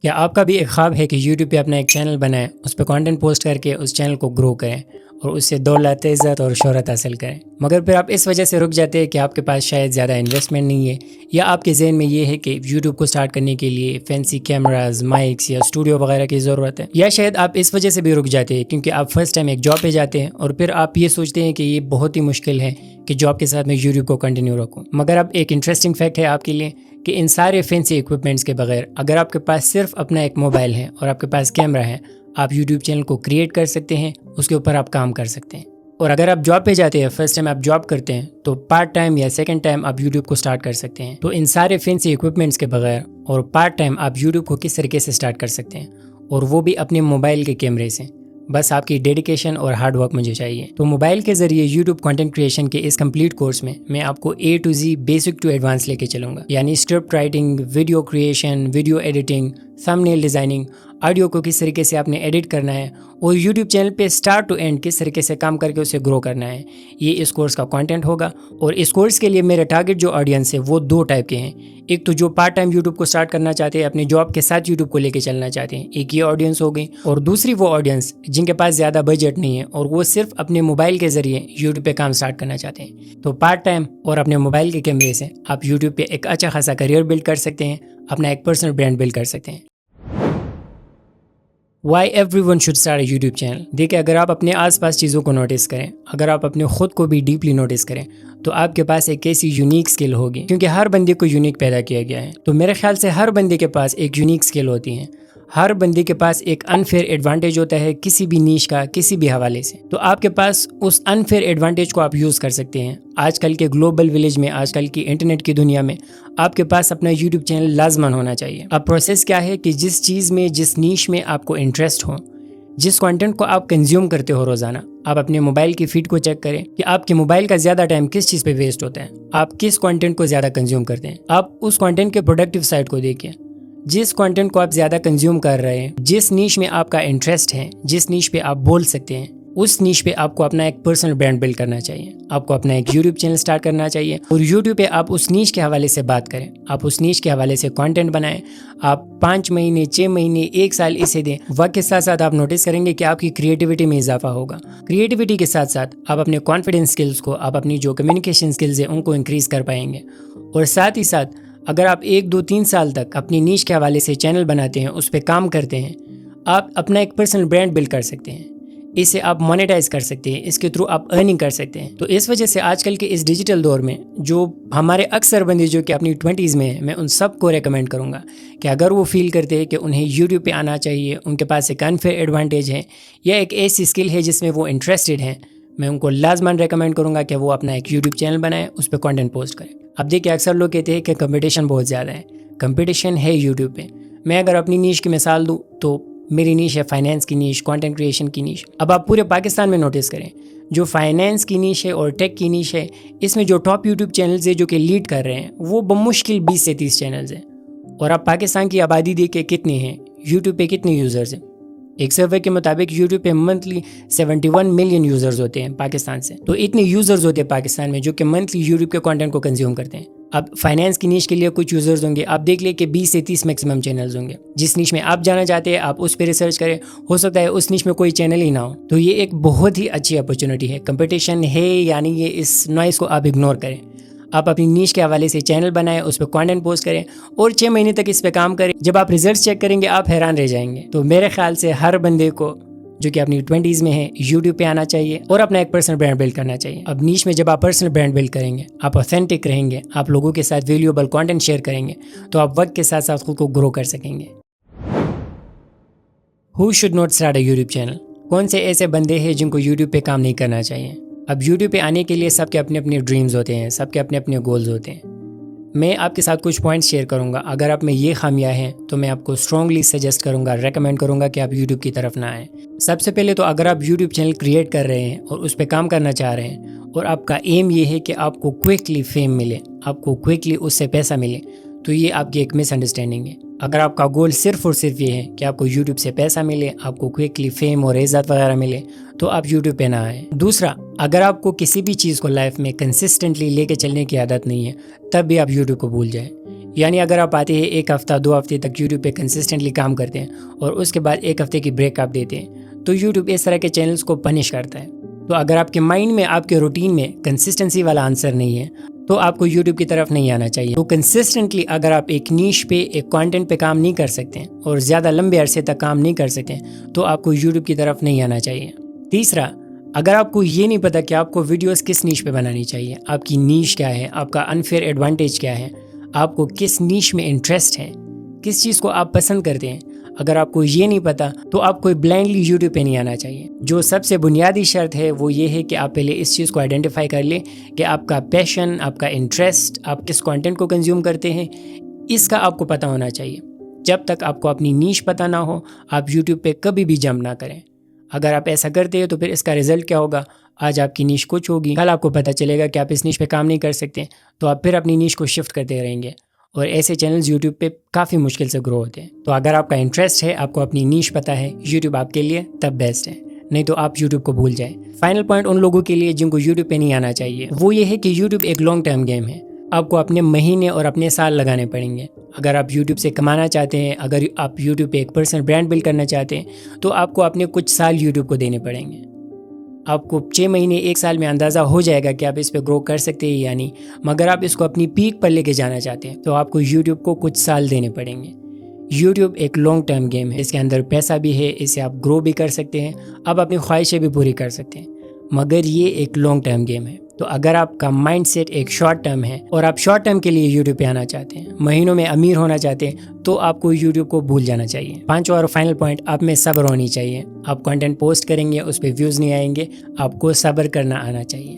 क्या आपका भी एक ख्वाब है कि यूट्यूब पे अपना एक चैनल बनाएं, उस पर कंटेंट पोस्ट करके उस चैनल को ग्रो करें और उससे दौलत, इज़्ज़त और शोहरत हासिल करें, मगर फिर आप इस वजह से रुक जाते हैं कि आपके पास शायद ज़्यादा इन्वेस्टमेंट नहीं है, या आपके जहन में ये है कि यूट्यूब को स्टार्ट करने के लिए फैंसी कैमराज, माइक्स या स्टूडियो वगैरह की ज़रूरत है, या शायद आप इस वजह से भी रुक जाते हैं क्योंकि आप फर्स्ट टाइम एक जॉब पे जाते हैं और फिर आप ये सोचते हैं कि ये बहुत ही मुश्किल है कि जॉब के साथ मैं यूट्यूब को कंटिन्यू रखूँ। मगर अब एक इंटरेस्टिंग फैक्ट है आपके लिए कि इन सारे फैंसी इक्विपमेंट्स के बगैर अगर आपके पास सिर्फ अपना एक मोबाइल है और आपके पास कैमरा है, आप यूट्यूब चैनल को क्रिएट कर सकते हैं, उसके ऊपर आप काम कर सकते हैं। और अगर आप जॉब पे जाते हैं, फर्स्ट टाइम आप जॉब करते हैं, तो पार्ट टाइम या सेकंड टाइम आप यूट्यूब को स्टार्ट कर सकते हैं। तो इन सारे फैंसी इक्विपमेंट्स के बगैर और पार्ट टाइम आप यूट्यूब को किस तरीके से स्टार्ट कर सकते हैं, और वो भी अपने मोबाइल के कैमरे से। बस आपकी डेडिकेशन और हार्ड वर्क मुझे चाहिए। तो मोबाइल के जरिए यूट्यूब कंटेंट क्रिएशन के इस कंप्लीट कोर्स में मैं आपको A to Z basic to advance लेके चलूंगा, यानी script writing, video creation, video editing, thumbnail designing, audio को किस तरीके से आपने एडिट करना है और यूट्यूब चैनल पे स्टार्ट टू एंड किस तरीके से काम करके उसे ग्रो करना है। ये इस कोर्स का कंटेंट होगा। और इस कोर्स के लिए मेरे टारगेट जो ऑडियंस है वो दो टाइप के हैं। एक तो जो पार्ट टाइम यूट्यूब को स्टार्ट करना चाहते हैं, अपने जॉब के साथ यूट्यूब को लेके चलना चाहते हैं, एक ये ऑडियंस हो गई। और दूसरी वो ऑडियंस जिनके पास ज़्यादा बजट नहीं है और वो सिर्फ अपने मोबाइल के जरिए यूट्यूब पे काम स्टार्ट करना चाहते हैं। तो पार्ट टाइम और अपने मोबाइल के कैमरे से आप यूट्यूब पे एक अच्छा खासा करियर बिल्ड कर सकते हैं, अपना एक पर्सनल ब्रांड बिल्ड कर सकते हैं। Why everyone should start a YouTube channel? देखिए, अगर आप अपने आसपास चीज़ों को नोटिस करें, अगर आप अपने खुद को भी डीपली नोटिस करें, तो आपके पास एक ऐसी यूनिक स्किल होगी, क्योंकि हर बंदे को यूनिक पैदा किया गया है। तो मेरे ख्याल से हर बंदे के पास एक यूनिक स्किल होती है। हर बंदे के पास एक अनफेयर एडवांटेज होता है किसी भी नीश का, किसी भी हवाले से। तो आपके पास उस अनफेयर एडवांटेज को आप यूज़ कर सकते हैं। आजकल के ग्लोबल विलेज में, आजकल की इंटरनेट की दुनिया में आपके पास अपना यूट्यूब चैनल लाजमन होना चाहिए। अब प्रोसेस क्या है कि जिस चीज़ में, जिस नीश में आपको इंटरेस्ट हो, जिस कंटेंट को आप कंज्यूम करते हो रोजाना, आप अपने मोबाइल की फीड को चेक करें कि आपके मोबाइल का ज्यादा टाइम किस चीज पे वेस्ट होता है, आप किस कंटेंट को ज्यादा कंज्यूम करते हैं। आप उस कंटेंट के प्रोडक्टिव साइड को देखिए। जिस कंटेंट को आप ज्यादा कंज्यूम कर रहे हैं, जिस नीश में आपका इंटरेस्ट है, जिस नीश पे आप बोल सकते हैं, उस नीश पे आपको अपना एक पर्सनल ब्रांड बिल्ड करना चाहिए। आपको अपना एक यूट्यूब चैनल स्टार्ट करना चाहिए और यूट्यूब पे आप उस नीश के हवाले से बात करें, आप उस नीश के हवाले से कंटेंट बनाएं। आप 5 महीने, 6 महीने, 1 साल इसे दें। वक्त के साथ साथ आप नोटिस करेंगे कि आपकी क्रिएटिविटी में इजाफा होगा। क्रिएटिविटी के साथ साथ आप अपने कॉन्फिडेंस स्किल्स को, आप अपनी जो कम्युनिकेशन स्किल्स है उनको इंक्रीज कर पाएंगे। और साथ ही साथ अगर आप 1, 2, 3 साल तक अपनी नीश के हवाले से चैनल बनाते हैं, उस पर काम करते हैं, आप अपना एक पर्सनल ब्रांड बिल्ड कर सकते हैं। इसे आप मोनेटाइज कर सकते हैं, इसके थ्रू आप अर्निंग कर सकते हैं। तो इस वजह से आजकल के इस डिजिटल दौर में जो हमारे अक्सर बंदे जो कि अपनी 20s में हैं, मैं उन सब को रेकमेंड करूंगा कि अगर वो फील करते हैं कि उन्हें यूट्यूब पे आना चाहिए, उनके पास एक अनफेयर एडवांटेज है या एक ऐसी स्किल है जिसमें वो इंटरेस्टेड हैं, मैं उनको लाजमन रेकमेंड करूंगा कि वो अपना एक यूट्यूब चैनल बनाएं, उस पर कंटेंट पोस्ट करें। अब देखिए, अक्सर लोग कहते हैं कि कंपटीशन बहुत ज़्यादा है। कंपटीशन है यूट्यूब पे। मैं अगर अपनी नीश की मिसाल दूँ तो मेरी नीश है फाइनेंस की नीश, कंटेंट क्रिएशन की नीश। अब आप पूरे पाकिस्तान में नोटिस करें, जो फाइनेंस की नीश है और टेक की नीश है, इसमें जो टॉप यूट्यूब चैनल्स है जो कि लीड कर रहे हैं, वो बमुश्किल 20 से 30 चैनल्स हैं। और अब पाकिस्तान की आबादी देखिए कितनी है, यूट्यूब पे कितने यूज़र्स हैं। एक सर्वे के मुताबिक यूट्यूब पे मंथली 71 मिलियन यूज़र्स होते हैं पाकिस्तान से। तो इतने यूज़र्स होते हैं पाकिस्तान में जो कि मंथली यूट्यूब के कंटेंट को कंज्यूम करते हैं। अब फाइनेंस की नीश के लिए कुछ यूज़र्स होंगे, आप देख ले कि 20 से 30 मैक्सिमम चैनल्स होंगे। जिस नीश में आप जाना चाहते हैं आप उस पर रिसर्च करें, हो सकता है उस नीश में कोई चैनल ही ना हो। तो ये एक बहुत ही अच्छी अपॉर्चुनिटी है। कंपटीशन है, यानी ये इस नॉइस को आप इग्नोर करें। आप अपनी नीश के हवाले से चैनल बनाएं, उस पर कंटेंट पोस्ट करें और 6 महीने तक इस पर काम करें। जब आप रिजल्ट चेक करेंगे आप हैरान रह जाएंगे। तो मेरे ख्याल से हर बंदे को जो कि अपनी 20s में है, यूट्यूब पे आना चाहिए और अपना एक पर्सनल ब्रांड बिल्ड करना चाहिए। अब नीश में जब आप पर्सनल ब्रांड बिल्ड करेंगे, आप ऑथेंटिक रहेंगे, आप लोगों के साथ वैल्यूएबल कंटेंट शेयर करेंगे, तो आप वक्त के साथ साथ खुद को ग्रो कर सकेंगे। Who should not start a YouTube channel? कौन से ऐसे बंदे हैं जिनको यूट्यूब पे काम नहीं करना चाहिए? अब यूट्यूब पे आने के लिए सबके अपने अपने ड्रीम्स होते हैं, सबके अपने अपने गोल्स होते हैं। मैं आपके साथ कुछ पॉइंट्स शेयर करूंगा। अगर आप में ये खामियां हैं तो मैं आपको स्ट्रांगली सजेस्ट करूंगा, रेकमेंड करूंगा कि आप यूट्यूब की तरफ ना आएँ। सबसे पहले तो अगर आप यूट्यूब चैनल क्रिएट कर रहे हैं और उस पर काम करना चाह रहे हैं और आपका एम ये है कि आपको क्विकली फेम मिले, आपको क्विकली उससे पैसा मिले, तो ये आपकी एक मिसअंडरस्टैंडिंग है। अगर आपका गोल सिर्फ और सिर्फ ये है कि आपको यूट्यूब से पैसा मिले, आपको क्विकली फेम और इज़्ज़त वगैरह मिले, तो आप यूट्यूब पे ना आए। दूसरा, अगर आपको किसी भी चीज़ को लाइफ में कंसिस्टेंटली लेके चलने की आदत नहीं है, तब भी आप यूट्यूब को भूल जाएं। यानी अगर आप आते हैं 1 हफ्ता 2 हफ्ते तक यूट्यूब पे कंसिस्टेंटली काम करते हैं और उसके बाद 1 हफ्ते की ब्रेक आप देते हैं, तो यूट्यूब इस तरह के चैनल्स को पनिश करता है। तो अगर आपके माइंड में, आपके रूटीन में कंसिस्टेंसी वाला आंसर नहीं है, तो आपको यूट्यूब की तरफ नहीं आना चाहिए। तो कंसिस्टेंटली अगर आप एक नीश पे, एक कंटेंट पे काम नहीं कर सकते हैं और ज़्यादा लंबे अरसे तक काम नहीं कर सकते हैं, तो आपको यूट्यूब की तरफ नहीं आना चाहिए। तीसरा, अगर आपको ये नहीं पता कि आपको वीडियोस किस नीश पे बनानी चाहिए, आपकी नीश क्या है, आपका अनफेयर एडवांटेज क्या है, आपको किस नीश में इंटरेस्ट है, किस चीज़ को आप पसंद करते हैं, अगर आपको ये नहीं पता तो आपको ब्लाइंडली यूट्यूब पे नहीं आना चाहिए। जो सबसे बुनियादी शर्त है वो ये है कि आप पहले इस चीज़ को आइडेंटिफाई कर लें कि आपका पैशन, आपका इंटरेस्ट, आप किस कंटेंट को कंज्यूम करते हैं, इसका आपको पता होना चाहिए। जब तक आपको अपनी नीश पता ना हो, आप यूट्यूब पे कभी भी जंप ना करें। अगर आप ऐसा करते हैं तो फिर इसका रिजल्ट क्या होगा? आज आपकी नीश कुछ होगी, कल आपको पता चलेगा कि आप इस नीश पे काम नहीं कर सकते, तो आप फिर अपनी नीश को शिफ्ट करते रहेंगे और ऐसे चैनल्स यूट्यूब पे काफ़ी मुश्किल से ग्रो होते हैं। तो अगर आपका इंटरेस्ट है, आपको अपनी नीश पता है, यूट्यूब आपके लिए तब बेस्ट है, नहीं तो आप यूट्यूब को भूल जाएं। फाइनल पॉइंट उन लोगों के लिए जिनको यूट्यूब पे नहीं आना चाहिए, वो ये है कि यूट्यूब एक लॉन्ग टर्म गेम है। आपको अपने महीने और अपने साल लगाने पड़ेंगे। अगर आप यूट्यूब से कमाना चाहते हैं, अगर आप यूट्यूब पे एक पर्सनल ब्रांड बिल्ड करना चाहते हैं, तो आपको अपने कुछ साल यूट्यूब को देने पड़ेंगे। आपको 6 महीने 1 साल में अंदाज़ा हो जाएगा कि आप इस पे ग्रो कर सकते हैं या नहीं। मगर आप इसको अपनी पीक पर लेके जाना चाहते हैं तो आपको यूट्यूब को कुछ साल देने पड़ेंगे। यूट्यूब एक लॉन्ग टर्म गेम है, इसके अंदर पैसा भी है, इसे आप ग्रो भी कर सकते हैं, आप अपनी ख्वाहिशें भी पूरी कर सकते हैं, मगर ये एक लॉन्ग टर्म गेम है। तो अगर आपका माइंड सेट एक शॉर्ट टर्म है और आप शॉर्ट टर्म के लिए यूट्यूब पे आना चाहते हैं, महीनों में अमीर होना चाहते हैं, तो आपको यूट्यूब को भूल जाना चाहिए। 5वां और फाइनल पॉइंट, आप में सब्र होनी चाहिए। आप कंटेंट पोस्ट करेंगे, उस पर व्यूज़ नहीं आएंगे, आपको सब्र करना आना चाहिए।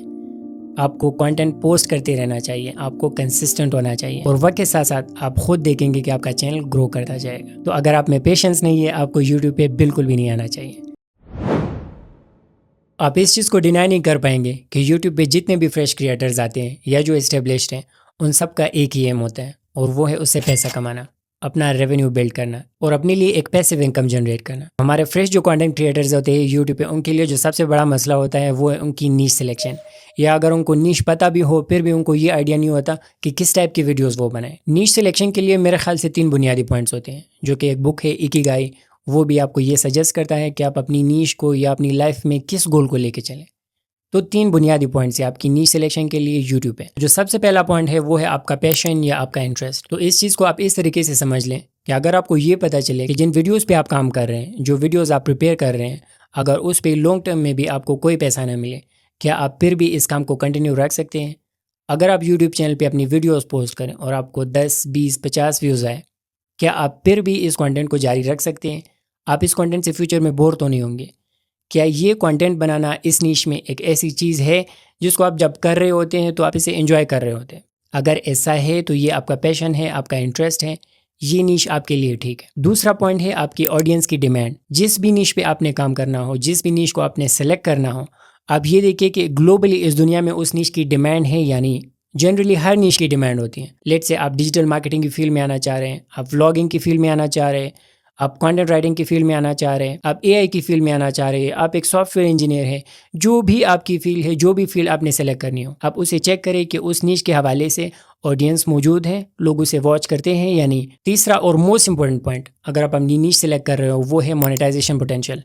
आपको कंटेंट पोस्ट करते रहना चाहिए, आपको कंसिस्टेंट होना चाहिए और वक्त के साथ साथ आप खुद देखेंगे कि आपका चैनल ग्रो करता जाएगा। तो अगर आप में पेशेंस नहीं है, आपको यूट्यूब पे बिल्कुल भी नहीं आना चाहिए। आप इस चीज़ को डिनाई नहीं कर पाएंगे कि यूट्यूब पे जितने भी फ्रेश क्रिएटर्स आते हैं या जो एस्टेब्लिश्ड हैं, उन सब का एक ही एम होता है और वो है उससे पैसा कमाना, अपना रेवेन्यू बिल्ड करना और अपने लिए एक पैसिव इनकम जनरेट करना। हमारे फ्रेश जो कंटेंट क्रिएटर्स होते हैं यूट्यूब पे, उनके लिए जो सबसे बड़ा मसला होता है वो है उनकी नीश सिलेक्शन, या अगर उनको नीश पता भी हो फिर भी उनको ये आइडिया नहीं होता कि किस टाइप की वीडियोज़ वो बनाए। नीश सिलेक्शन के लिए मेरे ख्याल से 3 बुनियादी पॉइंट्स होते हैं, जो कि एक बुक है इकिगाई, वो भी आपको ये सजेस्ट करता है कि आप अपनी नीश को या अपनी लाइफ में किस गोल को लेके चलें। तो 3 बुनियादी पॉइंट्स है आपकी नीश सिलेक्शन के लिए यूट्यूब पे। जो सबसे पहला पॉइंट है वो है आपका पैशन या आपका इंटरेस्ट। तो इस चीज़ को आप इस तरीके से समझ लें कि अगर आपको ये पता चले कि जिन वीडियोस पे आप काम कर रहे हैं, जो वीडियोस आप प्रिपेयर कर रहे हैं, अगर उस पे लॉन्ग टर्म में भी आपको कोई पैसा ना मिले, क्या आप फिर भी इस काम को कंटिन्यू रख सकते हैं? अगर आप यूट्यूब चैनल पर अपनी वीडियोज़ पोस्ट करें और आपको 10, 20, 50 व्यूज़ आए, क्या आप फिर भी इस कॉन्टेंट को जारी रख सकते हैं? आप इस कॉन्टेंट से फ्यूचर में बोर तो नहीं होंगे? क्या ये कंटेंट बनाना इस नीश में एक ऐसी चीज़ है जिसको आप जब कर रहे होते हैं तो आप इसे एंजॉय कर रहे होते हैं? अगर ऐसा है तो ये आपका पैशन है, आपका इंटरेस्ट है, ये नीश आपके लिए ठीक है। दूसरा पॉइंट है आपकी ऑडियंस की डिमांड। जिस भी नीश पे आपने काम करना हो, जिस भी नीश को आपने सेलेक्ट करना हो, आप ये देखिए कि ग्लोबली इस दुनिया में उस नीश की डिमांड है या नहीं। जनरली हर नीश की डिमांड होती है। लेट्स से आप डिजिटल मार्केटिंग की फील्ड में आना चाह रहे हैं, आप व्लॉगिंग की फील्ड में आना चाह रहे हैं, आप कंटेंट राइटिंग की फील्ड में आना चाह रहे हैं, आप एआई की फील्ड में आना चाह रहे हैं, आप एक सॉफ्टवेयर इंजीनियर हैं, जो भी आपकी फील्ड है, जो भी फील्ड आपने सेलेक्ट करनी हो, आप उसे चेक करें कि उस नीश के हवाले से ऑडियंस मौजूद है, लोग उसे वॉच करते हैं या नहीं। तीसरा और मोस्ट इंपॉर्टेंट पॉइंट, अगर आप अपनी नीश सेलेक्ट कर रहे हो, वो है मोनेटाइजेशन पोटेंशियल।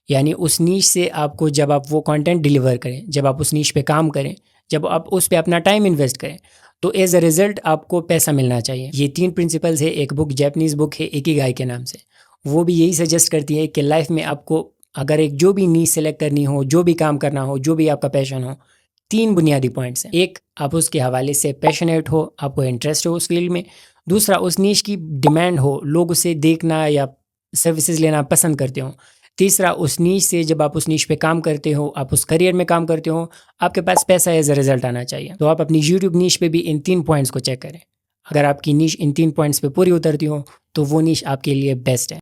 यानी उस नीश से आपको जब आप वो कंटेंट डिलीवर करें, जब आप उस नीश पे काम करें, जब आप उस पे अपना टाइम इन्वेस्ट करें, तो एज अ रिजल्ट आपको पैसा मिलना चाहिए। ये 3 प्रिंसिपल्स है। एक बुक, जापानीज़ बुक है इकिगाई के नाम से, वो भी यही सजेस्ट करती है कि लाइफ में आपको अगर एक जो भी नीश सेलेक्ट करनी हो, जो भी काम करना हो, जो भी आपका पैशन हो, 3 बुनियादी पॉइंट्स हैं। एक, आप उसके हवाले से पैशनेट हो, आपको इंटरेस्ट हो उस फील्ड में। दूसरा, उस नीश की डिमांड हो, लोग उसे देखना या सर्विसेज लेना पसंद करते हो। तीसरा, उस नीश से जब आप उस नीश पे काम करते हो, आप उस करियर में काम करते हो, आपके पास पैसा एज अ रिजल्ट आना चाहिए। तो आप अपनी यूट्यूब नीश पे भी इन 3 पॉइंट्स को चेक करें। अगर आपकी नीश इन 3 पॉइंट्स पे पूरी उतरती हो तो वो नीश आपके लिए बेस्ट है।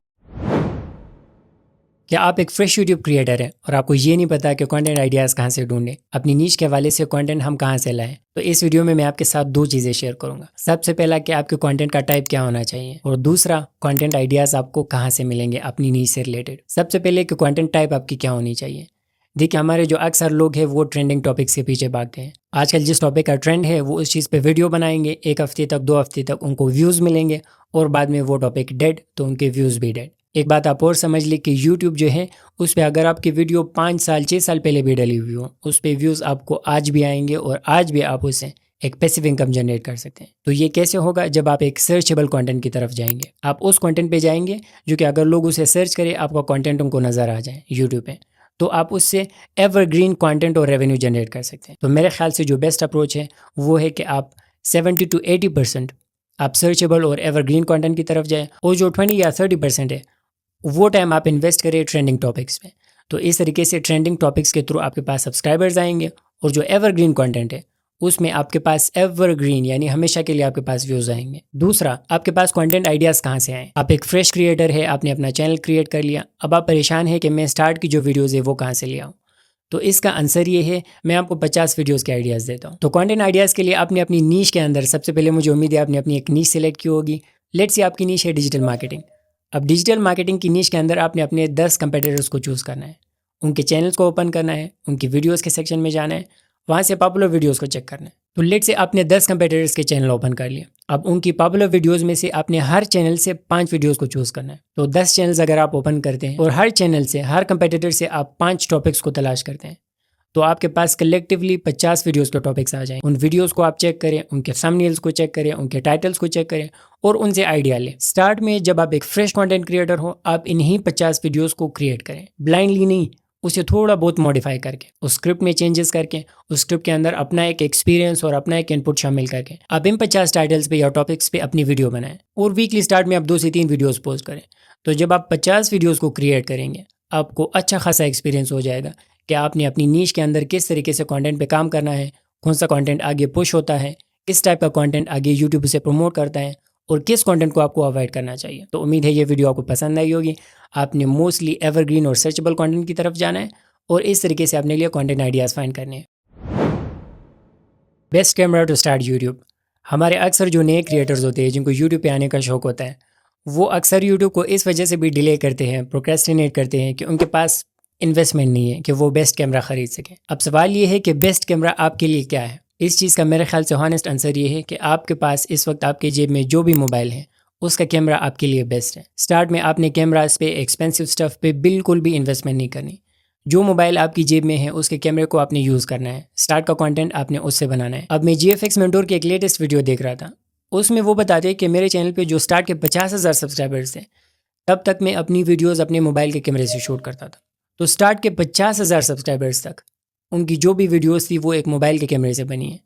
क्या आप एक फ्रेश यूट्यूब क्रिएटर हैं और आपको ये नहीं पता कि कंटेंट आइडियाज़ कहाँ से ढूंढें, अपनी नीश के हवाले से कंटेंट हम कहाँ से लाएं? तो इस वीडियो में मैं आपके साथ 2 चीज़ें शेयर करूंगा। सबसे पहला कि आपके कंटेंट का टाइप क्या होना चाहिए, और दूसरा कंटेंट आइडियाज़ आपको कहाँ से मिलेंगे अपनी नीश से रिलेटेड। सबसे पहले कि कंटेंट टाइप आपकी क्या होनी चाहिए। देखिए हमारे जो अक्सर लोग हैं वो ट्रेंडिंग टॉपिक्स के पीछे भागते हैं। आजकल जिस टॉपिक का ट्रेंड है वो उस चीज़ पे वीडियो बनाएंगे, 1 हफ्ते तक 2 हफ्ते तक उनको व्यूज़ मिलेंगे और बाद में वो टॉपिक डेड तो उनके व्यूज़ भी डेड। एक बात आप और समझ ली कि यूट्यूब जो है उस पर अगर आपकी वीडियो 5 साल 6 साल पहले भी डली हुई हो, उस पर व्यूज़ आपको आज भी आएंगे और आज भी आप उससे एक पैसिव इनकम जनरेट कर सकते हैं। तो ये कैसे होगा? जब आप एक सर्चेबल कंटेंट की तरफ जाएंगे, आप उस कंटेंट पे जाएंगे जो कि अगर लोग उसे सर्च करें आपका कंटेंट उनको नज़र आ जाए यूट्यूब पे, तो आप उससे एवरग्रीन कंटेंट और रेवेन्यू जनरेट कर सकते हैं। तो मेरे ख्याल से जो बेस्ट अप्रोच है वो है कि आप 70 to 80% आप सर्चेबल और एवरग्रीन कंटेंट की तरफ जाएं और जो 20 या 30% है वो टाइम आप इन्वेस्ट करें ट्रेंडिंग टॉपिक्स में। तो इस तरीके से ट्रेंडिंग टॉपिक्स के थ्रू आपके पास सब्सक्राइबर्स आएंगे और जो एवरग्रीन कंटेंट है उसमें आपके पास एवरग्रीन यानी हमेशा के लिए आपके पास व्यूज आएंगे। दूसरा, आपके पास कंटेंट आइडियाज़ कहाँ से आए? आप एक फ्रेश क्रिएटर है, आपने अपना चैनल क्रिएट कर लिया, अब आप परेशान है कि मैं स्टार्ट की जो वीडियोज़ है वो कहाँ से ले आऊँ। तो इसका आंसर ये है, मैं आपको 50 वीडियोस के आइडियाज़ देता हूँ। तो कंटेंट आइडियाज़ के लिए आपने अपनी नीश के अंदर सबसे पहले मुझे उम्मीद है आपने अपनी एक नीश सेलेक्ट की होगी। लेट्स से आपकी नीश है डिजिटल मार्केटिंग। अब डिजिटल मार्केटिंग की नीश के अंदर आपने अपने 10 कंपेटिटर्स को चूज़ करना है, उनके चैनल्स को ओपन करना है, उनकी वीडियोज़ के सेक्शन में जाना है, वहाँ से पॉपुलर वीडियोज़ को चेक करना है। तो लेट्स से आपने 10 कंपेटिटर्स के चैनल ओपन कर लिया। अब उनकी पॉपुलर वीडियोस में से आपने हर चैनल से 5 वीडियोस को चूज़ करना है। तो 10 चैनल्स अगर आप ओपन करते हैं और हर चैनल से, हर कंपेटिटर से आप 5 टॉपिक्स को तलाश करते हैं, तो आपके पास कलेक्टिवली 50 वीडियोस के टॉपिक्स आ जाएं। उन वीडियोस को आप चेक करें, उनके थंबनेल्स को चेक करें, उनके टाइटल्स को चेक करें और उनसे आइडिया लें। स्टार्ट में जब आप एक फ्रेश कंटेंट क्रिएटर हो, आप इन्हीं 50 वीडियोस को क्रिएट करें, ब्लाइंडली नहीं, उसे थोड़ा बहुत मॉडिफाई करके, उस स्क्रिप्ट में चेंजेस करके, उस स्क्रिप्ट के अंदर अपना एक एक्सपीरियंस और अपना एक इनपुट शामिल करके आप इन 50 टाइटल्स पे या टॉपिक्स पे अपनी वीडियो बनाएं और वीकली स्टार्ट में आप 2 से 3 वीडियोस पोस्ट करें। तो जब आप 50 वीडियोस को क्रिएट करेंगे, आपको अच्छा खासा एक्सपीरियंस हो जाएगा कि आपने अपनी नीश के अंदर किस तरीके से कंटेंट पे काम करना है, कौन सा कंटेंट आगे पुश होता है, किस टाइप का कंटेंट आगे यूट्यूब से प्रमोट करता है और किस कंटेंट को आपको अवॉइड करना चाहिए। तो उम्मीद है ये वीडियो आपको पसंद आई होगी। आपने मोस्टली एवरग्रीन और सर्चेबल कंटेंट की तरफ जाना है और इस तरीके से अपने लिए कंटेंट आइडियाज़ फाइंड करने हैं। Best camera to start YouTube. हमारे अक्सर जो नए क्रिएटर्स होते हैं जिनको यूट्यूब पे आने का शौक होता है, वो अक्सर यूट्यूब को इस वजह से भी डिले करते हैं, प्रोक्रेस्टिनेट करते हैं कि उनके पास इन्वेस्टमेंट नहीं है कि वो बेस्ट कैमरा ख़रीद सकें। अब सवाल ये है कि बेस्ट कैमरा आपके लिए क्या है? इस चीज़ का मेरे ख्याल से हॉनेस्ट आंसर ये है कि आपके पास इस वक्त आपके जेब में जो भी मोबाइल है उसका कैमरा आपके लिए बेस्ट है। स्टार्ट में आपने कैमरास पे, एक्सपेंसिव स्टफ़ पे बिल्कुल भी इन्वेस्टमेंट नहीं करनी। जो मोबाइल आपकी जेब में है उसके कैमरे को आपने यूज़ करना है, स्टार्ट का कंटेंट आपने उससे बनाना है। अब मैं GFX मेंटोर की एक लेटेस्ट वीडियो देख रहा था, उसमें वो बताते हैं कि मेरे चैनल पे जो स्टार्ट के 50,000 सब्सक्राइबर्स थे, तब तक मैं अपनी वीडियोस अपने मोबाइल के कैमरे से शूट करता था। तो स्टार्ट के 50,000 सब्सक्राइबर्स तक उनकी जो भी वीडियोस थी वो एक मोबाइल के कैमरे से बनी है।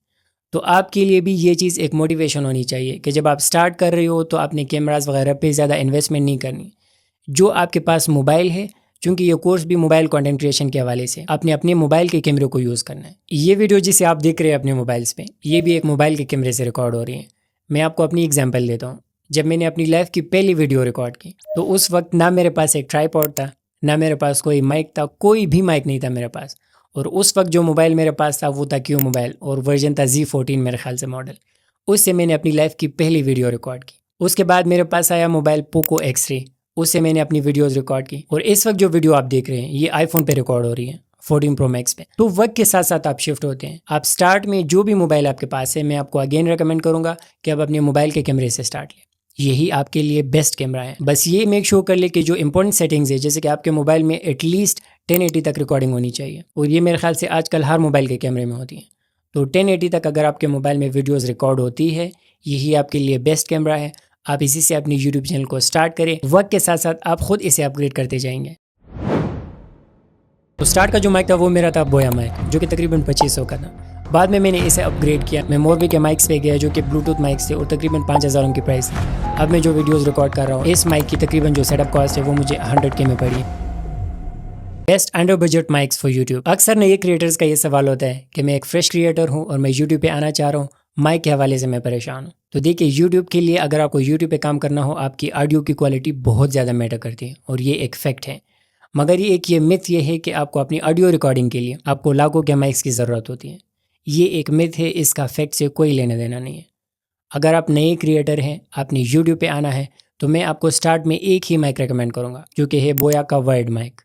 तो आपके लिए भी ये चीज़ एक मोटिवेशन होनी चाहिए कि जब आप स्टार्ट कर रहे हो तो आपने कैमरास वगैरह पे ज़्यादा इन्वेस्टमेंट नहीं करनी। जो आपके पास मोबाइल है, चूँकि ये कोर्स भी मोबाइल कंटेंट क्रिएशन के हवाले से, आपने अपने मोबाइल के कैमरे को यूज़ करना है। ये वीडियो जिसे आप देख रहे हैं अपने मोबाइल्स पे, ये भी एक मोबाइल के कैमरे से रिकॉर्ड हो रही है। मैं आपको अपनी एग्जांपल देता हूँ। जब मैंने अपनी लाइफ की पहली वीडियो रिकॉर्ड की तो उस वक्त ना मेरे पास एक ट्राइपॉड था, ना मेरे पास कोई माइक था, कोई भी माइक नहीं था मेरे पास। और उस वक्त जो मोबाइल मेरे पास था वो था क्यू मोबाइल और वर्जन था Z14 मेरे ख्याल से मॉडल। उससे मैंने अपनी लाइफ की पहली वीडियो रिकॉर्ड की। उसके बाद मेरे पास आया मोबाइल पोको X3, उससे मैंने अपनी वीडियोस रिकॉर्ड की। और इस वक्त जो वीडियो आप देख रहे हैं ये आईफोन पे रिकॉर्ड हो रही है, 14 Pro Max पे। तो वक्त के साथ साथ आप शिफ्ट होते हैं। आप स्टार्ट में जो भी मोबाइल आपके पास है, मैं आपको अगेन रिकमेंड करूँगा कि आप अपने मोबाइल के कैमरे से स्टार्ट लें, यही आपके लिए बेस्ट कैमरा है। बस ये मेक श्योर कर ले कि जो इंपॉर्टेंट सेटिंग्स है, जैसे कि आपके मोबाइल में एटलीस्ट 1080 तक रिकॉर्डिंग होनी चाहिए और ये मेरे ख्याल से आजकल हर मोबाइल के कैमरे में होती है। तो 1080 तक अगर आपके मोबाइल में वीडियोस रिकॉर्ड होती है, यही आपके लिए बेस्ट कैमरा है। आप इसी से अपनी यूट्यूब चैनल को स्टार्ट करें, वक्त के साथ साथ आप खुद इसे अपग्रेड करते जाएंगे। तो स्टार्ट का जो माइक था वो मेरा था बोया माइक, जो कि तकरीबन 2500 का था। बाद में मैंने इसे अपग्रेड किया, मैं मोरबी के माइक्स पे गया जो कि ब्लूटूथ माइक्स थे और तकरीबन 5000 उनकी प्राइस है। अब मैं जो वीडियोस रिकॉर्ड कर रहा हूँ, इस माइक की तकरीबन जो सेटअप कॉस्ट है वो मुझे 100K में पड़ी। Best under budget mics for YouTube. अक्सर नए क्रिएटर्स का ये सवाल होता है कि मैं एक फ्रेश क्रिएटर हूँ और मैं यूट्यूब पे आना चाह रहा हूँ, माइक के हवाले से मैं परेशान हूँ। तो देखिए, यूट्यूब के लिए अगर आपको यूट्यूब पे काम करना हो, आपकी ऑडियो की क्वालिटी बहुत ज़्यादा मैटर करती है और ये एक फैक्ट है। मगर ये मिथ ये है कि आपको अपनी ऑडियो रिकॉर्डिंग के लिए आपको लाखों के माइक्स की ज़रूरत होती है। ये एक मिथ है, इसका फैक्ट से कोई लेना देना नहीं है। अगर आप नए क्रिएटर हैं, आपने यूट्यूब पे आना है, तो मैं आपको स्टार्ट में एक ही माइक रेकमेंड करूँगा जो कि है बोया का वर्ड माइक।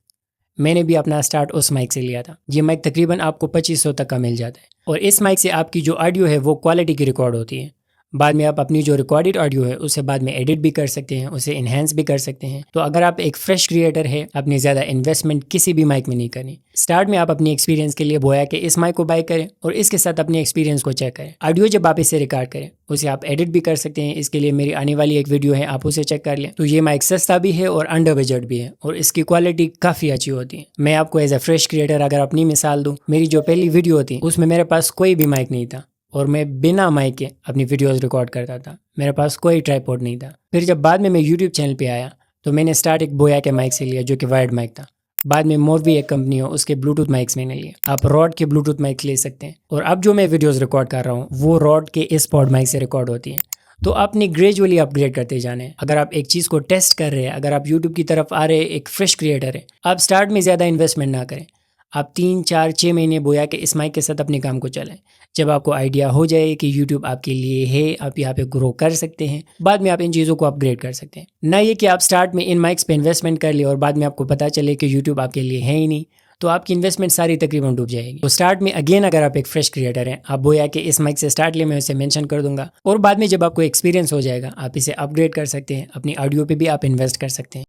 मैंने भी अपना स्टार्ट उस माइक से लिया था। ये माइक तकरीबन आपको 2500 तक का मिल जाता है और इस माइक से आपकी जो ऑडियो है वो क्वालिटी की रिकॉर्ड होती है। बाद में आप अपनी जो रिकॉर्डेड ऑडियो है उसे बाद में एडिट भी कर सकते हैं, उसे इन्हेंस भी कर सकते हैं। तो अगर आप एक फ्रेश क्रिएटर है, अपनी ज़्यादा इन्वेस्टमेंट किसी भी माइक में नहीं करनी। स्टार्ट में आप अपनी एक्सपीरियंस के लिए बोया कि इस माइक को बाय करें और इसके साथ अपने एक्सपीरियंस को चेक करें। ऑडियो जब आप इसे रिकॉर्ड करें उसे आप एडिट भी कर सकते हैं। इसके लिए मेरी आने वाली एक वीडियो है, आप उसे चेक कर लें। तो ये माइक सस्ता भी है और अंडर बजट भी है और इसकी क्वालिटी काफ़ी अच्छी होती है। मैं आपको एज अ फ्रेश क्रिएटर अगर अपनी मिसाल दूँ, मेरी जो पहली वीडियो थी उसमें मेरे पास कोई भी माइक नहीं था और मैं बिना माइक के अपनी वीडियोस रिकॉर्ड करता था। मेरे पास कोई ट्राइपॉड नहीं था। फिर जब बाद में मैं यूट्यूब चैनल पे आया तो मैंने स्टार्ट एक बोया के माइक से लिया जो कि वायर्ड माइक था। बाद में मोरवी एक कंपनी हो, उसके ब्लूटूथ माइक्स मैंने लिए। आप रॉड के ब्लूटूथ माइक ले सकते हैं। और अब जो मैं वीडियोस रिकॉर्ड कर रहा हूँ वो रॉड के इस पॉड माइक से रिकॉर्ड होती है। तो आपने ग्रेजुअली अपग्रेड करते जाने हैं। अगर आप एक चीज़ को टेस्ट कर रहे हैं, अगर आप यूट्यूब की तरफ आ रहे हैं, एक फ्रेश क्रिएटर है, आप स्टार्ट में ज़्यादा इन्वेस्टमेंट ना करें। आप 3, 4, 6 महीने बोया कि इस माइक के साथ अपने काम को चलाएं। जब आपको आइडिया हो जाए कि YouTube आपके लिए है, आप यहाँ पे ग्रो कर सकते हैं, बाद में आप इन चीज़ों को अपग्रेड कर सकते हैं। ना ये कि आप स्टार्ट में इन माइक्स पे इन्वेस्टमेंट कर ले और बाद में आपको पता चले कि YouTube आपके लिए है ही नहीं, तो आपकी इन्वेस्टमेंट सारी तकरीबन डूब जाएगी। तो स्टार्ट में अगेन अगर आप एक फ्रेश क्रिएटर हैं, आप बोया कि इस माइक से स्टार्ट ले, मैं उसे मेंशन कर दूंगा और बाद में जब आपको एक्सपीरियंस हो जाएगा आप इसे अपग्रेड कर सकते हैं। अपनी ऑडियो पे भी आप इन्वेस्ट कर सकते हैं।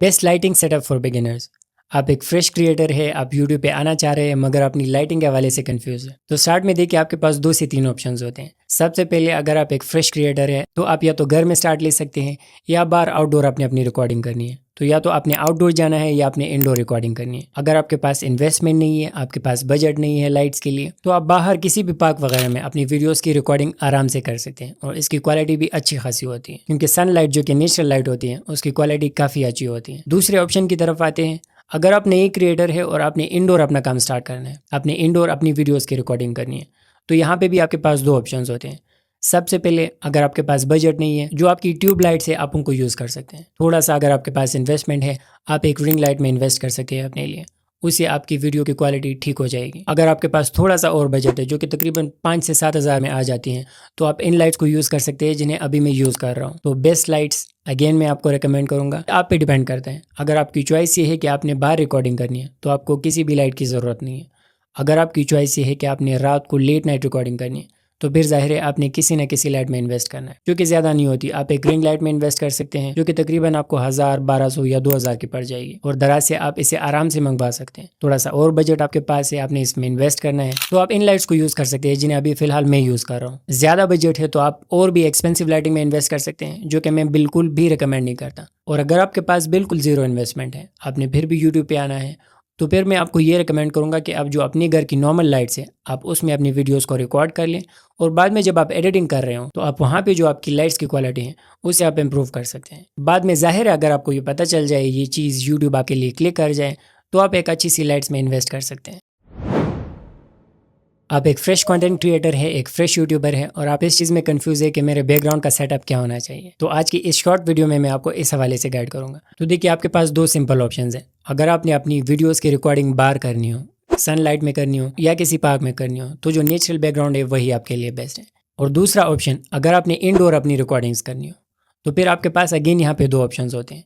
Best lighting setup for beginners. आप एक फ्रेश क्रिएटर है, आप यूट्यूब पे आना चाह रहे हैं मगर अपनी लाइटिंग के हवाले से कंफ्यूज है। तो स्टार्ट में देखिए आपके पास 2 से 3 ऑप्शंस होते हैं। सबसे पहले अगर आप एक फ्रेश क्रिएटर है तो आप या तो घर में स्टार्ट ले सकते हैं या बाहर आउटडोर आपने अपनी रिकॉर्डिंग करनी है। तो या तो आपने आउटडोर जाना है या आपने इंडोर रिकॉर्डिंग करनी है। अगर आपके पास इन्वेस्टमेंट नहीं है, आपके पास बजट नहीं है लाइट्स के लिए, तो आप बाहर किसी भी पार्क वगैरह में अपनी वीडियोस की रिकॉर्डिंग आराम से कर सकते हैं और इसकी क्वालिटी भी अच्छी खासी होती है क्योंकि सनलाइट जो कि नेचुरल लाइट होती है उसकी क्वालिटी काफ़ी अच्छी होती है। दूसरे ऑप्शन की तरफ आते हैं। अगर आप नई क्रिएटर है और आपने इंडोर अपना काम स्टार्ट करना है, आपने इंडोर अपनी वीडियोस की रिकॉर्डिंग करनी है, तो यहाँ पे भी आपके पास 2 ऑप्शंस होते हैं। सबसे पहले अगर आपके पास बजट नहीं है, जो आपकी ट्यूब लाइट्स है आप उनको यूज़ कर सकते हैं। थोड़ा सा अगर आपके पास इन्वेस्टमेंट है, आप एक रिंग लाइट में इन्वेस्ट कर सकते हैं अपने लिए, उससे आपकी वीडियो की क्वालिटी ठीक हो जाएगी। अगर आपके पास थोड़ा सा और बजट है जो कि तकरीबन 5 से 7 हज़ार में आ जाती हैं, तो आप इन लाइट्स को यूज़ कर सकते हैं जिन्हें अभी मैं यूज़ कर रहा हूँ। तो बेस्ट लाइट्स अगेन मैं आपको रिकमेंड करूँगा, आप पे डिपेंड करते हैं। अगर आपकी चॉइस ये है कि आपने बाहर रिकॉर्डिंग करनी है तो आपको किसी भी लाइट की ज़रूरत नहीं है। अगर आपकी चॉइस ये है कि आपने रात को लेट नाइट रिकॉर्डिंग करनी है तो फिर जाहिर है आपने किसी न किसी लाइट में इन्वेस्ट करना है जो कि ज़्यादा नहीं होती। आप एक रिंग लाइट में इन्वेस्ट कर सकते हैं जो कि तकरीबन आपको 1000, 1200 या 2000 की पड़ जाएगी और दराज से आप इसे आराम से मंगवा सकते हैं। थोड़ा सा और बजट आपके पास है, आपने इसमें इन्वेस्ट करना है, तो आप इन लाइट्स को यूज़ कर सकते हैं जिन्हें अभी फिलहाल मैं यूज़ कर रहा हूँ। ज़्यादा बजट है तो आप और भी एक्सपेंसिव लाइटिंग में इन्वेस्ट कर सकते हैं जो कि मैं बिल्कुल भी रिकमेंड नहीं करता। और अगर आपके पास बिल्कुल ज़ीरो इन्वेस्टमेंट है, आपने फिर भी यूट्यूब पे आना है, तो फिर मैं आपको ये रिकमेंड करूँगा कि आप जो अपने घर की नॉर्मल लाइट्स है आप उसमें अपनी वीडियोस को रिकॉर्ड कर लें और बाद में जब आप एडिटिंग कर रहे हो तो आप वहाँ पे जो आपकी लाइट्स की क्वालिटी है उसे आप इम्प्रूव कर सकते हैं। बाद में जाहिर है अगर आपको ये पता चल जाए, ये चीज़ यूट्यूब आपके लिए क्लिक कर जाए, तो आप एक अच्छी सी लाइट्स में इन्वेस्ट कर सकते हैं। आप एक फ्रेश कंटेंट क्रिएटर है, एक फ्रेश यूट्यूबर है और आप इस चीज़ में कंफ्यूज है कि मेरे बैकग्राउंड का सेटअप क्या होना चाहिए, तो आज की इस शॉर्ट वीडियो में मैं आपको इस हवाले से गाइड करूंगा। तो देखिए आपके पास 2 सिंपल ऑप्शंस हैं। अगर आपने अपनी वीडियोस की रिकॉर्डिंग बाहर करनी हो, सनलाइट में करनी हो या किसी पार्क में करनी हो, तो जो नेचुरल बैकग्राउंड है वही आपके लिए बेस्ट है। और दूसरा ऑप्शन, अगर आपने इंडोर अपनी रिकॉर्डिंग्स करनी हो, तो फिर आपके पास अगेन यहाँ पे 2 ऑप्शन होते हैं।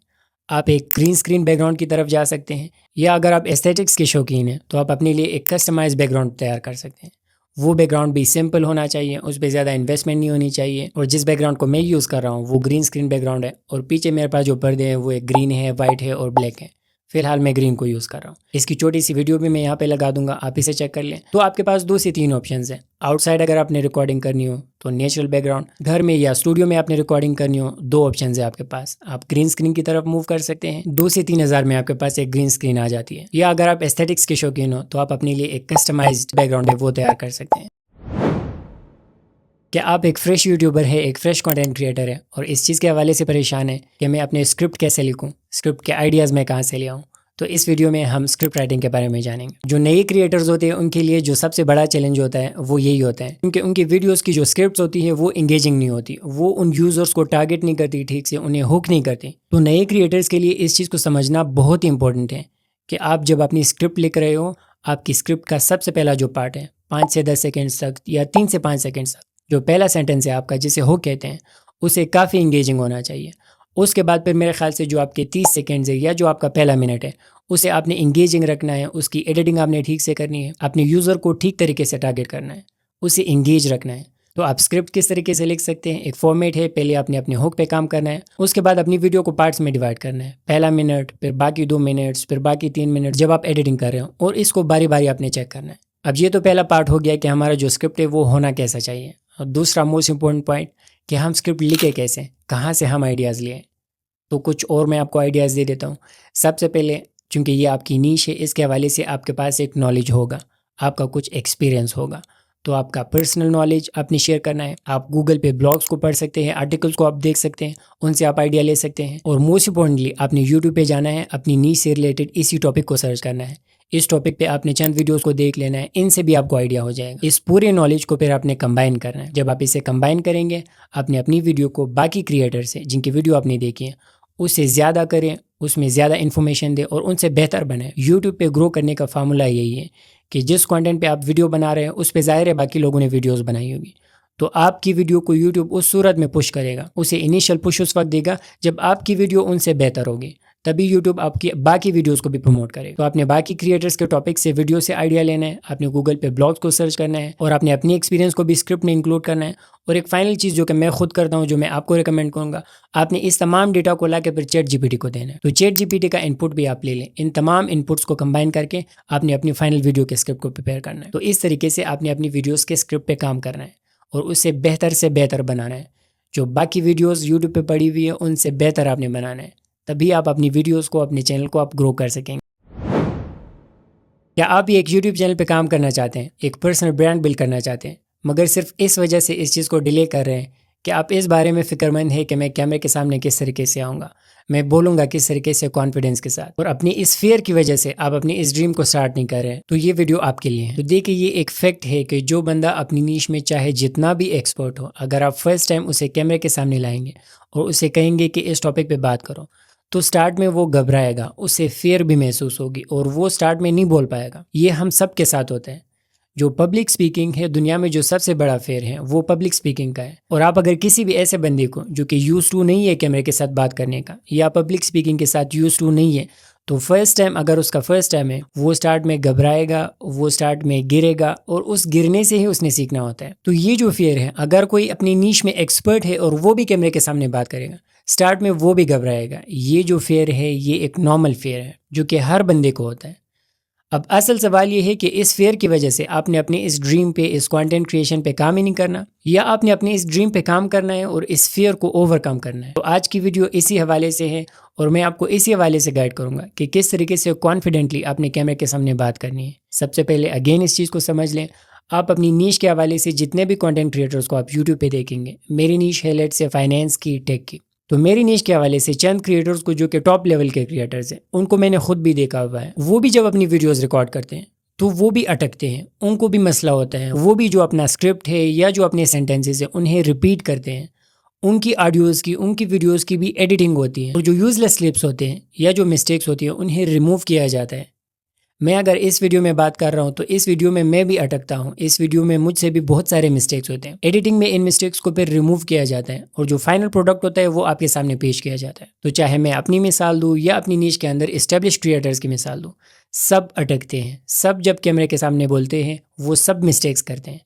आप एक ग्रीन स्क्रीन बैकग्राउंड की तरफ जा सकते हैं या अगर आप एस्थेटिक्स के शौकीन हैं तो आप अपने लिए एक कस्टमाइज बैकग्राउंड तैयार कर सकते हैं। वो बैकग्राउंड भी सिंपल होना चाहिए, उस पर ज़्यादा इन्वेस्टमेंट नहीं होनी चाहिए। और जिस बैकग्राउंड को मैं यूज़ कर रहा हूँ वो ग्रीन स्क्रीन बैकग्राउंड है और पीछे मेरे पास जो पर्दे हैं वो एक ग्रीन है, वाइट है और ब्लैक है। फिलहाल मैं ग्रीन को यूज़ कर रहा हूँ। इसकी छोटी सी वीडियो भी मैं यहाँ पे लगा दूंगा, आप इसे चेक कर लें। तो आपके पास 2 से 3 ऑप्शंस हैं। आउटसाइड अगर आपने रिकॉर्डिंग करनी हो तो नेचुरल बैकग्राउंड, घर में या स्टूडियो में आपने रिकॉर्डिंग करनी हो 2 ऑप्शंस है आपके पास। आप ग्रीन स्क्रीन की तरफ मूव कर सकते हैं, 2 से 3 हज़ार में आपके पास एक ग्रीन स्क्रीन आ जाती है। या अगर आप एस्थेटिक्स के शौकीन हो तो आप अपने लिए एक कस्टमाइज्ड बैकग्राउंड है वो तैयार कर सकते हैं। क्या आप एक फ्रेश यूट्यूबर है, एक फ्रेश कंटेंट क्रिएटर है और इस चीज़ के हवाले से परेशान है कि मैं अपने स्क्रिप्ट कैसे लिखूं, स्क्रिप्ट के आइडियाज़ मैं कहाँ से ले आऊँ, तो इस वीडियो में हम स्क्रिप्ट राइटिंग के बारे में जानेंगे। जो नए क्रिएटर्स होते हैं उनके लिए जो सबसे बड़ा चैलेंज होता है वो यही होता है क्योंकि उनकी वीडियोस की जो स्क्रिप्ट होती है वो इंगेजिंग नहीं होती, वो उन यूज़र्स को टारगेट नहीं करती, ठीक से उन्हें हुक नहीं करती। तो नए क्रिएटर्स के लिए इस चीज़ को समझना बहुत ही इंपॉर्टेंट है कि आप जब अपनी स्क्रिप्ट लिख रहे हो, आपकी स्क्रिप्ट का सबसे पहला जो पार्ट है 5 से 10 सेकेंड्स तक या 3 से 5 सेकेंड्स तक, जो पहला सेंटेंस है आपका जिसे हुक कहते हैं, उसे काफ़ी इंगेजिंग होना चाहिए उसके बाद फिर मेरे ख्याल से जो आपके 30 सेकेंड्स है या जो आपका पहला मिनट है उसे आपने इंगेजिंग रखना है, उसकी एडिटिंग आपने ठीक से करनी है, अपने यूज़र को ठीक तरीके से टारगेट करना है, उसे इंगेज रखना है। तो आप स्क्रिप्ट किस तरीके से लिख सकते हैं, एक फॉर्मेट है, पहले आपने अपने हुक पे काम करना है, उसके बाद अपनी वीडियो को पार्ट्स में डिवाइड करना है, पहला मिनट, फिर बाकी 2 मिनट्स, फिर बाकी 3 मिनट जब आप एडिटिंग कर रहे हो, और इसको बारी बारी आपने चेक करना है। अब ये तो पहला पार्ट हो गया कि हमारा जो स्क्रिप्ट है वो होना कैसा चाहिए, और दूसरा मोस्ट इंपॉर्टेंट पॉइंट कि हम स्क्रिप्ट लिखे कैसे, कहाँ से हम आइडियाज़ लिए। तो कुछ और मैं आपको आइडियाज़ दे देता हूँ। सबसे पहले, चूँकि ये आपकी नीश है, इसके हवाले से आपके पास एक नॉलेज होगा, आपका कुछ एक्सपीरियंस होगा, तो आपका पर्सनल नॉलेज आपने शेयर करना है। आप गूगल पे ब्लॉग्स को पढ़ सकते हैं, आर्टिकल्स को आप देख सकते हैं, उनसे आप आइडिया ले सकते हैं। और मोस्ट इंपॉर्टेंटली आपने यूट्यूब पे जाना है, अपनी नीश से रिलेटेड इसी टॉपिक को सर्च करना है, इस टॉपिक पे आपने चंद वीडियोस को देख लेना है, इनसे भी आपको आइडिया हो जाएगा। इस पूरे नॉलेज को फिर आपने कंबाइन करना है। जब आप इसे कंबाइन करेंगे, आपने अपनी वीडियो को बाकी क्रिएटर से जिनकी वीडियो आपने देखी है उससे ज़्यादा करें, उसमें ज़्यादा इन्फॉर्मेशन दें और उनसे बेहतर बने। यूट्यूब पे ग्रो करने का फार्मूला यही है कि जिस कंटेंट पे आप वीडियो बना रहे हैं उस पे ज़ाहिर है बाकी लोगों ने वीडियोस बनाई होगी, तो आपकी वीडियो को यूट्यूब उस सूरत में पुश करेगा, उसे इनिशियल पुश उस वक्त देगा जब आपकी वीडियो उनसे बेहतर होगी, तभी यूट्यूब आपकी बाकी वीडियोस को भी प्रमोट करेगा। तो आपने बाकी क्रिएटर्स के टॉपिक से वीडियो से आइडिया लेना है, आपने गूगल पे ब्लॉग्स को सर्च करना है और आपने अपनी एक्सपीरियंस को भी स्क्रिप्ट में इंक्लूड करना है। और एक फाइनल चीज़ जो कि मैं खुद करता हूँ, जो मैं आपको रिकमेंड करूँगा, आपने इस तमाम डेटा को ला के फिर चैट जीपीटी को देना है। तो चैट जीपीटी का इनपुट भी आप ले लें, इन तमाम इनपुट्स को कंबाइन करके आपने अपनी फाइनल वीडियो के स्क्रिप्ट को प्रिपेयर करना है। तो इस तरीके से आपने अपनी वीडियोज़ के स्क्रिप्ट पे काम करना है और उससे बेहतर से बेहतर बनाना है। जो बाकी वीडियोज़ यूट्यूब पे पड़ी हुई है उनसे बेहतर आपने बनाना है, तभी आप अपनी वीडियोस को, अपने चैनल को आप ग्रो कर सकेंगे। क्या आप भी एक यूट्यूब चैनल पे काम करना चाहते हैं, एक पर्सनल ब्रांड बिल्ड करना चाहते हैं, मगर सिर्फ इस वजह से इस चीज़ को डिले कर रहे हैं कि आप इस बारे में फ़िक्रमंद है कि मैं कैमरे के सामने किस तरीके से आऊँगा, मैं बोलूँगा किस तरीके से कॉन्फिडेंस के साथ, और अपनी इस फियर की वजह से आप अपनी इस ड्रीम को स्टार्ट नहीं कर रहे हैं, तो ये वीडियो आपके लिए है। तो देखिए, ये एक फैक्ट है कि जो बंदा अपनी नीश में चाहे जितना भी एक्सपर्ट हो, अगर आप फर्स्ट टाइम उसे कैमरे के सामने लाएंगे और उसे कहेंगे कि इस टॉपिक पे बात करो, तो स्टार्ट में वो घबराएगा, उसे फियर भी महसूस होगी और वो स्टार्ट में नहीं बोल पाएगा। ये हम सब के साथ होता है। जो पब्लिक स्पीकिंग है, दुनिया में जो सबसे बड़ा फेयर है वो पब्लिक स्पीकिंग का है। और आप अगर किसी भी ऐसे बंदे को जो कि यूज टू नहीं है कैमरे के साथ बात करने का, या पब्लिक स्पीकिंग के साथ यूज टू नहीं है, तो फर्स्ट टाइम, अगर उसका फर्स्ट टाइम है, वो स्टार्ट में घबराएगा, वो स्टार्ट में गिरेगा और उस गिरने से ही उसने सीखना होता है। तो ये जो फियर है, अगर कोई अपनी नीश में एक्सपर्ट है और वो भी कैमरे के सामने बात करेगा, स्टार्ट में वो भी घबराएगा। ये जो फेयर है ये एक नॉर्मल फेयर है जो कि हर बंदे को होता है। अब असल सवाल ये है कि इस फेयर की वजह से आपने अपने इस ड्रीम पे, इस कंटेंट क्रिएशन पे काम ही नहीं करना, या आपने अपने इस ड्रीम पे काम करना है और इस फेयर को ओवरकम करना है। तो आज की वीडियो इसी हवाले से है और मैं आपको इसी हवाले से गाइड करूंगा कि किस तरीके से कॉन्फिडेंटली अपने कैमरे के सामने बात करनी है। सबसे पहले अगेन इस चीज़ को समझ लें, आप अपनी नीश के हवाले से जितने भी कंटेंट क्रिएटर्स को आप यूट्यूब पे देखेंगे, मेरी नीश है लेट से फाइनेंस की, टेक की, तो मेरी नीश के हवाले से चंद क्रिएटर्स को जो कि टॉप लेवल के क्रिएटर्स हैं, उनको मैंने खुद भी देखा हुआ है। वो भी जब अपनी वीडियोस रिकॉर्ड करते हैं तो वो भी अटकते हैं, उनको भी मसला होता है। वो भी जो अपना स्क्रिप्ट है या जो अपने सेंटेंसेस है उन्हें रिपीट करते हैं, उनकी ऑडियोज़ की, उनकी वीडियोज़ की भी एडिटिंग होती है, और जो यूजलेस स्लिप्स होते हैं या जो मिस्टेक्स होती है उन्हें रिमूव किया जाता है। मैं अगर इस वीडियो में बात कर रहा हूँ तो इस वीडियो में मैं भी अटकता हूँ, इस वीडियो में मुझसे भी बहुत सारे मिस्टेक्स होते हैं। एडिटिंग में इन मिस्टेक्स को फिर रिमूव किया जाता है और जो फाइनल प्रोडक्ट होता है वो आपके सामने पेश किया जाता है। तो चाहे मैं अपनी मिसाल दूँ या अपनी नीश के अंदर एस्टेब्लिश क्रिएटर्स की मिसाल दूँ, सब अटकते हैं। सब जब कैमरे के सामने बोलते हैं वो सब मिस्टेक्स करते हैं।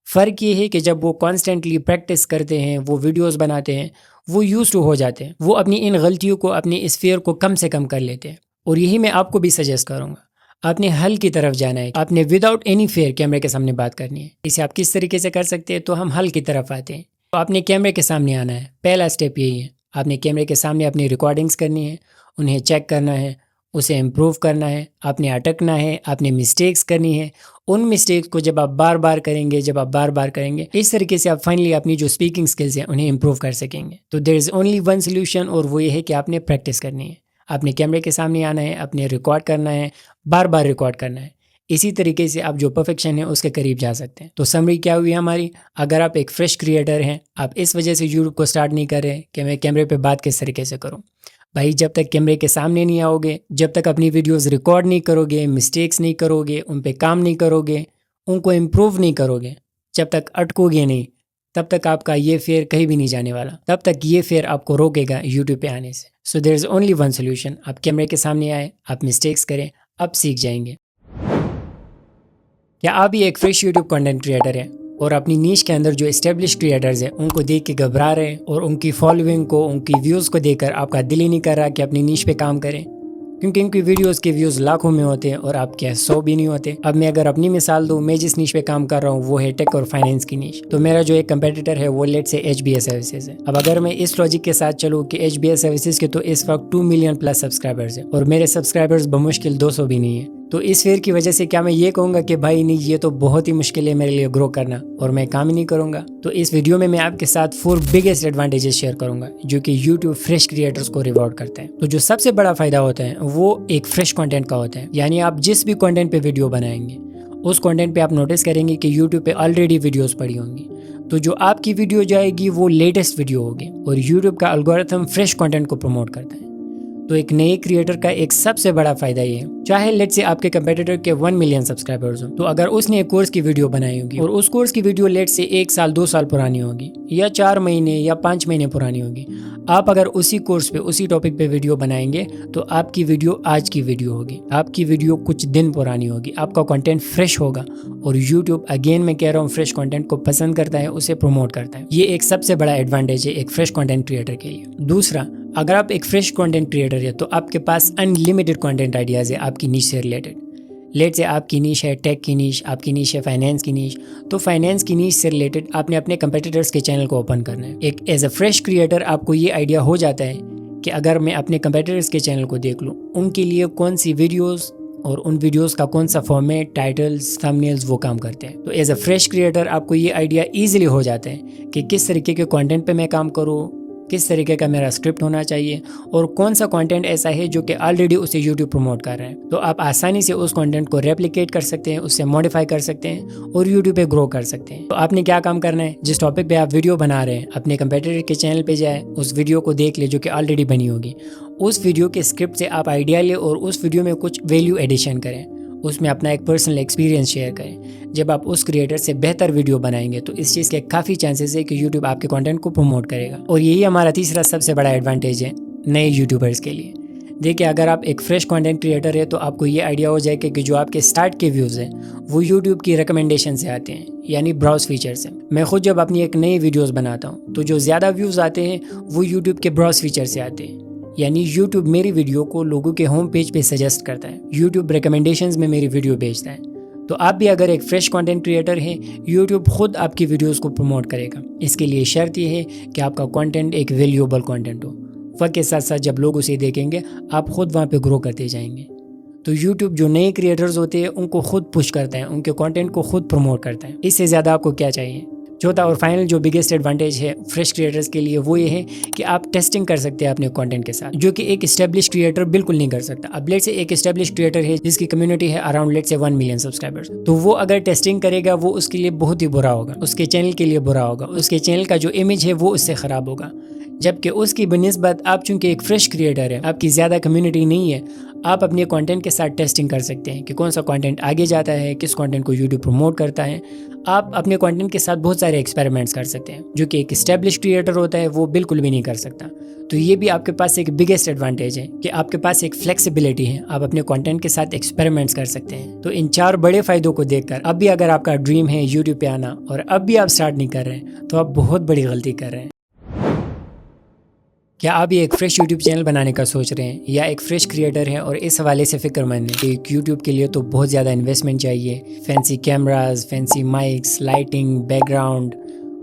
फ़र्क ये है कि जब वो कॉन्स्टेंटली प्रैक्टिस करते हैं, वो वीडियोज़ बनाते हैं, वो यूज टू हो जाते हैं, वो अपनी इन गलतियों को, अपनी इस फेयर को कम से कम कर लेते हैं। और यही मैं आपको भी सजेस्ट करूँगा, आपने हल की तरफ जाना है। आपने विदाउट एनी फेयर कैमरे के सामने बात करनी है। इसे आप किस तरीके से कर सकते हैं, तो हम हल की तरफ आते हैं। तो आपने कैमरे के सामने आना है, पहला स्टेप यही है। आपने कैमरे के सामने अपनी रिकॉर्डिंग्स करनी है, उन्हें चेक करना है, उसे इम्प्रूव करना है, आपने अटकना है, आपने मिस्टेक्स करनी है। उन मिस्टेक्स को जब आप बार बार करेंगे, इस तरीके से आप फाइनली अपनी जो स्पीकिंग स्किल्स हैं उन्हें इम्प्रूव कर सकेंगे। तो there is only one solution, और वो ये है कि आपने प्रैक्टिस करनी है। आपने कैमरे के सामने आना है, अपने रिकॉर्ड करना है, बार बार रिकॉर्ड करना है। इसी तरीके से आप जो परफेक्शन है उसके करीब जा सकते हैं। तो समरी क्या हुई हमारी, अगर आप एक फ्रेश क्रिएटर हैं, आप इस वजह से यूट्यूब को स्टार्ट नहीं कर रहे कि मैं कैमरे पे बात किस तरीके से करूं। भाई, जब तक कैमरे के सामने नहीं आओगे, जब तक अपनी वीडियोस रिकॉर्ड नहीं करोगे, मिस्टेक्स नहीं करोगे, उन पे काम नहीं करोगे, उनको इम्प्रूव नहीं करोगे, जब तक अटकोगे नहीं, तब तक आपका ये फेयर कहीं भी नहीं जाने वाला, तब तक ये फेयर आपको रोकेगा यूट्यूब पे आने से। So there is only one solution, आप कैमरे के सामने आए, आप मिस्टेक्स करें, आप सीख जाएंगे। क्या आप भी एक फ्रेश यूट्यूब कंटेंट क्रिएटर हैं और अपनी नीश के अंदर जो एस्टेब्लिश क्रिएटर्स हैं उनको देख के घबरा रहे हैं और उनकी फॉलोइंग को, उनकी व्यूज़ को देखकर आपका दिल ही नहीं कर रहा कि अपनी नीश पे काम करें, क्योंकि इनकी वीडियोस के व्यूज़ लाखों में होते हैं और आपके 100 भी नहीं होते। अब मैं अगर अपनी मिसाल दूं, मैं जिस नीश पे काम कर रहा हूं वो है टेक और फाइनेंस की नीश। तो मेरा जो एक कंपेटिटर है वो लेट से HBS सर्विसेज है। अब अगर मैं इस लॉजिक के साथ चलूँ कि HBS सर्विसेज के तो इस वक्त 2 मिलियन प्लस सब्सक्राइबर्स है और मेरे सब्सक्राइबर्स बमुश्किल 200 भी नहीं है, तो इस फेयर की वजह से क्या मैं ये कहूँगा कि भाई नहीं, ये तो बहुत ही मुश्किल है मेरे लिए ग्रो करना और मैं काम ही नहीं करूँगा। तो इस वीडियो में मैं आपके साथ 4 बिगेस्ट एडवांटेजेस शेयर करूँगा जो कि यूट्यूब फ्रेश क्रिएटर्स को रिवॉर्ड करते हैं। तो जो सबसे बड़ा फायदा होता है वो एक फ्रेश कंटेंट का होता है, यानी आप जिस भी कंटेंट पे वीडियो बनाएंगे उस कंटेंट पे आप नोटिस करेंगे कि यूट्यूब पे ऑलरेडी वीडियोस पड़ी होंगी, तो जो आपकी वीडियो जाएगी वो लेटेस्ट वीडियो होगी और यूट्यूब का एल्गोरिथम फ्रेश कंटेंट को प्रमोट करता है। तो एक नए क्रिएटर का एक सबसे बड़ा फायदा ये है, चाहे लेट्स से आपके कंपेटिटर के 1 मिलियन सब्सक्राइबर्स हो, तो अगर उसने एक कोर्स की वीडियो बनाई होगी और उस कोर्स की वीडियो लेट्स से 1 साल 2 साल पुरानी होगी या 4 महीने या 5 महीने पुरानी होगी, आप अगर उसी कोर्स पे उसी टॉपिक पे वीडियो बनाएंगे तो आपकी वीडियो आज की वीडियो होगी, आपकी वीडियो कुछ दिन पुरानी होगी, आपका कंटेंट फ्रेश होगा और यूट्यूब अगेन मैं कह रहा हूँ फ्रेश कंटेंट को पसंद करता है, उसे प्रमोट करता है। ये एक सबसे बड़ा एडवांटेज है एक फ्रेश कंटेंट क्रिएटर के लिए। दूसरा, अगर आप एक फ्रेश कंटेंट क्रिएटर है तो आपके पास अनलिमिटेड कंटेंट आइडियाज है आपकी नीश से रिलेटेड। लेट से आपकी नीश है टेक की नीश, आपकी नीश है फाइनेंस की नीश, तो फाइनेंस की नीश से रिलेटेड आपने अपने कंपेटिटर्स के चैनल को ओपन करना है। एक एज अ फ्रेश क्रिएटर आपको ये आइडिया हो जाता है कि अगर मैं अपने कंपेटिटर्स के चैनल को देख लूँ, उनके लिए कौन सी वीडियोज़ और उन वीडियोस का कौन सा फॉर्मेट, टाइटल्स, थंबनेल्स वो काम करते हैं। तो एज अ फ्रेश क्रिएटर आपको ये आइडिया ईजिली हो जाता है कि किस तरीके के कंटेंट पे मैं काम करूँ, किस तरीके का मेरा स्क्रिप्ट होना चाहिए और कौन सा कंटेंट ऐसा है जो कि ऑलरेडी उसे यूट्यूब प्रमोट कर रहा है। तो आप आसानी से उस कंटेंट को रेप्लिकेट कर सकते हैं, उससे मॉडिफाई कर सकते हैं और यूट्यूब पे ग्रो कर सकते हैं। तो आपने क्या काम करना है, जिस टॉपिक पे आप वीडियो बना रहे हैं अपने कंपेटिटर के चैनल पे जाए, उस वीडियो को देख ले जो कि ऑलरेडी बनी होगी, उस वीडियो के स्क्रिप्ट से आप आइडिया ले और उस वीडियो में कुछ वैल्यू एडिशन करें, उसमें अपना एक पर्सनल एक्सपीरियंस शेयर करें। जब आप उस क्रिएटर से बेहतर वीडियो बनाएंगे तो इस चीज़ के काफ़ी चांसेस है कि यूट्यूब आपके कंटेंट को प्रमोट करेगा। और यही हमारा तीसरा सबसे बड़ा एडवांटेज है नए यूट्यूबर्स के लिए। देखिए, अगर आप एक फ्रेश कंटेंट क्रिएटर है तो आपको ये आइडिया हो जाएगा कि जो आपके स्टार्ट के व्यूज़ हैं वो यूट्यूब की रिकमेंडेशन से आते हैं, यानी ब्राउज फीचर से। मैं खुद जब अपनी एक नई वीडियोस बनाता हूँ तो जो ज़्यादा व्यूज़ आते हैं वो यूट्यूब के ब्राउज फीचर से आते हैं, यानी यूट्यूब मेरी वीडियो को लोगों के होम पेज पे सजेस्ट करता है, यूट्यूब रिकमेंडेशंस में मेरी वीडियो भेजता है। तो आप भी अगर एक फ्रेश कंटेंट क्रिएटर हैं, यूट्यूब खुद आपकी वीडियोस को प्रमोट करेगा। इसके लिए शर्त यह है कि आपका कंटेंट एक वैल्यूएबल कंटेंट हो। वक्त के साथ साथ जब लोग उसे देखेंगे आप खुद वहाँ पे ग्रो करते जाएंगे। तो यूट्यूब जो नए क्रिएटर्स होते हैं उनको खुद पुश करता है, उनके कंटेंट को खुद प्रमोट करता है। इससे ज़्यादा आपको क्या चाहिए। चौथा और फाइनल जो बिगेस्ट एडवांटेज है फ्रेश क्रिएटर्स के लिए वो ये है कि आप टेस्टिंग कर सकते हैं अपने कंटेंट के साथ, जो कि एक एस्टेब्लिश क्रिएटर बिल्कुल नहीं कर सकता। अब लेट से एक एस्टेब्लिश क्रिएटर है जिसकी कम्युनिटी है अराउंड लेट से 1 मिलियन सब्सक्राइबर्स, तो वो अगर टेस्टिंग करेगा वो उसके लिए बहुत ही बुरा होगा, उसके चैनल के लिए बुरा होगा, उसके चैनल का जो इमेज है वो उससे ख़राब होगा। जबकि उसकी बनिस्बत आप चूंकि एक फ्रेश क्रिएटर है, आपकी ज़्यादा कम्युनिटी नहीं है, आप अपने कंटेंट के साथ टेस्टिंग कर सकते हैं कि कौन सा कंटेंट आगे जाता है, किस कंटेंट को यूट्यूब प्रमोट करता है। आप अपने कंटेंट के साथ बहुत सारे एक्सपेरिमेंट्स कर सकते हैं, जो कि एक एस्टेब्लिश क्रिएटर होता है वो बिल्कुल भी नहीं कर सकता। तो ये भी आपके पास एक बिगेस्ट एडवांटेज है कि आपके पास एक फ्लेक्सिबिलिटी है, आप अपने कंटेंट के साथ एक्सपेरिमेंट्स कर सकते हैं। तो इन 4 बड़े फायदों को देखकर अब भी अगर आपका ड्रीम है यूट्यूब पे आना और अब भी आप स्टार्ट नहीं कर रहे हैं तो आप बहुत बड़ी गलती कर रहे हैं। क्या आप ये एक फ्रेश यूट्यूब चैनल बनाने का सोच रहे हैं या एक फ्रेश क्रिएटर हैं और इस हवाले से फिक्रमंद हैं? एक यूट्यूब के लिए तो बहुत ज़्यादा इन्वेस्टमेंट चाहिए, fancy cameras, fancy mics, lighting, background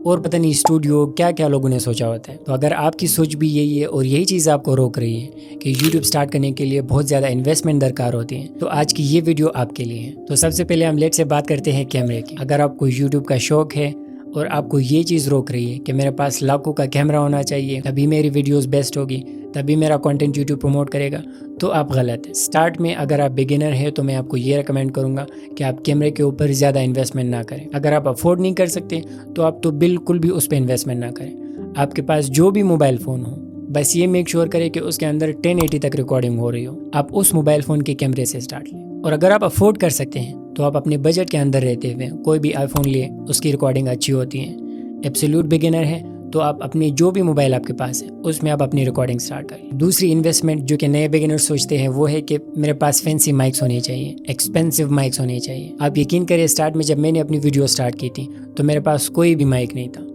और पता नहीं स्टूडियो, क्या क्या लोगों ने सोचा होता है। तो अगर आपकी सोच भी यही है और यही चीज़ आपको रोक रही है कि यूट्यूब स्टार्ट करने के लिए बहुत ज़्यादा इन्वेस्टमेंट दरकार होती है, तो आज की ये वीडियो आपके लिए है। तो सबसे पहले हम लेट से बात करते हैं कैमरे की। अगर आपको यूट्यूब का शौक है और आपको ये चीज़ रोक रही है कि मेरे पास लाखों का कैमरा होना चाहिए, तभी मेरी वीडियोस बेस्ट होगी, तभी मेरा कंटेंट यूट्यूब प्रमोट करेगा, तो आप गलत है। स्टार्ट में अगर आप बिगिनर है तो मैं आपको ये रेकमेंड करूँगा कि आप कैमरे के ऊपर ज़्यादा इन्वेस्टमेंट ना करें। अगर आप अफोर्ड नहीं कर सकते तो आप तो बिल्कुल भी उस पर इन्वेस्टमेंट ना करें। आपके पास जो भी मोबाइल फ़ोन हो, बस ये मेक श्योर करें कि उसके अंदर 1080 तक रिकॉर्डिंग हो रही हो। आप उस मोबाइल फ़ोन के कैमरे से स्टार्ट लें। और अगर आप अफोर्ड कर सकते हैं तो आप अपने बजट के अंदर रहते हुए कोई भी आईफोन लिए, उसकी रिकॉर्डिंग अच्छी होती है। एब्सोल्यूट बिगिनर है तो आप अपनी जो भी मोबाइल आपके पास है उसमें आप अपनी रिकॉर्डिंग स्टार्ट करें। दूसरी इन्वेस्टमेंट जो कि नए बिगिनर सोचते हैं वो है कि मेरे पास फैंसी माइक्स होने चाहिए, एक्सपेंसिव माइक्स होने चाहिए। आप यकीन करिए स्टार्ट में जब मैंने अपनी वीडियो स्टार्ट की थी तो मेरे पास कोई भी माइक नहीं था।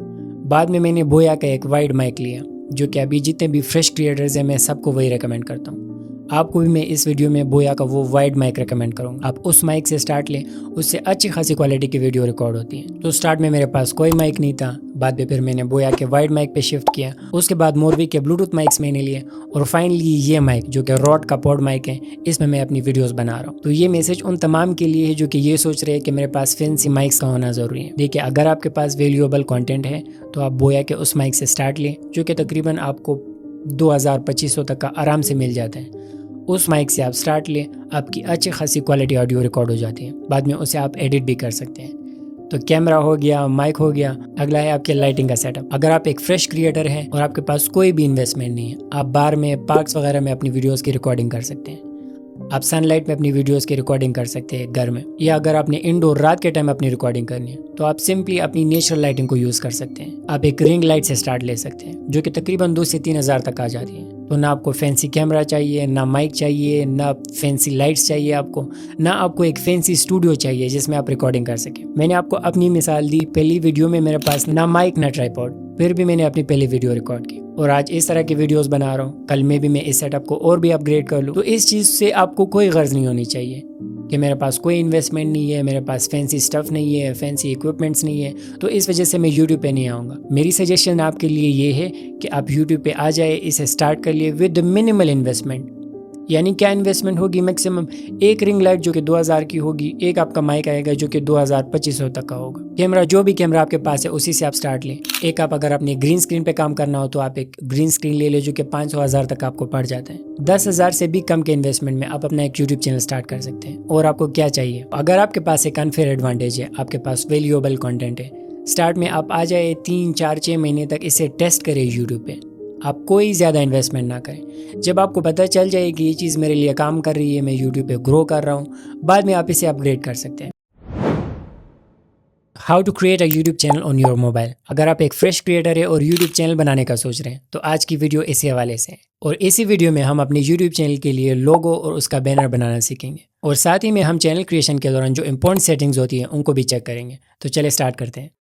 बाद में मैंने बोया का एक वाइड माइक लिया, जो कि अभी जितने भी फ्रेश क्रिएटर्स हैं मैं सबको वही रिकमेंड करता हूँ। आपको भी मैं इस वीडियो में बोया का वो वाइड माइक रिकमेंड करूँगा। आप उस माइक से स्टार्ट लें, उससे अच्छी खासी क्वालिटी की वीडियो रिकॉर्ड होती है। तो स्टार्ट में मेरे पास कोई माइक नहीं था, बाद में फिर मैंने बोया के वाइड माइक पे शिफ्ट किया, उसके बाद मोरवी के ब्लूटूथ माइक्स मैंने लिए और फाइनली ये माइक जो कि रॉड का पॉड माइक है, इसमें मैं अपनी वीडियोस बना रहा हूँ। तो ये मैसेज उन तमाम के लिए है जो कि ये सोच रहे हैं कि मेरे पास फैंसी माइक्स का होना ज़रूरी है। देखिए, अगर आपके पास वैल्यूएबल कंटेंट है तो आप बोया के उस माइक से स्टार्ट लें, जो कि तकरीबन आपको 2000-2500 तक का आराम से मिल जाता है। उस माइक से आप स्टार्ट लें, आपकी अच्छी खासी क्वालिटी ऑडियो रिकॉर्ड हो जाती है। बाद में उसे आप एडिट भी कर सकते हैं। तो कैमरा हो गया, माइक हो गया, अगला है आपके लाइटिंग का सेटअप। अगर आप एक फ्रेश क्रिएटर हैं और आपके पास कोई भी इन्वेस्टमेंट नहीं है, आप बार में, पार्क्स वगैरह में अपनी वीडियोस की रिकॉर्डिंग कर सकते हैं। आप सनलाइट में अपनी वीडियोस की रिकॉर्डिंग कर सकते हैं घर में, या अगर आपने इंडोर रात के टाइम अपनी रिकॉर्डिंग करनी है तो आप सिंपली अपनी नेचुरल लाइटिंग को यूज़ कर सकते हैं। आप एक रिंग लाइट से स्टार्ट ले सकते हैं, जो कि तकरीबन 2 से 3 हज़ार तक आ जाती है। तो ना आपको फैंसी कैमरा चाहिए, ना माइक चाहिए, ना फैंसी लाइट्स चाहिए आपको, ना आपको एक फैंसी स्टूडियो चाहिए जिसमें आप रिकॉर्डिंग कर सकें। मैंने आपको अपनी मिसाल दी, पहली वीडियो में मेरे पास ना माइक ना ट्राइपॉड, फिर भी मैंने अपनी पहली वीडियो रिकॉर्ड की और आज इस तरह की वीडियोस बना रहा हूँ। कल में भी मैं इस सेटअप को और भी अपग्रेड कर लूँ। तो इस चीज़ से आपको कोई गर्ज नहीं होनी चाहिए कि मेरे पास कोई इन्वेस्टमेंट नहीं है, मेरे पास फैंसी स्टफ नहीं है, फैंसी इक्विपमेंट्स नहीं है, तो इस वजह से मैं यूट्यूब पे नहीं आऊँगा। मेरी सजेशन आपके लिए ये है कि आप यूट्यूब पे आ जाए, इसे स्टार्ट कर लिए विद मिनिमल इन्वेस्टमेंट। यानी क्या इन्वेस्टमेंट होगी? मैक्सिमम एक रिंग लाइट जो कि 2000 की होगी, एक आपका माइक आएगा जो कि 2000-2500 तक का होगा। कैमरा, जो भी कैमरा आपके पास है उसी से आप स्टार्ट लें। एक आप अगर अपने ग्रीन स्क्रीन पे काम करना हो तो आप एक ग्रीन स्क्रीन ले ले जो कि 500-1000 तक आपको पड़ जाता है। 10,000 से भी कम के इन्वेस्टमेंट में आप अपना एक यूट्यूब चैनल स्टार्ट कर सकते हैं। और आपको क्या चाहिए? अगर आपके पास एक अनफेयर एडवांटेज है, आपके पास वैल्यूएबल कंटेंट है, स्टार्ट में आप आ जाए, 3-4-6 महीने तक इसे टेस्ट करें यूट्यूब पे। आप कोई ज़्यादा इन्वेस्टमेंट ना करें। जब आपको पता चल जाए कि ये चीज़ मेरे लिए काम कर रही है, मैं यूट्यूब पे ग्रो कर रहा हूँ, बाद में आप इसे अपग्रेड कर सकते हैं। How to create a YouTube channel on your mobile. अगर आप एक फ्रेश क्रिएटर है और यूट्यूब चैनल बनाने का सोच रहे हैं तो आज की वीडियो इसी हवाले से है। और इसी वीडियो में हम अपने यूट्यूब चैनल के लिए लोगो और उसका बैनर बनाना सीखेंगे, और साथ ही में हम चैनल क्रिएशन के दौरान जो इंपॉर्टेंट सेटिंग्स होती हैं उनको भी चेक करेंगे। तो चलिए स्टार्ट करते हैं।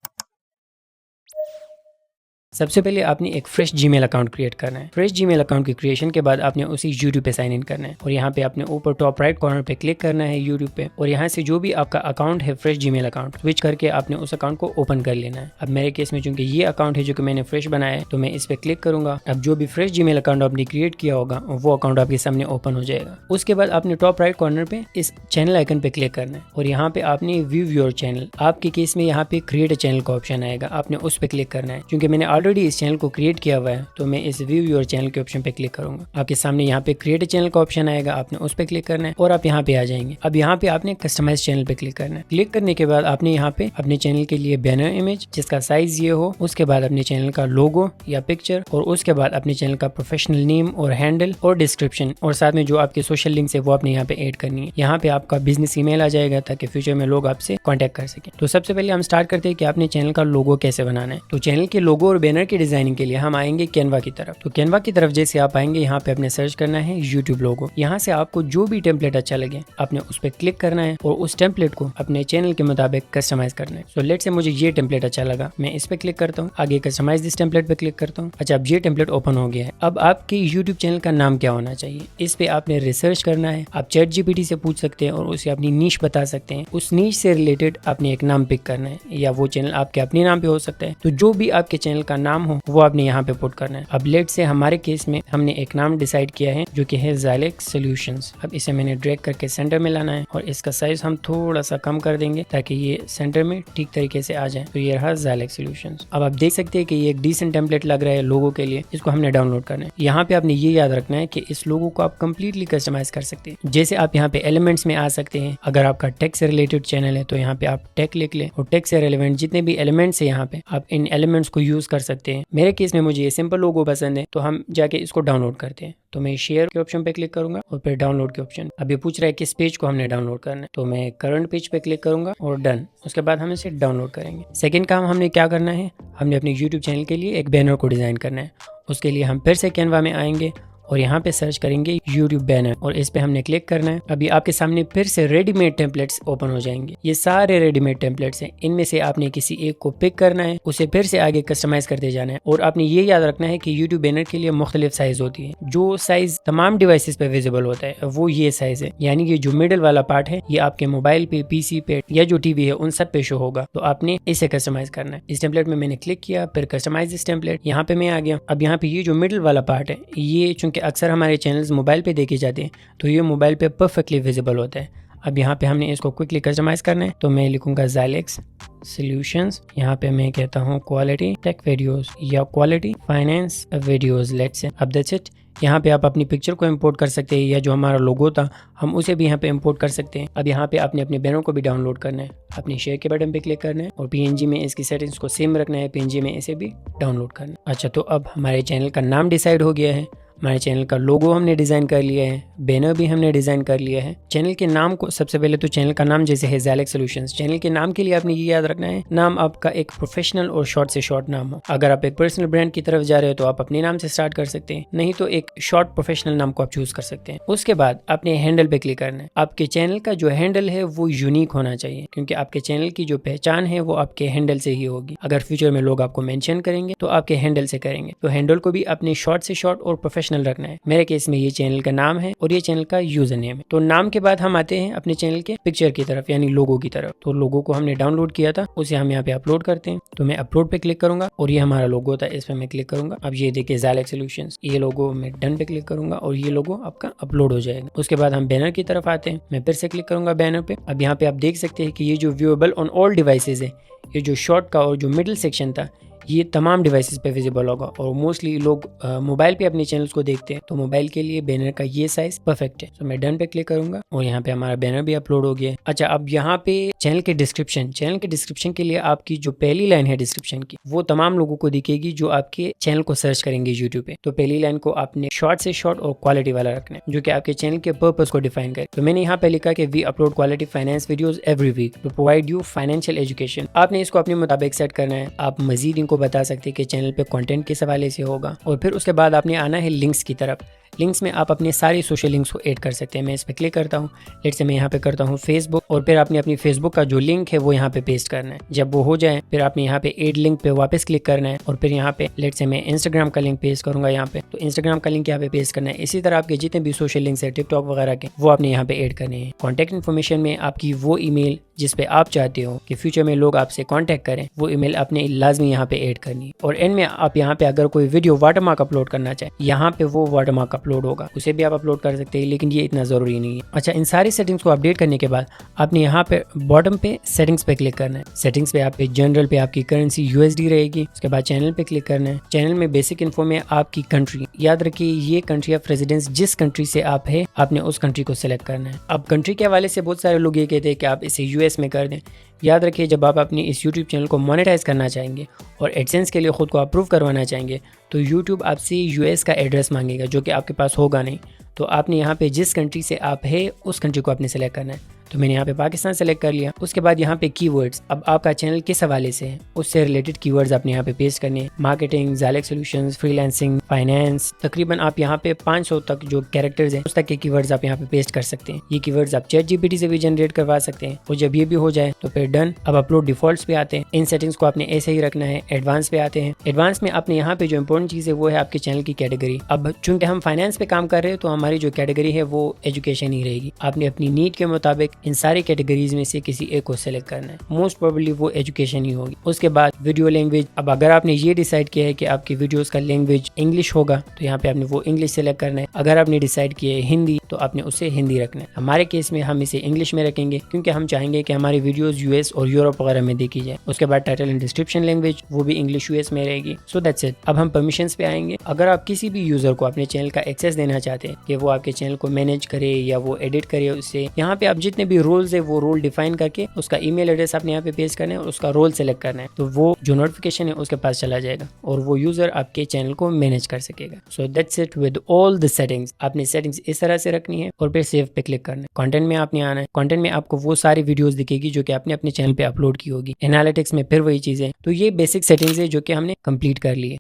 सबसे पहले आपने एक फ्रेश जीमेल अकाउंट क्रिएट करना है। फ्रेश जीमेल अकाउंट की क्रिएशन के बाद आपने उसी यूट्यूब पे साइन इन करना है और यहाँ पे आपने ऊपर टॉप राइट कॉर्नर पे क्लिक करना है यूट्यूब पे, और यहाँ से जो भी आपका अकाउंट है फ्रेश जीमेल अकाउंट, स्विच करके आपने उस अकाउंट को ओपन कर लेना है। अब मेरे केस में चूंकि ये अकाउंट है जो कि मैंने फ्रेश बनाया है तो मैं इस पे क्लिक करूंगा। अब जो भी फ्रेश जीमेल अकाउंट आपने क्रिएट किया होगा वो अकाउंट आपके सामने ओपन हो जाएगा। उसके बाद आपने टॉप राइट कॉर्नर पे इस चैनल आइकन पे क्लिक करना है और यहाँ पे आपने व्यू योर चैनल, आपके केस में यहाँ पे क्रिएट अ चैनल का ऑप्शन आएगा, आपने उस पे क्लिक करना है। क्योंकि मैंने ऑलरेडी इस चैनल को क्रिएट किया हुआ है तो मैं इस व्यू योर चैनल के ऑप्शन पे क्लिक करूंगा। आपके सामने यहाँ पे क्रिएट चैनल का ऑप्शन आएगा, आपने उस पे क्लिक करना है और आप यहाँ पे आ जाएंगे। अब यहाँ पे आपने कस्टमाइज चैनल पे क्लिक करना है। क्लिक करने के बाद आपने यहाँ पे अपने चैनल के लिए बैनर इमेज जिसका साइज ये हो, उसके बाद अपने चैनल का लोगो या पिक्चर, और उसके बाद अपने चैनल का प्रोफेशनल नेम और हैंडल और डिस्क्रिप्शन, और साथ में जो आपके सोशल लिंक्स है वो आपने यहाँ पे ऐड करनी है। यहाँ पे आपका बिजनेस ईमेल आ जाएगा ताकि फ्यूचर में लोग आपसे कॉन्टेक्ट कर सके। तो सबसे पहले हम स्टार्ट करते हैं कि आपने चैनल का लोगो कैसे बनाना है। तो चैनल के लोगो और बैनर की डिजाइनिंग के लिए हम आएंगे कैनवा की तरफ। तो कैनवा की तरफ जैसे आप आएंगे यहाँ पे आपने सर्च करना है यूट्यूब लोगो। यहाँ से आपको जो भी टेम्पलेट अच्छा लगे आपने उस पर क्लिक करना है और उस टेम्पलेट को अपने चैनल के मुताबिक कस्टमाइज करना है। सो लेट से मुझे ये टेम्पलेट अच्छा लगा, मैं इस पे क्लिक करता हूँ, आगे कस्टमाइज दिस टेम्पलेट पे क्लिक करता हूँ। अच्छा, अब ये टेम्पलेट ओपन हो गया है। अब आपके यूट्यूब चैनल का नाम क्या होना चाहिए, इस पे आपने रिसर्च करना है। आप चैट जीपीटी से पूछ सकते हैं और उसे अपनी नीश बता सकते हैं। उस नीश से रिलेटेड आपने एक नाम पिक करना है, या वो चैनल आपके अपने नाम पे हो सकता है। तो जो भी आपके चैनल का नाम हो वो आपने यहाँ पे पुट करना है। अब लेट से हमारे केस में हमने एक नाम डिसाइड किया है जो कि है ज़ालेक्स सॉल्यूशंस। अब इसे मैंने ड्रैग करके सेंटर में लाना है और इसका साइज हम थोड़ा सा कम कर देंगे ताकि ये सेंटर में ठीक तरीके से आ जाए। तो ये रहा ज़ालेक्स सॉल्यूशंस। अब आप देख सकते हैं कि ये एक डिसेंट टेम्पलेट लग रहा है लोगो के लिए। इसको हमने डाउनलोड करना है। यहाँ पे आपने ये याद रखना है कि इस लोगो को आप कंप्लीटली कस्टमाइज कर सकते हैं। जैसे आप यहाँ पे एलिमेंट्स में आ सकते हैं। अगर आपका टेक से रिलेटेड चैनल है तो यहाँ पे आप टेक लिख लें और टेक से रिलेवेंट जितने भी एलिमेंट्स है यहाँ पे आप इन एलिमेंट्स को यूज कर सकते हैं। मेरे केस में मुझे ये सिंपल लोगो पसंद है, तो हम जाके इसको डाउनलोड करते हैं। तो मैं शेयर के ऑप्शन पे क्लिक करूंगा और फिर डाउनलोड के ऑप्शन। अब ये पूछ रहा है किस पेज को हमने डाउनलोड करना है, तो मैं करंट पेज पे क्लिक करूंगा और डन। उसके बाद हम इसे डाउनलोड करेंगे। सेकंड काम हमने क्या करना है, हमने अपने यूट्यूब चैनल के लिए एक बैनर को डिज़ाइन करना है। उसके लिए हम फिर से कैनवा में आएंगे और यहाँ पे सर्च करेंगे यूट्यूब बैनर और इस पे हमने क्लिक करना है। अभी आपके सामने फिर से रेडीमेड टेम्पलेट्स ओपन हो जाएंगे। ये सारे रेडीमेड टेम्पलेट्स हैं, इनमें से आपने किसी एक को पिक करना है, उसे फिर से आगे कस्टमाइज करते जाना है। और आपने ये याद रखना है कि यूट्यूब बैनर के लिए मुख्तलिफ साइज होती है। जो साइज तमाम डिवाइसेस पे विजिबल होता है वो ये साइज है, यानी कि जो मिडिल वाला पार्ट है ये आपके मोबाइल पे, पीसी पे या जो टीवी है उन सब पे शो होगा। तो आपने इसे कस्टमाइज करना है। इस टेम्पलेट में मैंने क्लिक किया, फिर कस्टमाइज इस टेम्पलेट, यहाँ पे मैं आ गया। अब यहाँ पे ये जो मिडिल वाला पार्ट है, ये चूंकि अक्सर हमारे मोबाइल पे देखे जाते हैं तो ये मोबाइल पे परफेक्टली विजिबल होता है। अब यहाँ पे हमने इसको क्विकली कस्टमाइज करना है, तो मैं लिखूंगा Xilinx सॉल्यूशंस। यहाँ पे मैं कहता हूँ क्वालिटी टेक वीडियोस या quality finance videos, let's say. अब दैट्स इट। यहाँ पे आप अपनी पिक्चर को इंपोर्ट कर सकते हैं या जो हमारा लोगो था हम उसे भी यहाँ पे इंपोर्ट कर सकते हैं। अब यहाँ पे आपने अपने बैनर को भी डाउनलोड करना है, अपनी शेयर के बटन पे क्लिक करना है और PNG में इसकी सेटिंग्स को सेम रखना है, PNG में इसे भी डाउनलोड करना है। अच्छा, तो अब हमारे चैनल का नाम डिसाइड हो गया है, हमारे चैनल का लोगो हमने डिज़ाइन कर लिया है, बैनर भी हमने डिज़ाइन कर लिया है। चैनल के नाम को सबसे पहले तो चैनल का नाम जैसे है Xilinx सॉल्यूशंस। चैनल के नाम के लिए आपने ये याद रखना है नाम आपका एक प्रोफेशनल और शॉर्ट से शॉर्ट नाम हो। अगर आप एक पर्सनल ब्रांड की तरफ जा रहे हो तो आप अपने नाम से स्टार्ट कर सकते हैं, नहीं तो एक शॉर्ट प्रोफेशनल नाम को आप चूज कर सकते हैं। उसके बाद अपने हैंडल पे क्लिक करना है। आपके चैनल का जो हैंडल है वो यूनिक होना चाहिए, क्योंकि आपके चैनल की जो पहचान है वो आपके हैंडल से ही होगी। अगर फ्यूचर में लोग आपको मेंशन करेंगे तो आपके हैंडल से करेंगे, तो हैंडल को भी अपने शॉर्ट से शॉर्ट और प्रोफेशनल रखना है। मेरे केस में ये चैनल का नाम है और ये चैनल का यूजर नेम है। तो नाम के बाद हम आते हैं अपने चैनल के पिक्चर की तरफ, यानी लोगो की तरफ। तो लोगो को हमने डाउनलोड किया था, उसे हम यहाँ पे अपलोड करते हैं। तो मैं अपलोड पे क्लिक करूंगा और ये हमारा लोगो था, इस पे मैं क्लिक करूंगा। अब ये देखिए Xilinx सॉल्यूशंस, ये लोगो मैं डन पे क्लिक करूंगा और ये लोगो आपका अपलोड हो जाएगा। उसके बाद हम बैनर की तरफ आते हैं, मैं फिर से क्लिक करूंगा बैनर पे। अब यहाँ पे आप देख सकते हैं कि ये जो व्यूएबल ऑन ऑल डिवाइसेज है, ये जो शॉर्ट का और जो मिडिल सेक्शन था ये तमाम डिवाइसेस पे विजिबल होगा। और मोस्टली लोग मोबाइल पे अपने चैनल्स को देखते हैं, तो मोबाइल के लिए बैनर का ये साइज परफेक्ट है। तो मैं डन पे क्लिक करूंगा और यहाँ पे हमारा बैनर भी अपलोड हो गया है। अच्छा, अब यहाँ पे चैनल के डिस्क्रिप्शन के लिए आपकी जो पहली लाइन है डिस्क्रिप्शन की, वो तमाम लोगों को दिखेगी जो आपके चैनल को सर्च करेंगे यूट्यूब पे। तो पहली लाइन को आपने शॉर्ट से शॉर्ट और क्वालिटी वाला रखना है, जो कि आपके चैनल के पर्पस को डिफाइन करे। तो मैंने यहाँ पे लिखा कि we upload quality finance videos every week to provide you financial education. आपने इसको अपने मुताबिक सेट करना है। आप मजीद इनको बता सकते हैं कि चैनल पे कंटेंट किस हवाले से होगा। और फिर उसके बाद आपने आना है लिंक्स की तरफ। लिंक्स में आप अपने सारे सोशल लिंक्स को ऐड कर सकते हैं। मैं इस पर क्लिक करता हूँ, लेट से मैं यहाँ पे करता हूँ फेसबुक, और फिर आपने अपनी फेसबुक का जो लिंक है वो यहाँ पे पेस्ट करना है। जब वो हो जाए फिर आपने यहाँ पे ऐड लिंक पे वापस क्लिक करना है और फिर यहाँ पे लेट से मैं इंस्टाग्राम का लिंक पेस्ट करूंगा यहाँ पे, तो इंस्टाग्राम का लिंक यहाँ पे पेस्ट करना है। इसी तरह आपके जितने भी सोशल लिंक्स है टिकटॉक वगैरह के, वो आपने यहाँ पे ऐड करने हैं। कॉन्टैक्ट इन्फॉर्मेशन में आपकी वो ईमेल जिस पे आप चाहते हो कि फ्यूचर में लोग आपसे कांटेक्ट करें, वो ईमेल आपने लाजमी यहाँ पे ऐड करनी है। और एंड में आप यहाँ पे अगर कोई वीडियो वाटरमार्क अपलोड करना चाहे, यहाँ पे वो वाटरमार्क अपलोड होगा, उसे भी आप अपलोड कर सकते हैं, लेकिन ये इतना जरूरी नहीं है। अच्छा, इन सारी सेटिंग्स को अपडेट करने के बाद आपने यहाँ पे बॉटम पे सेटिंग्स पे क्लिक करना है। सेटिंग्स पे आप जनरल पे आपकी करेंसी USD रहेगी। उसके बाद चैनल पे क्लिक करना है। चैनल में बेसिक इन्फो में आपकी कंट्री, याद रखिए ये कंट्री ऑफ रेजिडेंस जिस कंट्री से आप है, आपने उस कंट्री को सिलेक्ट करना है। अब कंट्री के हवाले से बहुत सारे लोग ये कहते हैं कि आप इसे US में कर दें। याद रखिए, जब आप अपनी इस YouTube चैनल को मोनेटाइज करना चाहेंगे और एडसेंस के लिए खुद को अप्रूव करवाना चाहेंगे, तो YouTube आपसे US का एड्रेस मांगेगा, जो कि आपके पास होगा नहीं। तो आपने यहाँ पे जिस कंट्री से आप है उस कंट्री को आपने सेलेक्ट करना है। तो मैंने यहाँ पे पाकिस्तान सेलेक्ट कर लिया। उसके बाद यहाँ पे कीवर्ड्स, अब आपका चैनल किस हवाले से है उससे रिलेटेड कीवर्ड्स आपने यहाँ पे पेस्ट करने हैं। Marketing, Xilinx solutions, freelancing, finance, तकरीबन आप यहाँ पे 500 तक जो कैरेक्टर्स हैं उस तक के कीवर्ड्स आप यहाँ पे पेस्ट कर सकते हैं। ये कीवर्ड्स आप ChatGPT से भी जनरेट करवा सकते हैं। और जब ये भी हो जाए तो फिर डन। अब अपलोड डिफॉल्ट्स पे आते हैं। इन सेटिंग्स को आपने ऐसे ही रखना है। एडवांस पे आते हैं। एडवांस में आपने यहाँ पे जो इंपॉर्टेंट चीज़ है वो है आपके चैनल की कैटेगरी। अब चूंकि हम फाइनेंस पे काम कर रहे हैं तो हमारी जो कैटेगरी है वो एजुकेशन ही रहेगी। आपने अपनी नीड के मुताबिक इन सारी कैटेगरीज में से किसी एक को सेलेक्ट करना है। मोस्ट प्रोबेबली वो एजुकेशन ही होगी। उसके बाद वीडियो लैंग्वेज, अब अगर आपने ये डिसाइड किया है कि आपकी वीडियोस का लैंग्वेज इंग्लिश होगा तो यहाँ पे आपने वो इंग्लिश सेलेक्ट करना है। अगर आपने डिसाइड किया है हिंदी तो आपने उसे हिंदी रखना है। हमारे केस में हम इसे इंग्लिश में रखेंगे क्योंकि हम चाहेंगे कि हमारी वीडियोस US और यूरोप वगैरह में देखी जाए। उसके बाद टाइटल एंड डिस्क्रिप्शन लैंग्वेज वो भी इंग्लिश US में रहेगी। So that's it. अब हम परमिशंस पे आएंगे। अगर आप किसी भी यूजर को अपने चैनल का एक्सेस देना चाहते हैं कि वो आपके चैनल को मैनेज करे या वो एडिट करे, उससे यहाँ पे आप जितने जितने भी रोल्स है वो रोल डिफाइन करके उसका ईमेल एड्रेस आपने यहाँ पे पेस्ट करना है और उसका रोल सेलेक्ट करना है, तो वो जो नोटिफिकेशन है उसके पास चला जाएगा और वो यूजर आपके चैनल को मैनेज कर सकेगा। So that's it with all the settings. आपने सेटिंग्स इस तरह से रखनी है और फिर सेव पे क्लिक करना है। कंटेंट में आपने आना है, कंटेंट में आपको वो सारी वीडियोस दिखेगी जो कि आपने अपने चैनल पे अपलोड की होगी। एनालिटिक्स में फिर वही चीजें। तो ये बेसिक सेटिंग्स है जो कि हमने कंप्लीट कर ली है।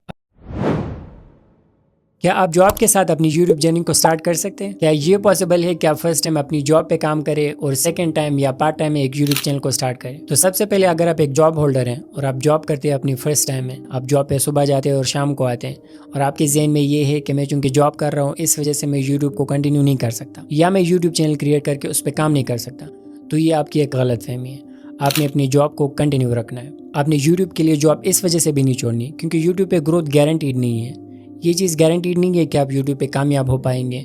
क्या आप जॉब के साथ अपनी यूट्यूब जर्नी को स्टार्ट कर सकते हैं? क्या ये पॉसिबल है कि आप फर्स्ट टाइम अपनी जॉब पे काम करें और सेकंड टाइम या पार्ट टाइम में एक यूट्यूब चैनल को स्टार्ट करें? तो सबसे पहले अगर आप एक जॉब होल्डर हैं और आप जॉब करते हैं अपनी फर्स्ट टाइम में, आप जॉब पे सुबह जाते हैं और शाम को आते हैं और आपके जहन में ये है कि मैं चूंकि जॉब कर रहा हूँ इस वजह से मैं यूट्यूब को कंटिन्यू नहीं कर सकता या मैं यूट्यूब चैनल क्रिएट करके उस पर काम नहीं कर सकता, तो ये आपकी एक गलत फहमी है। आपने अपनी जॉब को कंटिन्यू रखना है। आपने यूट्यूब के लिए जॉब इस वजह से भी नहीं छोड़नी क्योंकि यूट्यूब पे ग्रोथ गारंटीड नहीं है। ये चीज़ गारंटीड नहीं है कि आप यूट्यूब पे कामयाब हो पाएंगे,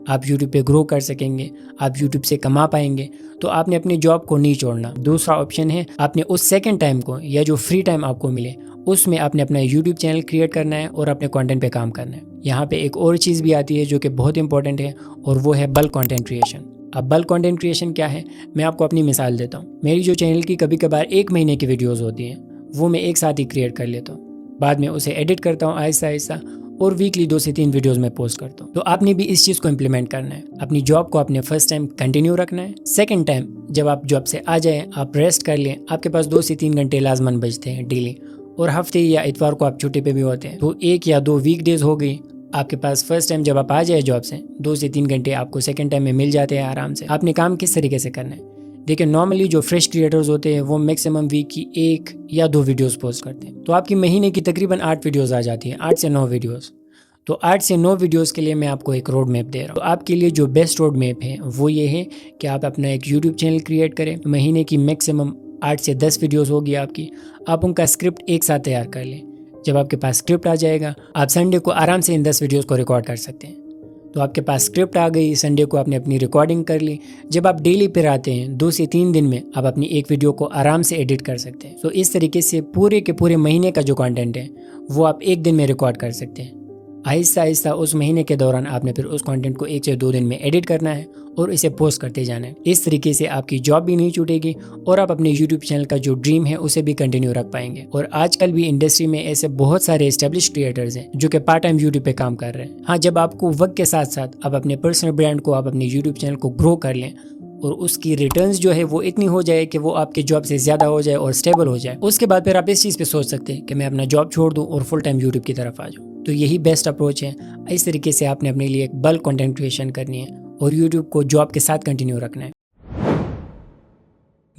आप यूट्यूब पे ग्रो कर सकेंगे, आप यूट्यूब से कमा पाएंगे, तो आपने अपनी जॉब को नहीं छोड़ना। दूसरा ऑप्शन है आपने उस सेकंड टाइम को या जो फ्री टाइम आपको मिले उसमें आपने अपना यूट्यूब चैनल क्रिएट करना है और अपने कंटेंट पे काम करना है। यहाँ पे एक और चीज़ भी आती है जो कि बहुत इंपॉर्टेंट है और वो है बल्क कंटेंट क्रिएशन। अब बल्क कंटेंट क्रिएशन क्या है, मैं आपको अपनी मिसाल देता हूँ। मेरी जो चैनल की कभी कभार 1 महीने की वीडियोज़ होती हैं वो मैं एक साथ ही क्रिएट कर लेता हूँ, बाद में उसे एडिट करता हूँ आहिस्ता आहिस्ता और वीकली 2 से 3 वीडियोस में पोस्ट करता हूँ। तो आपने भी इस चीज़ को इम्प्लीमेंट करना है। अपनी जॉब को आपने फर्स्ट टाइम कंटिन्यू रखना है, सेकंड टाइम जब आप जॉब से आ जाएं आप रेस्ट कर लें। आपके पास 2 से 3 घंटे लाजमन बचते हैं डेली, और हफ्ते या इतवार को आप छुट्टी पे भी होते हैं, तो 1 या 2 वीकडेज हो गई आपके पास। फर्स्ट टाइम जब आप आ जाए जॉब से 2 से 3 घंटे आपको सेकंड टाइम में मिल जाते हैं आराम से। आपने काम किस तरीके से करना है, देखिए नॉर्मली जो फ्रेश क्रिएटर्स होते हैं वो मैक्सिमम वीक की 1 या 2 वीडियोस पोस्ट करते हैं, तो आपकी महीने की तकरीबन 8 वीडियोस आ जाती हैं, 8 से 9 वीडियोस। तो 8 से 9 वीडियोस के लिए मैं आपको एक रोड मैप दे रहा हूँ। तो आपके लिए जो बेस्ट रोड मैप है वो ये है कि आप अपना एक यूट्यूब चैनल क्रिएट करें। महीने की मैक्सिमम 8 से 10 वीडियोस होगी आपकी। आप उनका स्क्रिप्ट एक साथ तैयार कर लें। जब आपके पास स्क्रिप्ट आ जाएगा आप संडे को आराम से इन 10 वीडियोस को रिकॉर्ड कर सकते हैं। तो आपके पास स्क्रिप्ट आ गई, संडे को आपने अपनी रिकॉर्डिंग कर ली। जब आप डेली पर आते हैं 2 से 3 दिन में आप अपनी एक वीडियो को आराम से एडिट कर सकते हैं। तो इस तरीके से पूरे के पूरे महीने का जो कंटेंट है वो आप एक दिन में रिकॉर्ड कर सकते हैं। आहिस्ता आहिस्ता उस महीने के दौरान आपने फिर उस कंटेंट को 1 से 2 दिन में एडिट करना है और इसे पोस्ट करते जाना है। इस तरीके से आपकी जॉब भी नहीं छूटेगी और आप अपने यूट्यूब चैनल का जो ड्रीम है उसे भी कंटिन्यू रख पाएंगे। और आजकल भी इंडस्ट्री में ऐसे बहुत सारे एस्टेब्लिश क्रिएटर्स हैं जो कि पार्ट टाइम यूट्यूब पे काम कर रहे हैं। हाँ, जब आपको वक्त के साथ साथ आप अपने पर्सनल ब्रांड को, आप अपने यूट्यूब चैनल को ग्रो कर लें और उसकी रिटर्न्स जो है वो इतनी हो जाए कि वो आपके जॉब से ज़्यादा हो जाए और स्टेबल हो जाए, उसके बाद फिर आप इस चीज़ पे सोच सकते हैं कि मैं अपना जॉब छोड़ दूं और फुल टाइम यूट्यूब की तरफ आ जाऊं। तो यही बेस्ट अप्रोच है। इस तरीके से आपने अपने लिए एक बल्क कंटेंट क्रिएशन करनी है और यूट्यूब को जॉब के साथ कंटिन्यू रखना है।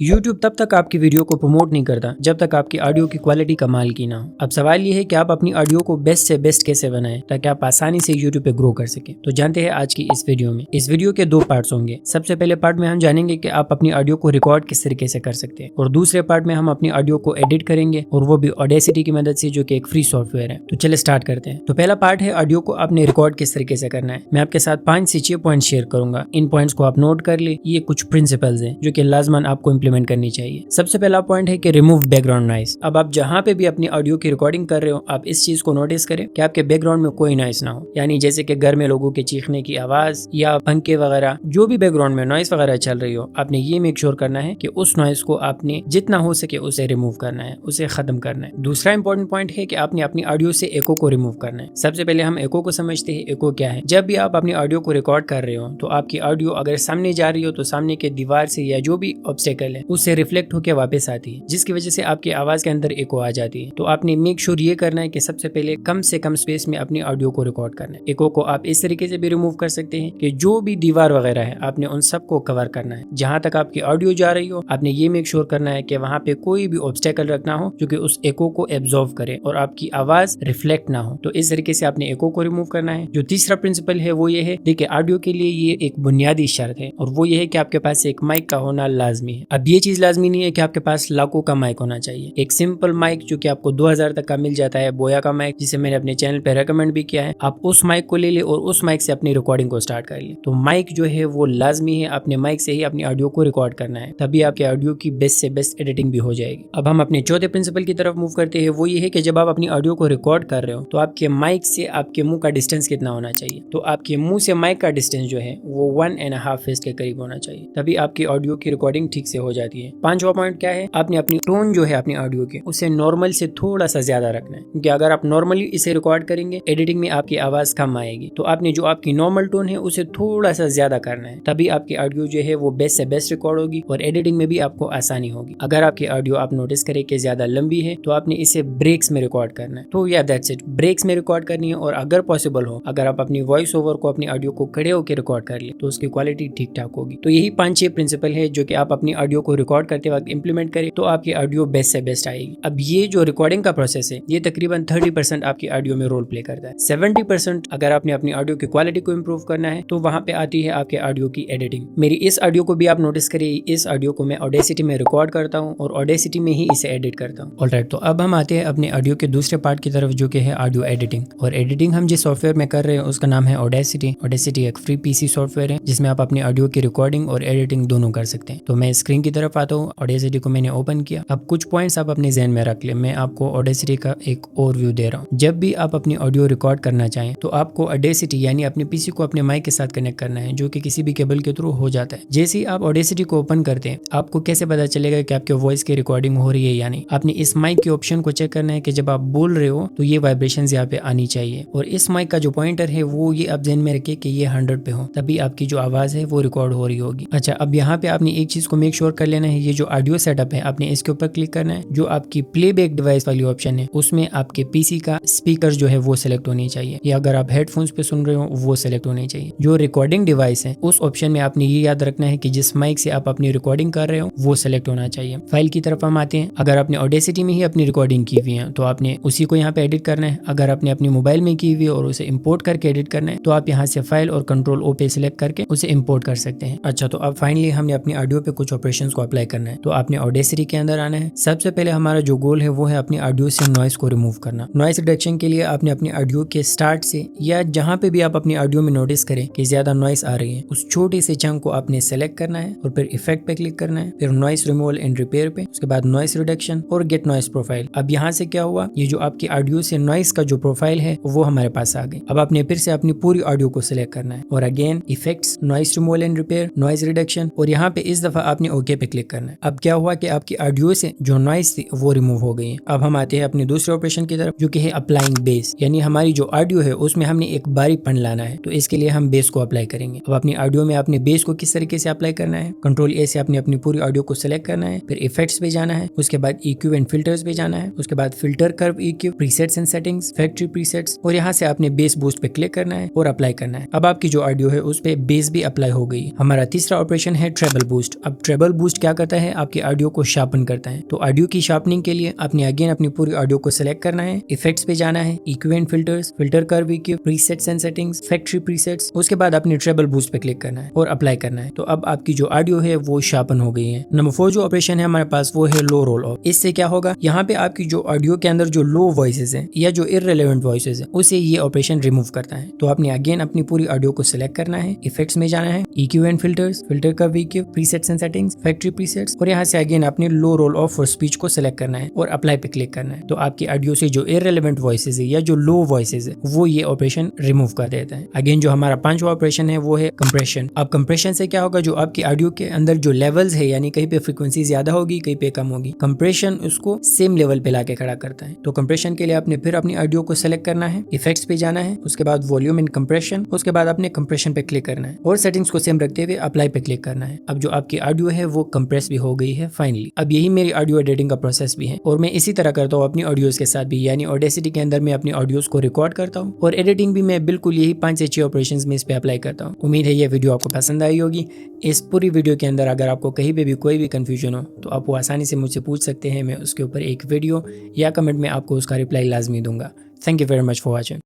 YouTube तब तक आपकी वीडियो को प्रमोट नहीं करता जब तक आपकी ऑडियो की क्वालिटी कमाल की ना हो। अब सवाल ये है कि आप अपनी ऑडियो को बेस्ट से बेस्ट कैसे बनाएं ताकि आप आसानी से YouTube पे ग्रो कर सकें। तो जानते हैं आज की इस वीडियो में। इस वीडियो के 2 पार्ट्स होंगे। सबसे पहले पार्ट में हम जानेंगे कि आप अपनी ऑडियो को रिकॉर्ड किस तरीके से कर सकते हैं, और दूसरे पार्ट में हम अपनी ऑडियो को एडिट करेंगे और वो भी ऑडेसिटी की मदद से, जो कि एक फ्री सॉफ्टवेयर है। तो चले स्टार्ट करते हैं। तो पहला पार्ट है ऑडियो को आपने रिकॉर्ड किस तरीके से करना है। मैं आपके साथ 5 से 6 पॉइंट शेयर करूंगा। इन पॉइंट्स को आप नोट कर ले। ये कुछ प्रिंसिपल्स हैं जो कि लाजमन आपको इम्प्लीमेंट करनी चाहिए। सबसे पहला पॉइंट है कि रिमूव बैकग्राउंड नॉइस। अब आप जहाँ पे भी अपनी ऑडियो की रिकॉर्डिंग कर रहे हो आप इस चीज को नोटिस करें कि आपके बैकग्राउंड में कोई नॉइस ना हो। यानी जैसे कि घर में लोगों के चीखने की आवाज या पंखे वगैरह, जो भी बैकग्राउंड में नॉइस वगैरह चल रही हो, आपने ये मेक श्योर करना है कि उस नॉइस को आपने जितना हो सके उसे रिमूव करना है, उसे खत्म करना है। दूसरा इंपॉर्टेंट पॉइंट है कि आपने अपनी ऑडियो से एको को रिमूव करना है। सबसे पहले हम एको को समझते हैं। एको क्या है? जब भी आप अपनी ऑडियो को रिकॉर्ड कर रहे हो तो आपकी ऑडियो अगर सामने जा रही हो तो सामने के दीवार से या जो भी ऑब्स्टेकल है उससे रिफ्लेक्ट होकर वापस आती है, जिसकी वजह से आपकी आवाज के अंदर एको आ जाती है। तो आपने मेक श्योर ये करना है कि सबसे पहले कम से कम स्पेस में अपनी ऑडियो को रिकॉर्ड करना है। एको को आप इस तरीके से भी रिमूव कर सकते हैं कि जो भी दीवार वगैरह है आपने उन सबको कवर करना है। जहां तक आपकी ऑडियो जा रही हो आपने ये मेक श्योर करना है कि वहां पे कोई भी ऑब्स्टेकल रखना हो जो कि उस एको को एब्जॉर्व करे और आपकी आवाज रिफ्लेक्ट ना हो। तो इस तरीके से आपने एको को रिमूव करना है। जो तीसरा प्रिंसिपल है वो ये है, देखिए ऑडियो के लिए ये एक बुनियादी शर्त है और वो ये है कि आपके पास एक माइक का होना लाजमी है। अब अब ये चीज लाजमी नहीं है कि आपके पास लाखों का माइक होना चाहिए। एक सिंपल माइक जो कि आपको 2000 तक का मिल जाता है, बोया का माइक, जिसे मैंने अपने चैनल पे रेकमेंड भी किया है, आप उस माइक को ले ले और उस माइक से अपनी रिकॉर्डिंग को स्टार्ट कर ले। तो माइक जो है वो लाजमी है, अपने माइक से ही अपनी ऑडियो को रिकॉर्ड करना है, तभी आपके ऑडियो की बेस्ट से बेस्ट एडिटिंग भी हो जाएगी। अब हम अपने चौथे प्रिंसिपल की तरफ मूव करते हैं। वो ये है कि जब आप अपनी ऑडियो को रिकॉर्ड कर रहे हो तो आपके माइक से आपके मुंह का डिस्टेंस कितना होना चाहिए। तो आपके मुंह से माइक का डिस्टेंस जो है वो 1.5 फीट के करीब होना चाहिए, तभी आपकी ऑडियो की रिकॉर्डिंग ठीक से हो जाती है। पांचवा पॉइंट क्या है, आपने अपनी टोन जो है अपनी ऑडियो की उसे नॉर्मल से थोड़ा सा ज्यादा रखना है, क्योंकि अगर आप नॉर्मली इसे रिकॉर्ड करेंगे एडिटिंग में आपकी आवाज कम आएगी। तो आपने जो आपकी नॉर्मल टोन है उसे थोड़ा सा ज्यादा करना है, तभी आपकी ऑडियो जो है वो बेस्ट से बेस्ट रिकॉर्ड होगी और एडिटिंग में भी आपको आसानी होगी। अगर आपकी ऑडियो आप नोटिस करें कि ज्यादा लंबी है तो आपने इसे ब्रेक्स में रिकॉर्ड करना है। तो या दैट्स इट, ब्रेक्स में रिकॉर्ड करनी है। और अगर पॉसिबल हो, अगर आप अपनी वॉइस ओवर को अपनी ऑडियो को खड़े होकर रिकॉर्ड कर ले तो उसकी क्वालिटी ठीक ठाक होगी। तो यही 5-6 प्रिंसिपल है जो कि आप अपनी ऑडियो को रिकॉर्ड करते वक्त इंप्लीमेंट करें तो आपकी ऑडियो बेस्ट से बेस्ट आएगी। अब ये जो रिकॉर्डिंग का प्रोसेस है ये तकरीबन 30% आपकी ऑडियो में रोल प्ले करता है। 70% अगर आपने अपनी ऑडियो की क्वालिटी को इम्प्रूव करना है तो वहां पे आती है आपके ऑडियो की एडिटिंग। मेरी इस ऑडियो को भी आप नोटिस करिए, इस ऑडियो को मैं ऑडेसिटी में रिकॉर्ड करता हूँ और ऑडेसिटी में ही इसे एडिट करता हूँ। ऑलराइट, तो अब हम आते हैं अपने ऑडियो के दूसरे पार्ट की तरफ जो कि है ऑडियो एडिटिंग। और एडिटिंग हम जिस सॉफ्टवेयर में कर रहे हैं उसका नाम है ऑडेसिटी। ऑडेसिटी एक फ्री पीसी सॉफ्टवेयर है जिसमें आप अपनी ऑडियो की रिकॉर्डिंग और एडिटिंग दोनों कर सकते हैं। तो मैं स्क्रीन की तरफ आता हूँ, ऑडेसिटी को मैंने ओपन किया। अब कुछ पॉइंट्स आप अपने ज़हन में रख ले, मैं आपको ऑडेसिटी का एक ओवरव्यू दे रहा हूँ। जब भी आप अपनी ऑडियो रिकॉर्ड करना चाहें तो आपको ऑडेसिटी यानी अपने पीसी को अपने माइक के साथ कनेक्ट करना है, जो कि किसी भी केबल के थ्रू हो जाता है। जैसे ही आप ऑडेसिटी को ओपन करते हैं आपको कैसे पता चलेगा कि आपके वॉइस की रिकॉर्डिंग हो रही है या नहीं। आपने इस माइक के ऑप्शन को चेक करना है कि जब आप बोल रहे हो तो ये वाइब्रेशन यहाँ पे आनी चाहिए, और इस माइक का जो पॉइंटर है वो ये आप ध्यान में रखिए कि ये 100 पे हो, तभी आपकी जो आवाज है वो रिकॉर्ड हो रही होगी। अच्छा, अब यहाँ पे आपने एक चीज को मेक श्योर कर लेना है, ये जो ऑडियो सेटअप है आपने इसके ऊपर क्लिक करना है। जो आपकी प्लेबैक डिवाइस वाली ऑप्शन है उसमें आपके पीसी का स्पीकर जो है वो सिलेक्ट होनी चाहिए, या अगर आप हेडफोन्स पे सुन रहे हो वो सिलेक्ट होनी चाहिए। जो रिकॉर्डिंग डिवाइस है उस ऑप्शन में आपने ये याद रखना है कि जिस माइक से आप अपनी रिकॉर्डिंग कर रहे हो वो सिलेक्ट होना चाहिए। फाइल की तरफ हम आते हैं। अगर आपने ऑडेसिटी में ही अपनी रिकॉर्डिंग की हुई है तो आपने उसी को यहाँ पे एडिट करना है। अगर आपने अपनी मोबाइल में की हुई है और उसे इंपोर्ट करके एडिट करना है तो आप यहाँ से फाइल और कंट्रोल ओ पे सिलेक्ट करके उसे इंपोर्ट कर सकते हैं। अच्छा, तो अब फाइनली हमने अपनी ऑडियो पे कुछ ऑपरेशंस को अप्लाई करना है। तो आपने ऑडेसिटी के अंदर आना है। सबसे पहले हमारा जो गोल है वो है अपनी ऑडियो से नॉइस को रिमूव करना। नॉइस रिडक्शन के लिए आपने अपनी ऑडियो के स्टार्ट से या जहाँ पे भी आप अपनी ऑडियो में नोटिस करें कि ज्यादा नॉइस आ रही है उस छोटे से चंक को आपने सेलेक्ट करना है और फिर इफेक्ट पे क्लिक करना है, फिर नॉइस रिमूवल एंड रिपेयर पे, उसके बाद नॉइस रिडक्शन और गेट नॉइस प्रोफाइल। अब यहाँ से क्या हुआ, ये जो आपकी ऑडियो से नॉइस का जो प्रोफाइल है वो हमारे पास आ गई। अब आपने फिर से अपनी पूरी ऑडियो को सिलेक्ट करना है और again effects, noise removal and repair, noise reduction, और यहाँ पे इस दफा आपने ओके पे क्लिक करना है। अब क्या हुआ कि आपकी ऑडियो से जो नॉइस थी वो रिमूव हो गई है। अब हम आते हैं अपने दूसरे ऑपरेशन की तरफ जो कि है अप्लाइंग बेस, यानी हमारी जो ऑडियो है उसमें हमने एक बारीकपन लाना है, तो इसके लिए हम बेस को अप्लाई करेंगे। अब अपनी ऑडियो में आपने बेस को किस तरीके से अप्लाई करना है, कंट्रोल ए से आपने अपनी पूरी ऑडियो को सिलेक्ट करना है, फिर इफेक्ट्स पे जाना है, उसके बाद EQ एंड फिल्टर्स पे जाना है, उसके बाद filter curve EQ, presets and settings, factory presets, और यहाँ से आपने बेस बूस्ट पे क्लिक करना है और अप्लाई करना है। अब आपकी जो ऑडियो है उस पे बेस भी अप्लाई हो गई। हमारा तीसरा ऑपरेशन है ट्रेबल बूस्ट। अब ट्रेबल बूस्ट क्या करता है, आपकी ऑडियो को शार्पन करता है। तो ऑडियो की शार्पनिंग के लिए आपने अगेन अपनी पूरी ऑडियो को सिलेक्ट करना है, इफेक्ट्स पे जाना है, EQ and filters, filter curve EQ, presets and settings, factory presets, उसके बाद आपने ट्रेबल बूस्ट पे क्लिक करना है और अप्लाई करना है। तो अब आपकी जो ऑडियो है वो शार्पन हो गई है। नंबर 4 जो ऑपरेशन है हमारे पास वो है लो रोल ऑफ। इससे क्या होगा, यहाँ पे आपकी जो ऑडियो के अंदर जो लो वॉइसेस हैं या जो इररिलेवेंट वॉइसेस हैं उसे ये ऑपरेशन रिमूव करता है। तो आपने अगेन अपनी पूरी ऑडियो को सिलेक्ट करना है, इफेक्ट्स में जाना है, EQ and filters, filter curve EQ, presets and settings, factory presets, और यहाँ से अगेन आपने लो रोल ऑफ फॉर स्पीच को सिलेक्ट करना है और अप्लाई पे क्लिक करना है। तो आपकी ऑडियो से जो इररिलेवेंट वॉइसेस है या जो लो वॉइसेस है वो ये ऑपरेशन रिमूव कर देता है। अगेन जो हमारा 5वां ऑपरेशन है वो है कंप्रेशन। अब कंप्रेशन से क्या होगा, जो आपकी ऑडियो के अंदर जो लेवल्स है यानी कहीं पे फ्रीक्वेंसी ज्यादा होगी कहीं पे कम होगी, कंप्रेशन उसको सेम लेवल पे लाके खड़ा करता है। तो कंप्रेशन के लिए आपने फिर अपनी ऑडियो को सिलेक्ट करना है, इफेक्ट्स पे जाना है, उसके बाद वॉल्यूम एंड कंप्रेशन, उसके बाद आपने कंप्रेशन पे क्लिक करना है और सेटिंग्स को सेम रखते हुए अप्लाई पे क्लिक करना है। अब जो आपकी ऑडियो है वो कंप्रेस भी हो गई है फाइनली। अब यही मेरी ऑडियो एडिटिंग का प्रोसेस भी है और मैं इसी तरह करता हूँ अपनी ऑडियोज के साथ भी, यानी ऑडेसिटी के अंदर मैं अपनी ऑडियोज को रिकॉर्ड करता हूँ और एडिटिंग भी मैं बिल्कुल यही 5 से 6 ऑपरेशंस में इस पे अप्लाई करता हूँ। उम्मीद है ये वीडियो आपको पसंद आई होगी। इस पूरी वीडियो के अंदर अगर आपको कहीं पे भी कोई भी कंफ्यूजन हो तो आप वो आसानी से मुझसे पूछ सकते हैं, मैं उसके ऊपर एक वीडियो या कमेंट में आपको उसका रिप्लाई लाजमी दूंगा। Thank you very much for watching.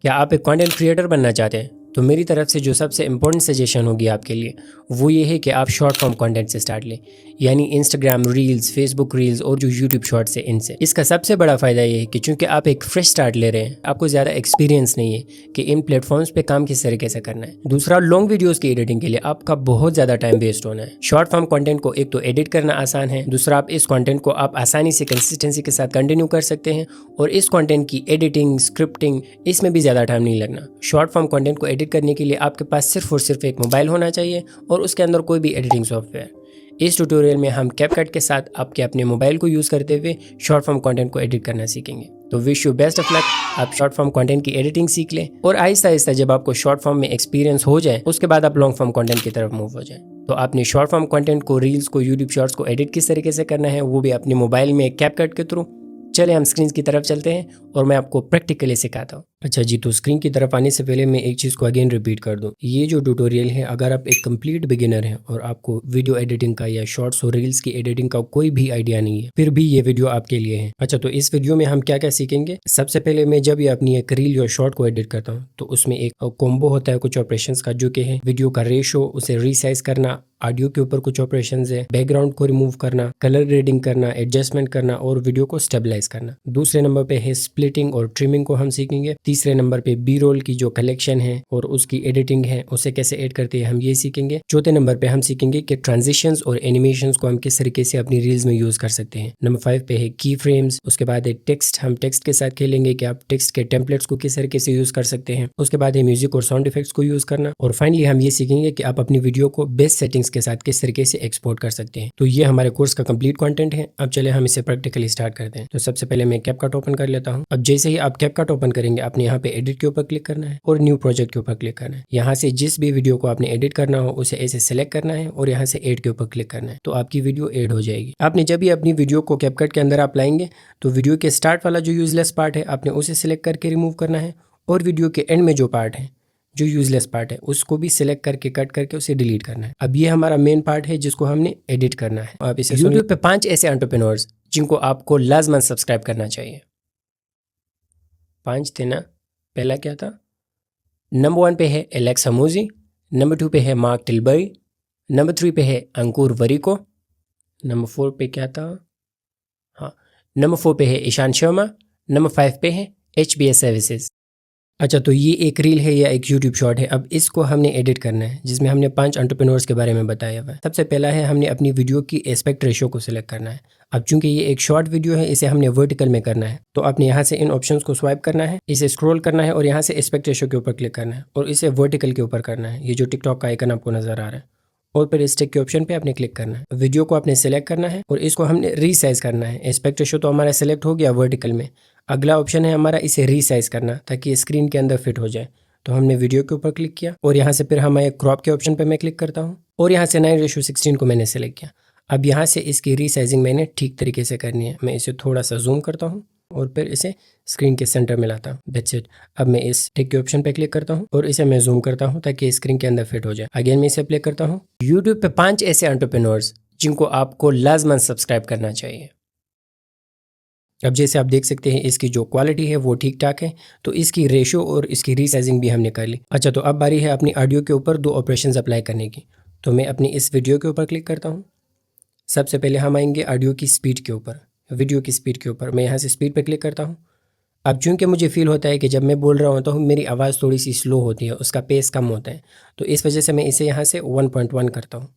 क्या आप एक कंटेंट क्रिएटर बनना चाहते हैं तो मेरी तरफ से जो सबसे इम्पोर्टेंट सजेशन होगी आपके लिए वो ये है कि आप शॉर्ट फॉर्म कंटेंट से स्टार्ट लें, यानी इंस्टाग्राम रील्स, फेसबुक रील्स और जो यूट्यूब शॉर्ट्स है इनसे। इसका सबसे बड़ा फ़ायदा ये है कि चूंकि आप एक फ्रेश स्टार्ट ले रहे हैं, आपको ज़्यादा एक्सपीरियंस नहीं है कि इन प्लेटफॉर्म्स पे काम किस तरीके से करना है। दूसरा, लॉन्ग वीडियोज़ की एडिटिंग के लिए आपका बहुत ज़्यादा टाइम वेस्ट होना है। शॉर्ट फॉर्म कंटेंट को एक तो एडिट करना आसान है, दूसरा आप इस कंटेंट को आप आसानी से कंसिस्टेंसी के साथ कंटिन्यू कर सकते हैं, और इस कंटेंट की एडिटिंग, स्क्रिप्टिंग, इसमें भी ज़्यादा टाइम नहीं लगना। शॉर्ट फॉर्म कंटेंट को एडिट करने के लिए आपके पास सिर्फ और सिर्फ एक मोबाइल होना चाहिए और उसके अंदर कोई भी एडिटिंग सॉफ्टवेयर। इस ट्यूटोरियल में हम कैपकट के साथ आपके अपने मोबाइल को यूज़ करते हुए शॉर्ट फॉर्म कंटेंट को एडिट करना सीखेंगे। तो wish you best of luck. आप शॉर्ट फॉर्म कंटेंट की एडिटिंग सीख लें और आहिस्ता आहिस्ता जब आपको शॉर्ट फॉर्म में एक्सपीरियंस हो जाए उसके बाद आप लॉन्ग फॉर्म कंटेंट की तरफ मूव हो जाए। तो आपने शॉर्ट फॉर्म कंटेंट को, रील्स को, यूट्यूब शॉर्ट्स को एडिट किस तरीके से करना है वो भी अपने मोबाइल में कैपकट के थ्रू। चले हम स्क्रीन की तरफ चलते हैं और मैं आपको प्रैक्टिकली सिखाता हूँ। अच्छा जी, तो स्क्रीन की तरफ आने से पहले मैं एक चीज़ को अगेन रिपीट कर दूँ। ये जो ट्यूटोरियल है, अगर आप एक कंप्लीट बिगिनर हैं और आपको वीडियो एडिटिंग का या शॉर्ट्स और रील्स की एडिटिंग का कोई भी आइडिया नहीं है, फिर भी ये वीडियो आपके लिए है। अच्छा, तो इस वीडियो में हम क्या क्या सीखेंगे। सबसे पहले मैं जब ये अपनी एक रील या शॉर्ट को एडिट करता हूँ तो उसमें एक कॉम्बो होता है कुछ ऑपरेशंस का, जो कि है वीडियो का रेशो, उसे रीसाइज करना, ऑडियो के ऊपर कुछ ऑपरेशंस है, बैकग्राउंड को रिमूव करना, कलर ग्रेडिंग करना, एडजस्टमेंट करना और वीडियो को स्टेबलाइज करना। दूसरे नंबर पे है स्प्लिटिंग और ट्रिमिंग को हम सीखेंगे। तीसरे नंबर पे बी रोल की जो कलेक्शन है और उसकी एडिटिंग है उसे कैसे ऐड करते हैं हम ये सीखेंगे। चौथे नंबर पे हम सीखेंगे कि ट्रांजिशंस और एनिमेशंस को हम किस तरीके से अपनी रील्स में यूज कर सकते हैं। नंबर 5 पे है की फ्रेम्स। उसके बाद है टेक्स्ट। हम टेक्स्ट के साथ खेलेंगे कि आप टेक्स्ट के टेम्पलेट्स को किस तरीके से यूज कर सकते हैं। उसके बाद है म्यूजिक और साउंड इफेक्ट्स को यूज करना। और फाइनली हम ये सीखेंगे कि आप अपनी वीडियो को बेस्ट सेटिंग्स के साथ किस तरीके से एक्सपोर्ट कर सकते हैं। तो ये हमारे कोर्स का कंप्लीट कंटेंट है। अब चले हम इसे प्रैक्टिकली स्टार्ट करते हैं। तो सबसे पहले मैं कैपकट ओपन कर लेता हूँ। अब जैसे ही आप कैपकट ओपन करेंगे, आपने यहाँ पे एडिट के ऊपर क्लिक करना है और न्यू प्रोजेक्ट के ऊपर क्लिक करना है। यहाँ से जिस भी वीडियो को आपने एडिट करना हो उसे ऐसे सेलेक्ट करना है और यहाँ से एड के ऊपर क्लिक करना है, तो आपकी वीडियो एड हो जाएगी। आपने जब भी अपनी वीडियो को कैपकट के अंदर आप लाएंगे तो वीडियो के स्टार्ट वाला जो यूजलेस पार्ट है आपने उसे सिलेक्ट करके रिमूव करना है, और वीडियो के एंड में जो पार्ट है, जो यूजलेस पार्ट है, उसको भी सिलेक्ट करके कट करके उसे डिलीट करना है। अब ये हमारा मेन पार्ट है जिसको हमने एडिट करना है। आप इसे यूट्यूब पे 5 ऐसे एंटरप्रेन्योर्स जिनको आपको लाजमन सब्सक्राइब करना चाहिए। 5 थे ना। पहला क्या था? नंबर 1 पे है एलेक्स हमूजी, नंबर 2 पे है मार्क टिलबरी, नंबर 3 पे है अंकुर वरिको, नंबर 4 पे क्या था? हाँ, नंबर 4 पे है ईशान शर्मा, नंबर 5 पे है HBS सर्विसेज। अच्छा, तो ये एक रील है या एक यूट्यूब शॉर्ट है। अब इसको हमने एडिट करना है, जिसमें हमने 5 एंटरप्रेन्योर्स के बारे में बताया हुआ है। सबसे पहला है हमने अपनी वीडियो की एस्पेक्ट रेशियो को सिलेक्ट करना है। अब चूंकि ये एक शॉर्ट वीडियो है, इसे हमने वर्टिकल में करना है, तो आपने यहाँ से इन ऑप्शंस को स्वाइप करना है, इसे स्क्रॉल करना है और यहाँ से एस्पेक्ट रेशियो के ऊपर क्लिक करना है और इसे वर्टिकल के ऊपर करना है। ये जो टिकटॉक का आइकन आपको नजर आ रहा है, और फिर इस टिक के ऑप्शन पे आपने क्लिक करना है। वीडियो को आपने सेलेक्ट करना है और इसको हमने रीसाइज करना है। एस्पेक्ट रेशियो तो हमारा सेलेक्ट हो गया वर्टिकल में। अगला ऑप्शन है हमारा इसे रीसाइज करना, ताकि स्क्रीन के अंदर फिट हो जाए। तो हमने वीडियो के ऊपर क्लिक किया और यहाँ से फिर हमारे क्रॉप के ऑप्शन पे मैं क्लिक करता हूँ और यहाँ से 9:16 को मैंने सेलेक्ट किया। अब यहाँ से इसकी रीसाइजिंग मैंने ठीक तरीके से करनी है। मैं इसे थोड़ा सा जूम करता हूँ और फिर इसे स्क्रीन के सेंटर में लाता हूँ। That's it. अब मैं इस टिक के ऑप्शन पे क्लिक करता हूँ और इसे मैं जूम करता हूँ ताकि स्क्रीन के अंदर फिट हो जाए। अगेन मैं इसे प्ले करता हूँ। यूट्यूब पे 5 ऐसे एंटरप्रेन्योर्स जिनको आपको लाजमन सब्सक्राइब करना चाहिए। अब जैसे आप देख सकते हैं इसकी जो क्वालिटी है वो ठीक ठाक है, तो इसकी रेशो और इसकी रीसाइजिंग भी हमने कर ली। अच्छा, तो अब बारी है अपनी ऑडियो के ऊपर 2 ऑपरेशंस अप्लाई करने की। तो मैं अपनी इस वीडियो के ऊपर क्लिक करता हूँ। सबसे पहले हम आएंगे ऑडियो की स्पीड के ऊपर, वीडियो की स्पीड के ऊपर। मैं यहाँ से स्पीड पर क्लिक करता हूँ। अब चूंकि मुझे फील होता है कि जब मैं बोल रहा होता हूँ मेरी आवाज़ थोड़ी सी स्लो होती है, उसका पेस कम होता है, तो इस वजह से मैं इसे यहाँ से 1.1 करता हूँ।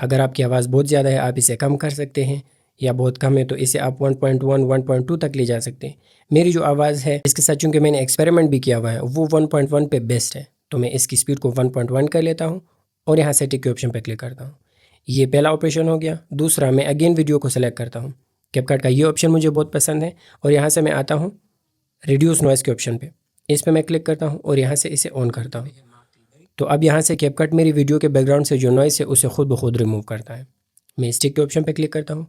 अगर आपकी आवाज़ बहुत ज़्यादा है आप इसे कम कर सकते हैं, या बहुत कम है तो इसे आप 1.1, 1.2 तक ले जा सकते हैं। मेरी जो आवाज़ है इसके साथ चूँकि मैंने एक्सपेरिमेंट भी किया हुआ है वो 1.1 पे बेस्ट है, तो मैं इसकी स्पीड को 1.1 कर लेता हूँ और यहाँ से टिक के ऑप्शन पर क्लिक करता हूँ। ये पहला ऑपरेशन हो गया। दूसरा, मैं अगेन वीडियो को सेलेक्ट करता हूँ। कैपकट का ये ऑप्शन मुझे बहुत पसंद है और यहाँ से मैं आता हूँ रिड्यूस नॉइज़ के ऑप्शन पे, इस पर मैं क्लिक करता हूँ और यहाँ से इसे ऑन करता हूँ। तो अब यहाँ से कैपकट मेरी वीडियो के बैकग्राउंड से जो नॉइज़ है उसे खुद ब खुद रिमूव करता है। मैं स्टिक के ऑप्शन पे क्लिक करता हूँ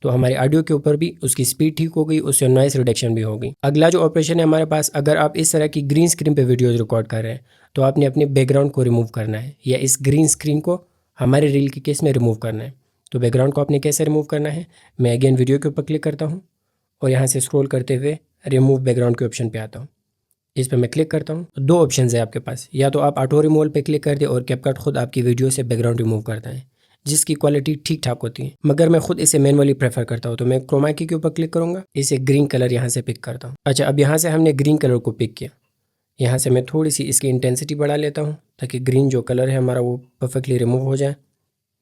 तो हमारे ऑडियो के ऊपर भी उसकी स्पीड ठीक हो गई, उससे नॉइज़ रिडक्शन भी हो गई। अगला जो ऑपरेशन है हमारे पास, अगर आप इस तरह की ग्रीन स्क्रीन पे वीडियोज़ रिकॉर्ड कर रहे हैं तो आपने अपने बैकग्राउंड को रिमूव करना है, या इस ग्रीन स्क्रीन को हमारे रील के केस में रिमूव करना है। तो बैकग्राउंड को आपने कैसे रिमूव करना है, मैं अगेन वीडियो के ऊपर क्लिक करता हूँ और यहाँ से स्क्रॉल करते हुए रिमूव बैकग्राउंड के ऑप्शन पर आता हूँ। इस पर मैं क्लिक करता हूँ। दो ऑप्शन है आपके पास, या तो आप ऑटो रिमूवल पे क्लिक कर दे और कैपकट खुद आपकी वीडियो से बैकग्राउंड रिमूव करता है, जिसकी क्वालिटी ठीक ठाक होती है। मगर मैं खुद इसे मैनुअली प्रेफर करता हूँ, तो मैं क्रोमा की के ऊपर क्लिक करूंगा, इसे ग्रीन कलर यहाँ से पिक करता हूँ। अच्छा, अब यहाँ से हमने ग्रीन कलर को पिक किया, यहाँ से मैं थोड़ी सी इसकी इंटेंसिटी बढ़ा लेता हूँ ताकि ग्रीन जो कलर है हमारा वो परफेक्टली रिमूव हो जाए।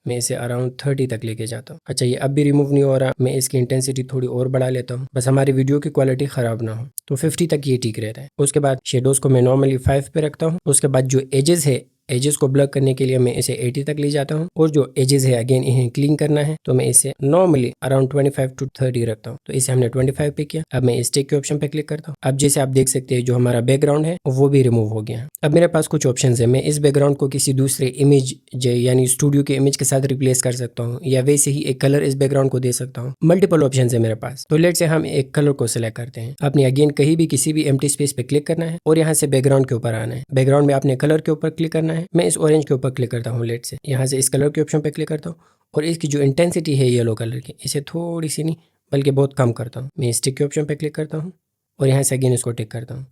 मैं इसे अराउंड 30 तक लेके जाता हूँ। अच्छा, ये अब भी रिमूव नहीं हो रहा, मैं इसकी इंटेंसिटी थोड़ी और बढ़ा लेता हूँ, बस हमारी वीडियो की क्वालिटी ख़राब ना हो। तो 50 तक ये ठीक रहता है। उसके बाद शेडोज़ को मैं नॉर्मली 5 पे रखता हूँ। उसके बाद जो एजेस है, एजेस को ब्लर करने के लिए मैं इसे 80 तक ले जाता हूँ, और जो एजेस है अगेन इन्हें क्लीन करना है तो मैं इसे नॉर्मली अराउंड 25 to 30 रखता हूँ। तो इसे हमने 25 पे किया। अब मैं इस टिक के ऑप्शन पे क्लिक करता हूँ। अब जैसे आप देख सकते हैं जो हमारा बैकग्राउंड है वो भी रिमूव हो गया। अब मेरे पास कुछ ऑप्शन है, मैं इस बैकग्राउंड को किसी दूसरे इमेज यानी स्टूडियो के इमेज के साथ रिप्लेस कर सकता हूँ, या वैसे ही एक कलर इस बैकग्राउंड को दे सकता हूँ। मल्टीपल ऑप्शन है मेरे पास। तो लेट से हम एक कलर को सिलेक्ट करते हैं। आपने अगेन कहीं भी किसी भी एम्प्टी स्पेस पे क्लिक करना है और यहाँ से बैकग्राउंड के ऊपर आना है। बैकग्राउंड में आपने कलर के ऊपर क्लिक करना है। मैं इस ऑरेंज के ऊपर क्लिक करता हूँ। लेट से यहाँ से इस कलर के ऑप्शन पे क्लिक करता हूँ और इसकी जो इंटेंसिटी है येलो कलर की, इसे थोड़ी सी नहीं बल्कि बहुत कम करता हूँ। मैं इस टिक के ऑप्शन पे क्लिक करता हूँ और यहाँ से अगेन इसको टिक करता हूँ।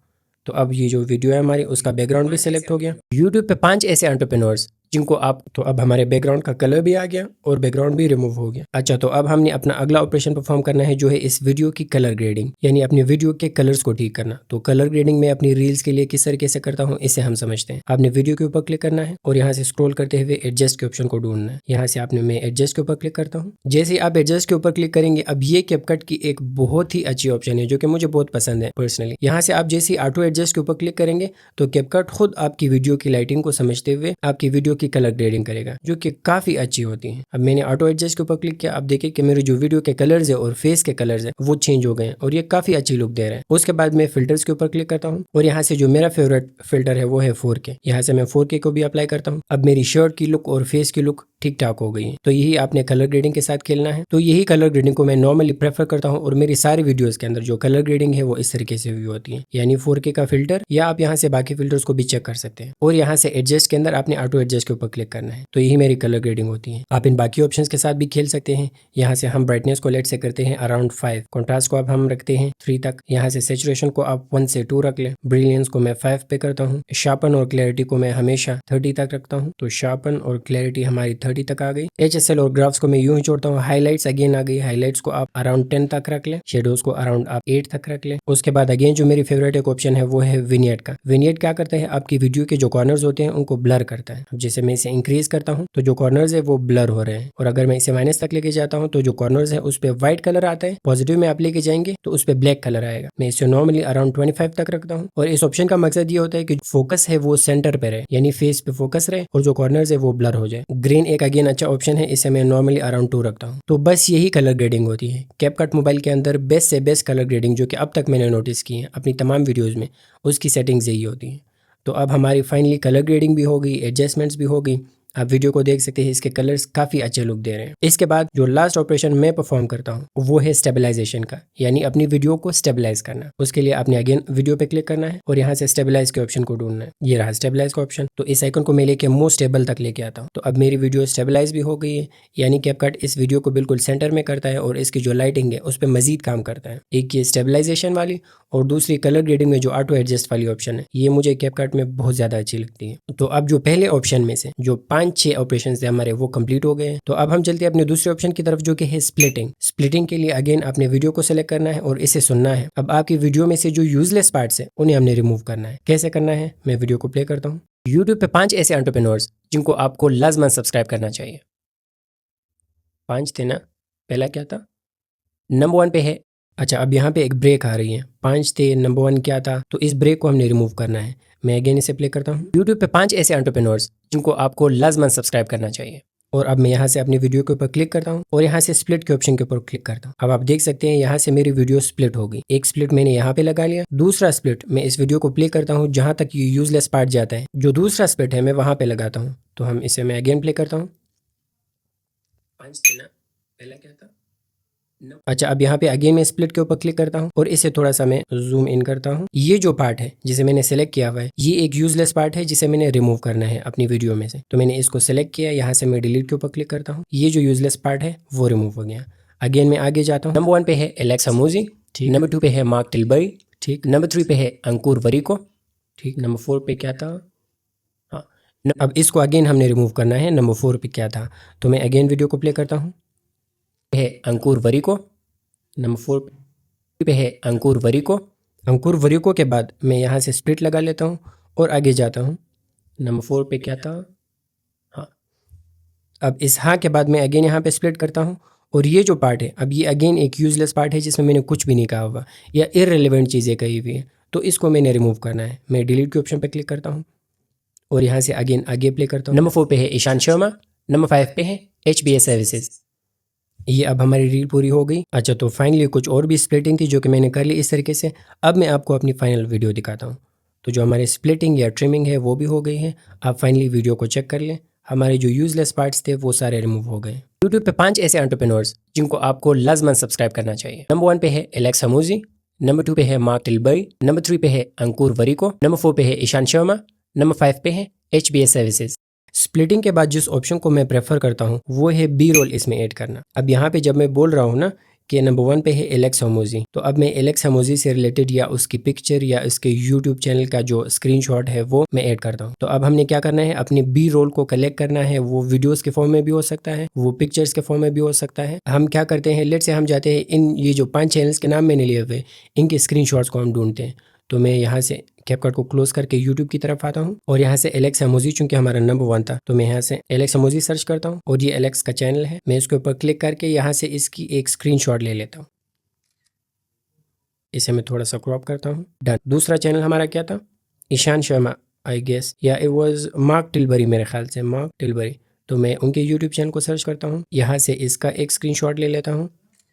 तो अब ये जो वीडियो है हमारी उसका बैकग्राउंड भी सिलेक्ट हो गया। यूट्यूब पे 5 ऐसे एंटरप्रेन्योर्स जिनको आप, तो अब हमारे बैकग्राउंड का कलर भी आ गया और बैकग्राउंड भी रिमूव हो गया। अच्छा, तो अब हमने अपना अगला ऑपरेशन परफॉर्म करना है जो है इस वीडियो की कलर ग्रेडिंग, यानी अपनी वीडियो के कलर्स को ठीक करना। तो कलर ग्रेडिंग में अपनी रील्स के लिए किस तरीके से करता हूँ इसे हम समझते हैं। आपने वीडियो के ऊपर क्लिक करना है और यहाँ से स्क्रॉल करते हुए एडजस्ट के ऑप्शन को ढूंढना है। यहाँ से आपने मैं एडजस्ट के ऊपर क्लिक करता हूँ। जैसे ही आप एडजस्ट के ऊपर क्लिक करेंगे, अब ये कैपकट की एक बहुत ही अच्छी ऑप्शन है जो कि मुझे बहुत पसंद है पर्सनली। यहाँ से आप जैसे ऑटो एडजस्ट के ऊपर क्लिक करेंगे तो कैपकट खुद आपकी वीडियो की लाइटिंग को समझते हुए आपकी वीडियो की कलर ग्रेडिंग करेगा, जो कि काफी अच्छी होती है। अब मैंने ऑटो एडजस्ट के ऊपर क्लिक किया। अब देखिए कि मेरे जो वीडियो के कलर्स है और फेस के कलर्स है वो चेंज हो गए और ये काफी अच्छी लुक दे रहा है। उसके बाद मैं फिल्टर्स के ऊपर क्लिक करता हूँ और यहाँ से जो मेरा फेवरेट फिल्टर है वो है 4K। यहाँ से मैं 4K को भी अप्लाई करता हूँ। अब मेरी शर्ट की लुक और फेस की लुक ठीक ठाक हो गई है। तो यही आपने कलर ग्रेडिंग के साथ खेलना है। तो यही कलर ग्रेडिंग को मैं नॉर्मली प्रेफर करता हूँ और मेरी सारी वीडियोस के अंदर जो कलर ग्रेडिंग है वो इस तरीके से व्यू होती है, यानी 4K का फिल्टर, या आप यहाँ से बाकी फिल्टर्स को भी चेक कर सकते हैं। और यहाँ से एडजस्ट के अंदर आपने ऑटो एडजस्ट के ऊपर क्लिक करना है। तो यही मेरी कलर ग्रेडिंग होती है। आप इन बाकी ऑप्शंस के साथ भी खेल सकते हैं। यहाँ से हम ब्राइटनेस को लेट से करते हैं अराउंड 5, कॉन्ट्रास्ट को अब हम रखते हैं 3 तक। यहाँ से सैचुरेशन को आप 1 से 2 रख लें। ब्रिलियंस को मैं 5 पे करता हूँ। शार्पन और क्लैरिटी को मैं हमेशा 30 तक रखता हूँ। तो शार्पन और क्लैरिटी हमारी 30 तक आ गई। HSL और ग्राफ्स को मैं यूं ही छोड़ता हूँ। हाईलाइट्स अगेन आ गई। हाईलाइट्स को आप अराउंड 10 तक रख लें। शेडोज को अराउंड आप 8 तक रख लें। उसके बाद अगेन जो मेरी फेवरेट एक ऑप्शन है वो है विनियट का। विनियट क्या करता है, आपकी वीडियो के जो कॉर्नर्स होते हैं उनको ब्लर करता है। अब जैसे मैं इसे इंक्रीज करता हूँ तो जो कॉर्नर्स है वो ब्लर हो रहे हैं, और अगर मैं इसे माइनस तक लेके जाता हूँ तो जो कॉर्नर्स है उस पर व्हाइट कलर आता है। पॉजिटिव में आप लेके जाएंगे तो उस पर ब्लैक कलर आएगा। मैं इसे नॉर्मली अराउंड 25 तक रखता हूँ। और इस ऑप्शन का मकसद ये होता है कि फोकस है वो सेंटर पे रहे, यानी फेस पे फोकस रहे और जो कॉर्नर्स है वो ब्लर हो जाए। ग्रीन एक अगेन अच्छा ऑप्शन है, इसे मैं नॉर्मली अराउंड 2 रखता हूँ। तो बस यही कलर ग्रेडिंग होती है कैपकट मोबाइल के अंदर। बेस्ट से बेस्ट कलर ग्रेडिंग जो कि अब तक मैंने नोटिस की है अपनी तमाम वीडियोस में, उसकी सेटिंग्स यही होती है। तो अब हमारी फाइनली कलर ग्रेडिंग भी हो गई, एडजस्टमेंट्स भी हो गई। आप वीडियो को देख सकते हैं, इसके कलर्स काफ़ी अच्छे लुक दे रहे हैं। इसके बाद जो लास्ट ऑपरेशन मैं परफॉर्म करता हूँ वो है स्टेबलाइजेशन का, यानी अपनी वीडियो को स्टेबलाइज करना। उसके लिए आपने अगेन वीडियो पे क्लिक करना है और यहाँ से स्टेबलाइज के ऑप्शन को ढूंढना है। ये रहा स्टेबलाइज का ऑप्शन। तो इस आइकन को मैं लेके मोस्ट स्टेबल तक लेके आता हूँ। तो अब मेरी वीडियो स्टेबलाइज भी हो गई है, यानी कैपकट इस वीडियो को बिल्कुल सेंटर में करता है और इसकी जो लाइटिंग है उस पर मजीद काम करता है। एक ये स्टेबलाइजेशन वाली और दूसरी कलर ग्रेडिंग में जो ऑटो एडजस्ट वाली ऑप्शन है, ये मुझे कैपकट में बहुत ज़्यादा अच्छी लगती है। तो अब जो पहले ऑप्शन में से जो 5-6 ऑपरेशन हमारे वो कंप्लीट हो गए हैं। तो अब हम चलते हैं अपने दूसरे ऑप्शन की तरफ जो कि है स्प्लिटिंग। स्प्लिटिंग के लिए अगेन आपने वीडियो को सिलेक्ट करना है और इसे सुनना है। अब आपकी वीडियो में से जो यूजलेस पार्ट्स है उन्हें हमने रिमूव करना है। कैसे करना है, मैं वीडियो को प्ले करता हूँ। यूट्यूब पे 5 ऐसे एंटरप्रेन्योर्स जिनको आपको लाजमन सब्सक्राइब करना चाहिए। 5 थे ना, पहला क्या था, नंबर 1 पे है। अच्छा, अब यहाँ पे एक ब्रेक आ रही है। 5 थे, नंबर 1 क्या था, तो इस ब्रेक को हमने रिमूव करना है। मैं अगेन इसे प्ले करता हूँ। यूट्यूब पे 5 ऐसे एंटरप्रेन्योर्स जिनको आपको लाजमन सब्सक्राइब करना चाहिए। और अब मैं यहाँ से अपनी वीडियो के ऊपर क्लिक करता हूँ और यहाँ से स्प्लिट के ऑप्शन के ऊपर क्लिक करता हूँ। अब आप देख सकते हैं यहाँ से मेरी वीडियो स्प्लिट हो गई। एक स्प्लिट मैंने यहाँ पे लगा लिया, दूसरा स्प्लिट मैं इस वीडियो को प्ले करता हूँ जहाँ तक ये यूजलेस पार्ट जाता है, जो दूसरा स्प्लिट है मैं वहाँ पे लगाता हूँ। तो हम इसे मैं अगेन प्ले करता हूँ। 5 थे ना, पहला क्या था, अच्छा, अब यहाँ पे अगेन मैं स्प्लिट के ऊपर क्लिक करता हूँ और इसे थोड़ा सा मैं जूम इन करता हूँ। ये जो पार्ट है जिसे मैंने सेलेक्ट किया हुआ है, ये एक यूजलेस पार्ट है जिसे मैंने रिमूव करना है अपनी वीडियो में से। तो मैंने इसको सेलेक्ट किया, यहाँ से मैं डिलीट के ऊपर क्लिक करता हूँ। ये जो यूजलेस पार्ट है वो रिमूव हो गया। अगेन मैं आगे जाता हूँ। नंबर 1 पे है एलेक्सा मूजी, नंबर 2 पे है मार्क टिलबरी, ठीक। नंबर 3 पे है अंकुर वरीको, ठीक। नंबर 4 पे क्या था? हाँ, अब इसको अगेन हमने रिमूव करना है। नंबर 4 पे क्या था? तो मैं अगेन वीडियो को प्ले करता हूँ। है अंकुर वरीको, नंबर 4 पे है अंकुर वरीको। अंकुर वरीको के बाद मैं यहाँ से स्प्लिट लगा लेता हूँ और आगे जाता हूँ। नंबर 4 पे क्या था? हाँ, अब इस हाँ के बाद मैं अगेन यहाँ पे स्प्लिट करता हूँ और ये जो पार्ट है, अब ये अगेन एक यूजलेस पार्ट है जिसमें मैंने कुछ भी नहीं कहा हुआ या इररिलेवेंट चीज़ें कही हुई है, तो इसको मैंने रिमूव करना है। मैं डिलीट के ऑप्शन पे क्लिक करता हूँ और यहाँ से अगेन आगे प्ले करता हूँ। नंबर 4 पे है ईशान शर्मा, नंबर 5 पे है HBS सर्विसेज। ये अब हमारी रील पूरी हो गई। अच्छा, तो फाइनली कुछ और भी स्प्लिटिंग थी जो कि मैंने कर ली इस तरीके से। अब मैं आपको अपनी फाइनल वीडियो दिखाता हूँ। तो जो हमारे स्प्लिटिंग या ट्रिमिंग है वो भी हो गई है। आप फाइनली वीडियो को चेक कर लें। हमारे जो यूजलेस पार्ट्स थे वो सारे रिमूव हो गए। यूट्यूब पे 5 ऐसे एंटरप्रेन्योर्स जिनको आपको लाजमन सब्सक्राइब करना चाहिए। नंबर 1 पे है एलेक्स हमूजी, नंबर 2 पे है मार्क टिलबरी, नंबर 3 पे है अंकुर वरीको, नंबर 4 पे है ईशान शर्मा, नंबर 5 पे है HBS सर्विसेज। स्प्लिटिंग के बाद जिस ऑप्शन को मैं प्रेफर करता हूँ वो है बी रोल इसमें ऐड करना। अब यहाँ पे जब मैं बोल रहा हूँ ना कि नंबर 1 पे है एलेक्स हमूजी, तो अब मैं एलेक्स हमूजी से रिलेटेड या उसकी पिक्चर या उसके यूट्यूब चैनल का जो स्क्रीनशॉट है वो मैं ऐड करता हूँ। तो अब हमने क्या करना है, अपनी बी रोल को कलेक्ट करना है। वो वीडियोस के फॉर्म में भी हो सकता है, वो पिक्चर्स के फॉर्म में भी हो सकता है। हम क्या करते हैं, लेट से हम जाते हैं इन ये जो 5 चैनल्स के नाम मैंने लिए हुए इनके स्क्रीनशॉट्स को हम ढूंढते हैं। तो मैं यहाँ से कैपकट को क्लोज करके यूट्यूब की तरफ आता हूँ और यहाँ से एलेक्स हमूजी चूंकि हमारा नंबर 1 था तो मैं यहाँ से एलेक्स हमूजी सर्च करता हूँ और ये एलेक्स का चैनल है। मैं इसके ऊपर क्लिक करके यहाँ से इसकी एक स्क्रीनशॉट ले लेता हूँ। इसे मैं थोड़ा सा क्रॉप करता हूँ। डन। दूसरा चैनल हमारा क्या था? ईशान शर्मा आई गेस, या इट वाज मार्क टिलबरी, मेरे ख्याल से मार्क टिलबरी। तो मैं उनके यूट्यूब चैनल को सर्च करता हूँ, यहाँ से इसका एक स्क्रीनशॉट ले लेता हूँ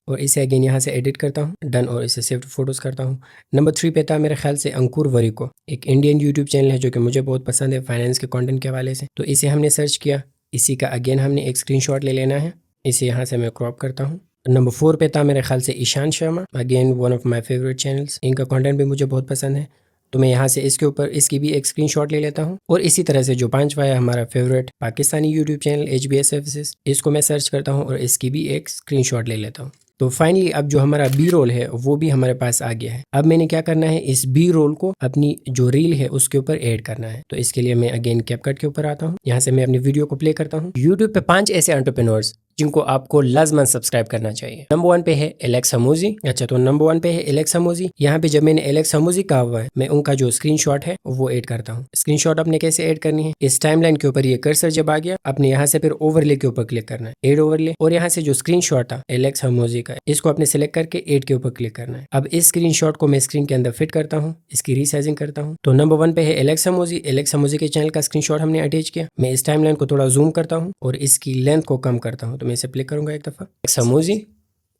और इसे अगेन यहाँ से एडिट करता हूँ। डन। और इसे सेव फोटोज़ करता हूँ। नंबर 3 पे था मेरे ख्याल से अंकुर वरीको, एक इंडियन यूट्यूब चैनल है जो कि मुझे बहुत पसंद है फाइनेंस के कंटेंट के हवाले से। तो इसे हमने सर्च किया, इसी का अगेन हमने एक स्क्रीनशॉट ले लेना है। इसे यहाँ से मैं क्रॉप करता हूँ। नंबर 4 पे था मेरे ख्याल से Ishan Sharma, again one of my favourite channels. इनका कंटेंट भी मुझे बहुत पसंद है। तो मैं यहाँ से इसके ऊपर इसकी भी एक स्क्रीनशॉट ले लेता हूँ और इसी तरह से जो 5वां है हमारा favourite Pakistani YouTube channel HBS services, इसको मैं सर्च करता हूँ और इसकी भी एक स्क्रीनशॉट ले लेता हूँ। तो फाइनली अब जो हमारा बी रोल है वो भी हमारे पास आ गया है। अब मैंने क्या करना है, इस बी रोल को अपनी जो रील है उसके ऊपर ऐड करना है। तो इसके लिए मैं अगेन कैपकट के ऊपर आता हूँ, यहाँ से मैं अपनी वीडियो को प्ले करता हूँ। यूट्यूब पे 5 ऐसे एंटरप्रेन्योर्स जिनको आपको लाजमन सब्सक्राइब करना चाहिए। नंबर 1 पे है एलेक्स हमूजी। अच्छा, तो नंबर 1 पे है एलेक्स हमूजी। यहाँ पे जब मैंने एलेक्स हमूजी कहा हुआ है मैं उनका जो स्क्रीनशॉट है वो ऐड करता हूँ। स्क्रीनशॉट आपने कैसे ऐड करनी है, इस टाइमलाइन के ऊपर ये कर्सर जब आ गया आपने यहाँ से फिर ओवरले के ऊपर क्लिक करना है, ऐड ओवरले, और यहाँ से जो स्क्रीनशॉट था एलेक्स हमूजी का इसको आपने सेलेक्ट करके ऐड के ऊपर क्लिक करना है। अब इस स्क्रीनशॉट को मैं स्क्रीन के अंदर फिट करता हूँ, इसकी रीसाइजिंग करता हूँ। तो नंबर 1 पे है एलेक्स हमूजी। एलेक्स हमूजी के चैनल का स्क्रीनशॉट हमने अटैच किया। मैं इस टाइमलाइन को थोड़ा जूम करता हूँ और इसकी लेंथ को कम करता हूँ। तो मैं इसे प्ले करूंगा एक दफा। एलेक्स हमूजी।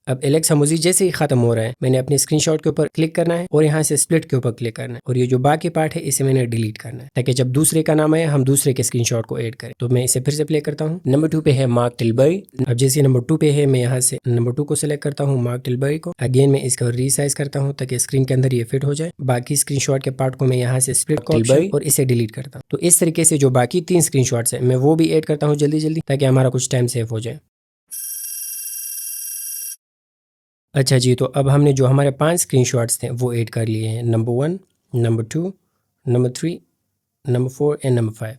अब एलेक्स हमूजी जैसे ही खत्म हो रहा है मैंने अपने स्क्रीनशॉट के ऊपर क्लिक करना है और यहाँ से स्प्लिट के ऊपर क्लिक करना है और ये जो बाकी पार्ट है इसे मैंने डिलीट करना है ताकि जब दूसरे का नाम आए हम दूसरे के स्क्रीनशॉट को ऐड करें। तो मैं इसे फिर से प्ले करता हूँ। नंबर 2 पे है मार्क टिलबरी। अब जैसे नंबर 2 पे है मैं यहाँ से नंबर 2 को सिलेक्ट करता हूँ, मार्क टिलबरी को। अगेन मैं इसका रीसाइज करता हूँ ताकि स्क्रीन के अंदर ये फिट हो जाए। बाकी स्क्रीनशॉट के पार्ट को मैं यहाँ से स्प्लिट टिलबरी और इसे डिलीट करता हूँ। तो इस तरीके से जो बाकी 3 स्क्रीनशॉट्स है मैं वो भी ऐड करता हूँ जल्दी जल्दी ताकि हमारा कुछ टाइम सेव हो जाए। अच्छा जी, तो अब हमने जो हमारे 5 स्क्रीनशॉट्स थे वो ऐड कर लिए हैं, number 1, number 2, number 3, number 4 and number 5।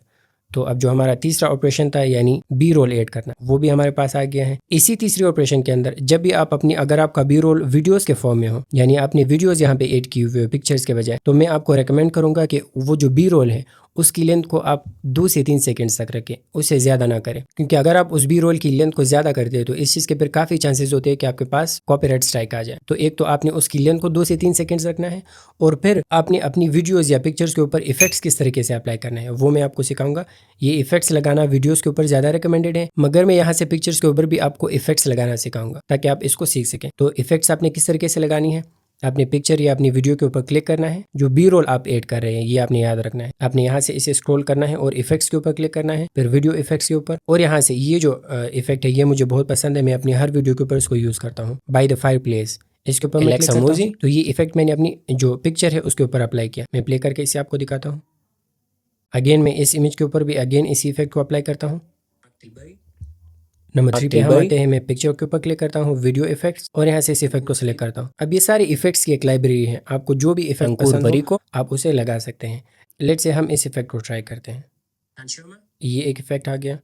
तो अब जो हमारा तीसरा ऑपरेशन था यानी बी रोल ऐड करना वो भी हमारे पास आ गया है। इसी तीसरे ऑपरेशन के अंदर जब भी आप अपनी अगर आपका बी रोल वीडियोस के फॉर्म में हो यानी आपने वीडियोस यहाँ पे ऐड की हुई हो पिक्चर्स के बजाय, तो मैं आपको रेकमेंड करूंगा कि वो जो बी रोल है उसकी लेंथ को आप 2 से 3 सेकंड्स तक रखें, उससे ज़्यादा ना करें। क्योंकि अगर आप उस बी रोल की लेंथ को ज़्यादा करते हैं तो इस चीज़ के फिर काफ़ी चांसेस होते हैं कि आपके पास कॉपीराइट स्ट्राइक आ जाए। तो एक तो आपने उसकी लेंथ को 2 से 3 सेकंड्स रखना है और फिर आपने अपनी वीडियोज़ या पिक्चर्स के ऊपर इफेक्ट्स किस तरीके से अप्लाई करना है वो मैं आपको सिखाऊंगा। ये इफेक्ट्स लगाना वीडियोज़ के ऊपर ज़्यादा रिकमेंडेड है, मगर मैं यहाँ से पिक्चर्स के ऊपर भी आपको इफेक्ट्स लगाना सिखाऊंगा ताकि आप इसको सीख सकें। तो इफेक्ट्स आपने किस तरीके से लगानी है, आपने पिक्चर या अपनी वीडियो के ऊपर क्लिक करना है, जो बी रोल आप ऐड कर रहे हैं ये आपने याद रखना है। आपने यहाँ से इसे स्क्रॉल करना है और इफेक्ट्स के ऊपर क्लिक करना है, फिर वीडियो इफेक्ट्स के ऊपर, और यहाँ से ये जो इफेक्ट है ये मुझे बहुत पसंद है, मैं अपनी हर वीडियो के ऊपर इसको यूज़ करता हूँ, बाय द फायर प्लेस। इसके ऊपर मैं क्लिक करता हूँ तो ये इफेक्ट मैंने अपनी जो पिक्चर है उसके ऊपर अप्लाई किया। मैं प्ले करके इसे आपको दिखाता हूँ। अगेन मैं इस इमेज के ऊपर भी अगेन इसी इफेक्ट को अप्लाई करता हूँ। नंबर 3 पे हम आते हैं, मैं पिक्चर के ऊपर क्लिक करता हूँ, वीडियो इफेक्ट्स, और यहाँ से इस इफेक्ट को सिलेक्ट करता हूँ। अब ये सारे इफेक्ट्स की एक लाइब्रेरी है, आपको जो भी इफेक्ट पसंद हो आप उसे लगा सकते हैं। लेट्स से हम इस इफेक्ट को ट्राई करते हैं, ये एक इफेक्ट आ गया।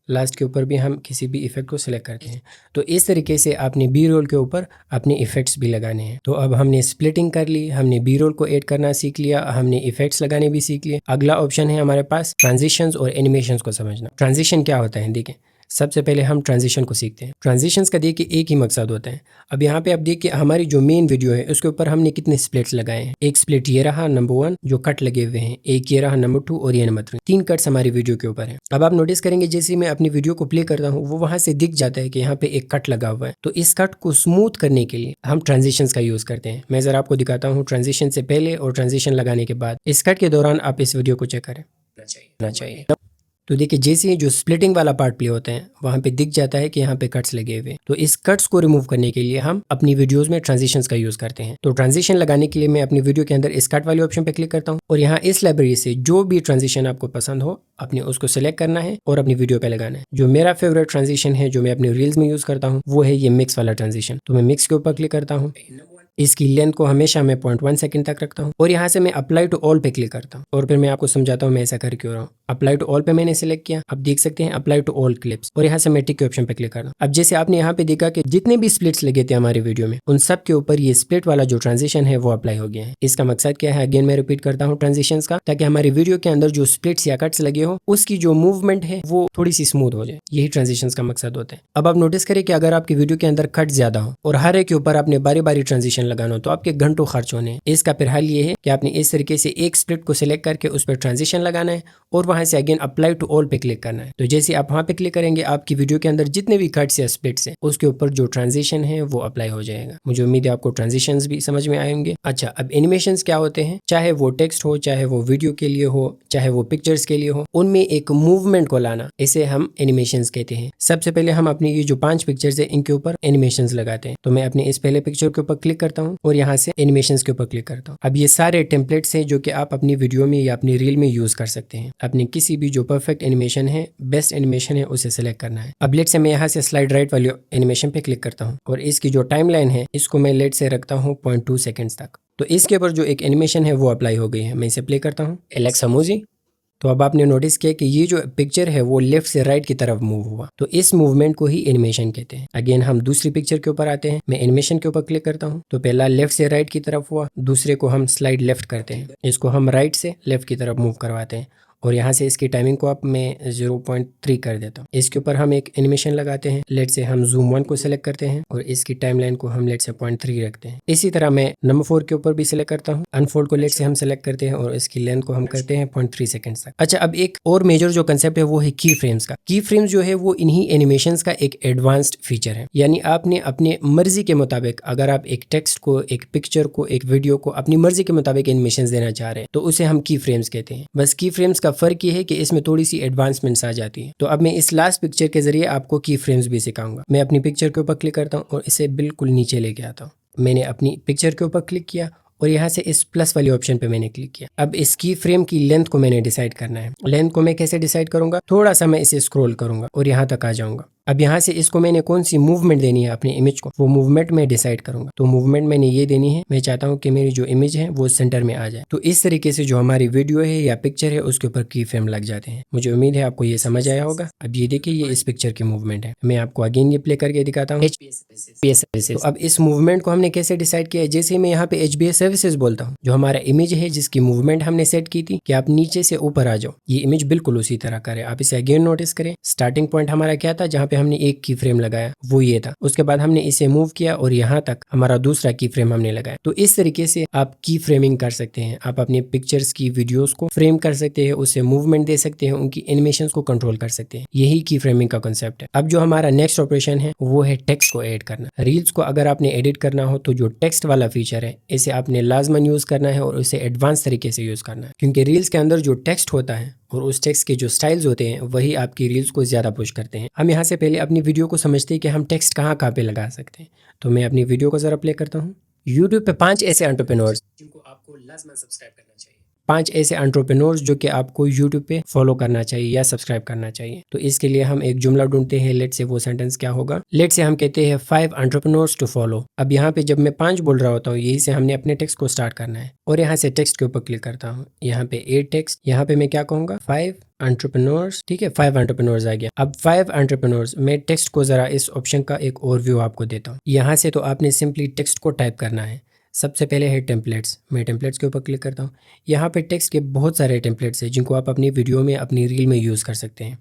लास्ट के ऊपर भी हम किसी भी इफेक्ट को सिलेक्ट करते हैं। तो इस तरीके से आपने बी रोल के ऊपर अपने इफेक्ट्स भी लगाने हैं। तो अब हमने स्प्लिटिंग कर ली, हमने बी रोल को ऐड करना सीख लिया, हमने इफेक्ट्स लगाने भी सीख लिए। अगला ऑप्शन है हमारे पास ट्रांजिशंस और एनिमेशंस को समझना। ट्रांजिशन क्या होता है, देखें सबसे पहले हम ट्रांजिशन को सीखते हैं। ट्रांजिशंस का देखिए एक ही मकसद होता है। अब यहाँ पे आप देखिए हमारी जो मेन वीडियो है उसके ऊपर हमने कितने स्प्लिट्स लगाए हैं। एक स्प्लिट ये रहा नंबर 1 जो कट लगे हुए हैं, एक ये रहा नंबर 2 और ये नंबर 3। 3 कट्स हमारी वीडियो के ऊपर है। अब आप नोटिस करेंगे जैसे मैं अपनी वीडियो को प्ले करता हूँ वो वहां से दिख जाता है कि यहाँ पे एक कट लगा हुआ है। तो इस कट को स्मूथ करने के लिए हम ट्रांजिशंस का यूज करते हैं। मैं जरा आपको दिखाता हूँ ट्रांजिशन से पहले और ट्रांजिशन लगाने के बाद। इस कट के दौरान आप इस वीडियो को चेक करें चाहिए। तो देखिए जैसे ही जो स्प्लिटिंग वाला पार्ट प्ले होता है वहाँ पे दिख जाता है कि यहाँ पे कट्स लगे हुए। तो इस कट्स को रिमूव करने के लिए हम अपनी वीडियोस में ट्रांजिशंस का यूज करते हैं। तो ट्रांजिशन लगाने के लिए मैं अपनी वीडियो के अंदर इस कट वाले ऑप्शन पे क्लिक करता हूँ और यहाँ इस लाइब्रेरी से जो भी ट्रांजिशन आपको पसंद हो अपने उसको सिलेक्ट करना है और अपनी वीडियो पे लगाना है। जो मेरा फेवरेट ट्रांजिशन है जो मैं अपने रील्स में यूज करता हूँ वो है ये मिक्स वाला ट्रांजिशन। तो मैं मिक्स के ऊपर क्लिक करता हूँ, इसकी लेंथ को हमेशा मैं 0.1 सेकंड तक रखता हूँ और यहाँ से मैं अप्लाई टू ऑल पे क्लिक करता हूँ और फिर मैं आपको समझाता हूँ मैं ऐसा कर क्यों रहा हूँ। अप्लाई टू ऑल पे मैंने सिलेक्ट किया, आप देख सकते हैं अप्लाई टू ऑल क्लिप्स, और यहाँ से मैं टिक के ऑप्शन पे क्लिक करता हूँ। अब जैसे आपने यहाँ पे देखा कि जितने भी स्प्लिट्स लगे थे हमारे वीडियो में उन सब के ऊपर ये स्प्लिट वाला जो ट्रांजिशन है वो अप्लाई हो गया है। इसका मकसद क्या है, अगेन मैं रिपीट करता हूँ ट्रांजिशन का, ताकि हमारी वीडियो के अंदर जो स्प्लिट्स या कट्स लगे हो उसकी जो मूवमेंट है वो थोड़ी सी स्मूथ हो जाए। यही ट्रांजिशन का मकसद होता है। अब आप नोटिस करें कि अगर आपकी वीडियो के अंदर कट ज्यादा हो और हर एक के ऊपर आपने बारी बारी ट्रांजिशन लगाना हो तो आपके घंटों खर्च होने। इसका फिर हल ये है कि आपने इस तरीके से एक स्प्लिट को सिलेक्ट करके उस पर ट्रांजिशन लगाना है और वहां से अगेन अप्लाई टू ऑल पे क्लिक करना है। तो जैसे आप वहां पे क्लिक करेंगे आपकी वीडियो के अंदर जितने भी कट्स या स्प्लिट्स हैं उसके ऊपर जो ट्रांजिशन है वो अप्लाई हो जाएगा। मुझे उम्मीद है आपको ट्रांजिशंस भी समझ में आएंगे। अच्छा, अब एनिमेशंस क्या होते हैं, चाहे वो टेक्स्ट हो, चाहे वो वीडियो के लिए हो, चाहे वो पिक्चर्स के लिए हो, उनमें एक मूवमेंट को लाना, इसे हम एनिमेशंस कहते हैं। सबसे पहले हम अपनी ये जो 5 पिक्चर्स है इनके ऊपर एनिमेशंस लगाते हैं। तो मैं अपने इस पहले पिक्चर के ऊपर क्लिक करता हूँ और यहाँ से एनिमेशंस के ऊपर क्लिक करता हूँ। अब ये सारे टेम्पलेट्स हैं जो कि आप अपनी वीडियो में या अपनी रील में यूज कर सकते हैं। अपने किसी भी जो परफेक्ट एनिमेशन है, बेस्ट एनिमेशन है, उसे सेलेक्ट करना है। अब लेट से मैं यहाँ से स्लाइड राइट वाली एनिमेशन पे क्लिक करता हूँ और इसकी जो टाइमलाइन है इसको मैं लेट से रखता हूँ 0.2 सेकंड्स तक। तो इसके ऊपर जो एक एनिमेशन है वो अप्लाई हो गई है। मैं इसे प्ले करता हूँ, एलेक्सा मूवी। तो अब आपने नोटिस किया कि ये जो पिक्चर है वो लेफ्ट से राइट की तरफ मूव हुआ। तो इस मूवमेंट को ही एनिमेशन कहते हैं। अगेन हम दूसरी पिक्चर के ऊपर आते हैं, मैं एनिमेशन के ऊपर क्लिक करता हूँ। तो पहला लेफ्ट से राइट की तरफ हुआ, दूसरे को हम स्लाइड लेफ्ट करते हैं, इसको हम राइट से लेफ्ट की तरफ मूव करवाते हैं और यहाँ से इसकी टाइमिंग को आप मैं 0.3 कर देता हूँ। इसके ऊपर हम एक एनिमेशन लगाते हैं। लेट से हम जूम 1 को सिलेक्ट करते हैं और इसकी टाइमलाइन को हम लेट से 0.3 रखते हैं। इसी तरह मैं नंबर 4 के ऊपर भी सिलेक्ट करता हूँ। अनफोल्ड को लेट से हम सिलेक्ट करते हैं और इसकी लेंथ को हम करते हैं 0.3 सेकंड्स तक। अच्छा, अब एक और मेजर जो कंसेप्ट है वो है की फ्रेम्स का। की फ्रेम्स जो है वो इन्हीं एनिमेशंस का एक एडवांस्ड फीचर है। यानी आपने अपने मर्जी के मुताबिक अगर आप एक टेक्स्ट को, एक पिक्चर को, एक वीडियो को अपनी मर्जी के मुताबिक एनिमेशन देना चाह रहे हैं तो उसे हम की फ्रेम्स कहते हैं। बस की फ्रेम्स का फर्क है कि इसमें थोड़ी सी एडवांसमेंट्स आ जाती है। तो अब मैं इस लास्ट पिक्चर के जरिए आपको की फ्रेम्स भी सिखाऊंगा। मैं अपनी पिक्चर के ऊपर क्लिक करता हूँ और इसे बिल्कुल नीचे लेके आता हूँ। मैंने अपनी पिक्चर के ऊपर क्लिक किया और यहाँ से इस प्लस वाले ऑप्शन पे मैंने क्लिक किया। अब इस की फ्रेम की लेंथ को मैंने डिसाइड करना है। लेंथ को मैं कैसे डिसाइड करूंगा, थोड़ा सा मैं इसे स्क्रॉल करूंगा और यहाँ तक आ जाऊंगा। अब यहाँ से इसको मैंने कौन सी मूवमेंट देनी है अपनी इमेज को, वो मूवमेंट मैं डिसाइड करूंगा। तो मूवमेंट मैंने ये देनी है, मैं चाहता हूँ कि मेरी जो इमेज है वो सेंटर में आ जाए। तो इस तरीके से जो हमारी वीडियो है या पिक्चर है उसके ऊपर की फ्रेम लग जाते हैं। मुझे उम्मीद है आपको ये समझ आया होगा। अब ये देखिए ये इस पिक्चर की मूवमेंट है। मैं आपको अगेन ये प्ले करके दिखाता हूँ। तो अब इस मूवमेंट को हमने कैसे डिसाइड किया है, जैसे मैं यहाँ पे HBS सर्विसेज बोलता हूँ, जो हमारा इमेज है जिसकी मूवमेंट हमने सेट की थी कि आप नीचे से ऊपर आ जाओ, ये इमेज बिल्कुल उसी तरह करे। आप इसे अगेन नोटिस करें, स्टार्टिंग पॉइंट हमारा क्या था, जहाँ पे हमने एक की फ्रेम लगाया वो ये था। उसके बाद हमने इसे मूव किया और यहाँ तक हमारा दूसरा की फ्रेम हमने लगाया। तो इस तरीके से आप की फ्रेमिंग कर सकते हैं। आप अपने पिक्चर्स की, वीडियोस को फ्रेम कर सकते हैं, उससे मूवमेंट दे सकते हैं, उनकी एनिमेशन को कंट्रोल कर सकते हैं। यही की फ्रेमिंग का कंसेप्ट है। अब जो हमारा नेक्स्ट ऑपरेशन है वो है टेक्स्ट को ऐड करना। रील्स को अगर आपने एडिट करना हो तो जो टेक्स्ट वाला फीचर है इसे आपने लाजमन यूज करना है और उसे एडवांस तरीके से यूज करना है, क्योंकि रील्स के अंदर जो टेक्स्ट होता है और उस टेक्स्ट के जो स्टाइल्स होते हैं वही आपकी रील्स को ज्यादा पुश करते हैं। हम यहाँ से पहले अपनी वीडियो को समझते हैं कि हम टेक्स्ट कहाँ पे लगा सकते हैं। तो मैं अपनी वीडियो को जरा प्ले करता हूँ। यूट्यूब पे 5 ऐसे एंटरप्रेन्योर्स जिनको आपको लाजमन सब्सक्राइब करना चाहिए। 5 ऐसे एंटरप्रेन्योर्स जो कि आपको यूट्यूब पे फॉलो करना चाहिए या सब्सक्राइब करना चाहिए। तो इसके लिए हम एक जुमला ढूंढते हैं। लेट से वो सेंटेंस क्या होगा, लेट से हम कहते हैं 5 एंटरप्रेन्योर्स टू फॉलो। अब यहाँ पे जब मैं 5 बोल रहा होता हूँ, यही से हमने अपने टेक्स्ट को स्टार्ट करना है और यहाँ से टेक्स्ट के ऊपर क्लिक करता हूँ। यहाँ पे 8 टेक्स्ट, यहाँ पे मैं क्या कहूँगा 5 एंटरप्रेन्योर्स। ठीक है, 5 एंटरप्रेन्योर्स आ गया। अब 5 एंटरप्रेन्योर्स, मैं टेक्स्ट को जरा इस ऑप्शन का एक ओवरव्यू आपको देता हूँ। यहाँ से तो आपने सिंपली टेक्स्ट को टाइप करना है। सबसे पहले है टेम्पलेट्स, मैं टेम्पलेट्स के ऊपर क्लिक करता हूँ। यहाँ पे टेक्स्ट के बहुत सारे टेम्पलेट्स हैं जिनको आप अपनी वीडियो में, अपनी रील में यूज़ कर सकते हैं।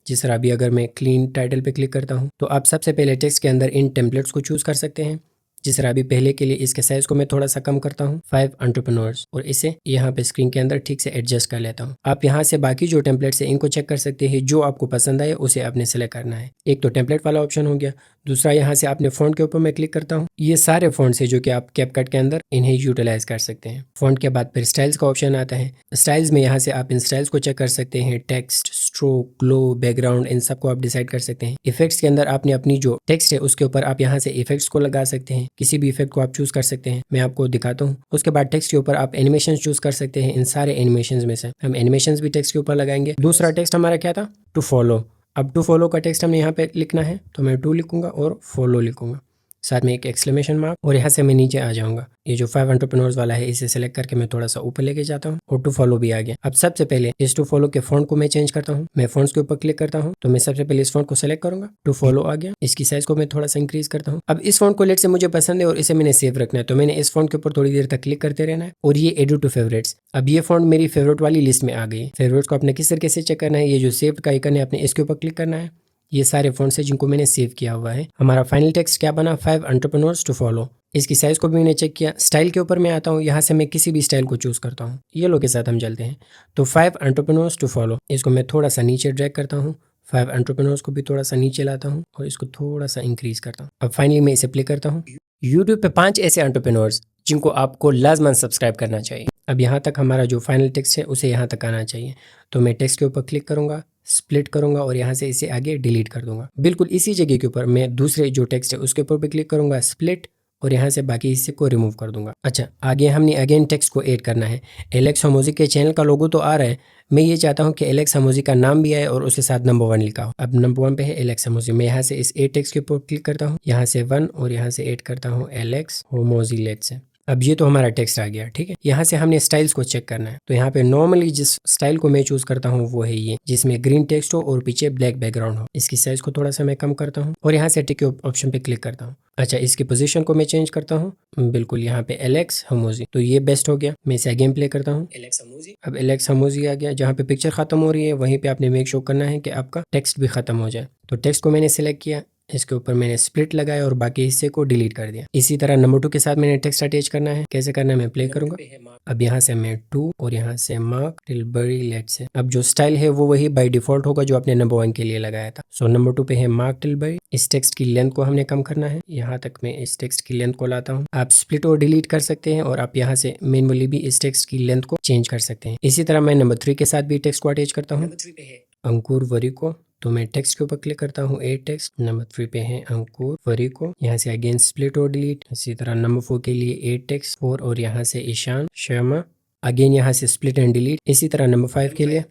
जिस तरह अभी अगर मैं क्लीन टाइटल पे क्लिक करता हूँ तो आप सबसे पहले टेक्स्ट के अंदर इन टेम्पलेट्स को चूज़ कर सकते हैं। जिस तरह अभी पहले के लिए इसके साइज को मैं थोड़ा सा कम करता हूँ 5 एंटरप्रेन्योर्स, और इसे यहाँ पे स्क्रीन के अंदर ठीक से एडजस्ट कर लेता हूँ। आप यहाँ से बाकी जो टेम्पलेट्स है इनको चेक कर सकते हैं, जो आपको पसंद आए उसे आपने सेलेक्ट करना है। एक तो टेम्पलेट वाला ऑप्शन हो गया। दूसरा यहाँ से आपने फ़ॉन्ट के ऊपर मैं क्लिक करता हूँ। ये सारे फ़ॉन्ट्स है जो कि आप कैपकट के अंदर इन्हें यूटिलाइज कर सकते हैं। फ़ॉन्ट के बाद फिर स्टाइल्स का ऑप्शन आता है। स्टाइल्स में यहाँ से आप इन स्टाइल्स को चेक कर सकते हैं। टेक्स्ट, स्ट्रोक, ग्लो, बैकग्राउंड, इन सबको आप डिसाइड कर सकते हैं। इफेक्ट्स के अंदर आपने अपनी जो टेक्स्ट है उसके ऊपर आप यहाँ से इफेक्ट्स को लगा सकते हैं। किसी भी इफेक्ट को आप चूज कर सकते हैं, मैं आपको दिखाता हूँ। उसके बाद टेक्स्ट के ऊपर आप एनिमेशन चूज कर सकते हैं। इन सारे एनिमेशन में से हम एनिमेशन भी टेक्स्ट के ऊपर लगाएंगे। दूसरा टेक्स्ट हमारा क्या था, टू फॉलो। अब टू फॉलो का टेक्स्ट हमने यहाँ पे लिखना है, तो मैं टू लिखूंगा और फॉलो लिखूंगा, साथ में एक एक्सक्लेमेशन मार्क, और यहाँ से मैं नीचे आ जाऊंगा। ये जो 5 एंटरप्रेन्योर्स वाला है इसे सेलेक्ट करके मैं थोड़ा सा ऊपर लेके जाता हूँ और टू फॉलो भी आ गया। अब सबसे पहले इस टू फॉलो के फॉन्ट को मैं चेंज करता हूँ। मैं फॉन्ट्स के ऊपर क्लिक करता हूँ, तो मैं सबसे पहले इस फॉन्ट को सेलेक्ट करूंगा। टू फॉलो आ गया। इसकी साइज को मैं थोड़ा सा इंक्रीज करता हूँ। अब इस फॉन्ट को लेट से मुझे पसंद है और इसे मैंने सेव रखना है, तो मैंने इस फॉन्ट के ऊपर थोड़ी देर तक क्लिक करते रहना है और ये एडिट टू फेवरेट्स। अब ये फॉन्ट मेरी फेवरेट वाली लिस्ट में आ गई। फेवरेट्स को अपने किस तरीके से चेक करना है, ये जो सेव का आइकन है अपने इसके ऊपर क्लिक करना है। ये सारे फॉन्ट्स हैं जिनको मैंने सेव किया हुआ है। हमारा फाइनल टेक्स्ट क्या बना, 5 एंटरप्रेन्योर्स टू फॉलो। इसकी साइज को भी मैंने चेक किया। स्टाइल के ऊपर मैं आता हूँ, यहाँ से मैं किसी भी स्टाइल को चूज करता हूँ। ये लो के साथ हम चलते हैं। तो 5 एंटरप्रेन्योर्स टू फॉलो, इसको मैं थोड़ा सा नीचे ड्रैग करता हूँ। 5 एंटरप्रेन्योर्स को भी थोड़ा सा नीचे लाता हूँ और इसको थोड़ा सा इंक्रीज करता हूँ। अब फाइनली मैं इसे प्ले करता हूँ। यूट्यूब पे 5 ऐसे एंटरप्रेन्योर्स जिनको आपको लाजमन सब्सक्राइब करना चाहिए। अब यहाँ तक हमारा जो फाइनल टेक्स्ट है उसे यहाँ तक आना चाहिए, तो मैं टेक्स्ट के ऊपर क्लिक करूंगा, स्प्लिट करूंगा और यहाँ से इसे आगे डिलीट कर दूंगा। बिल्कुल इसी जगह के ऊपर मैं दूसरे जो टेक्स्ट है उसके ऊपर भी क्लिक करूंगा, स्प्लिट, और यहाँ से बाकी हिस्से को रिमूव कर दूंगा। अच्छा, आगे हमने अगेन टेक्स्ट को ऐड करना है। एलेक्स हमोजी के चैनल का लोगो तो आ रहा है, मैं ये चाहता हूँ कि एलेक्स हमोजी का नाम भी आए और उसके साथ नंबर 1 लिखा हो। अब नंबर 1 पे है एलेक्स हमोजी। मैं यहाँ से इस ए टेक्स्ट के ऊपर क्लिक करता हूँ, यहाँ से 1 और यहाँ से ऐड करता हूँ एलेक्स हमोजी लेट से। अब ये तो हमारा टेक्स्ट आ गया। ठीक है, यहाँ से हमने स्टाइल्स को चेक करना है। तो यहाँ पे नॉर्मली जिस स्टाइल को मैं चूज करता हूँ वो है ये, जिसमें ग्रीन टेक्स्ट हो और पीछे ब्लैक बैकग्राउंड हो। इसकी साइज को थोड़ा सा मैं कम करता हूँ और यहाँ से टिक के ऑप्शन पे क्लिक करता हूँ। अच्छा, इसकी पोजीशन को मैं चेंज करता हूँ, बिल्कुल यहाँ पे एलेक्स हमोजी, तो ये बेस्ट हो गया। मैं इसे अगेन प्ले करता हूँ, एलेक्स हमोजी। अब एलेक्स हमोजी आ गया। जहाँ पे पिक्चर खत्म हो रही है वहीं पे आपने मेक श्योर करना है कि आपका टेक्स्ट भी खत्म हो जाए। तो टेक्स्ट को मैंने सिलेक्ट किया, इसके ऊपर मैंने स्प्लिट लगाया और बाकी हिस्से को डिलीट कर दिया। इसी तरह नंबर 2 के साथ मैंने टेक्स्ट अटैच करना है। कैसे करना है मैं प्ले करूंगा। अब यहाँ से मैं 2 और यहाँ से मार्क टिलबरी लेट से। अब जो स्टाइल है वो वही बाय डिफॉल्ट होगा जो आपने नंबर 1 के लिए लगाया था। सो नंबर 2 पे है मार्क टिलबरी। इस टेक्स्ट की लेंथ को हमने कम करना है, यहाँ तक मैं इस टेक्स्ट की लेंथ को लाता हूँ। आप स्प्लिट और डिलीट कर सकते हैं और आप यहाँ से मैनुअली भी इस टेक्स्ट की लेंथ को चेंज कर सकते हैं। इसी तरह मैं नंबर 3 के साथ भी टेक्स्ट को अटैच करता हूँ। अंकुर वरी को, तो मैं टेक्स्ट के ऊपर क्लिक करता हूँ, ए टेक्स्ट। नंबर 3 पे है अंकुर वरी को, यहाँ से अगेन स्प्लिट और डिलीट। इसी तरह नंबर 4 के लिए ए टेक्स्ट 4 और यहाँ से ईशान शर्मा, अगेन यहाँ से स्प्लिट एंड डिलीट। इसी तरह नंबर 5 के लिए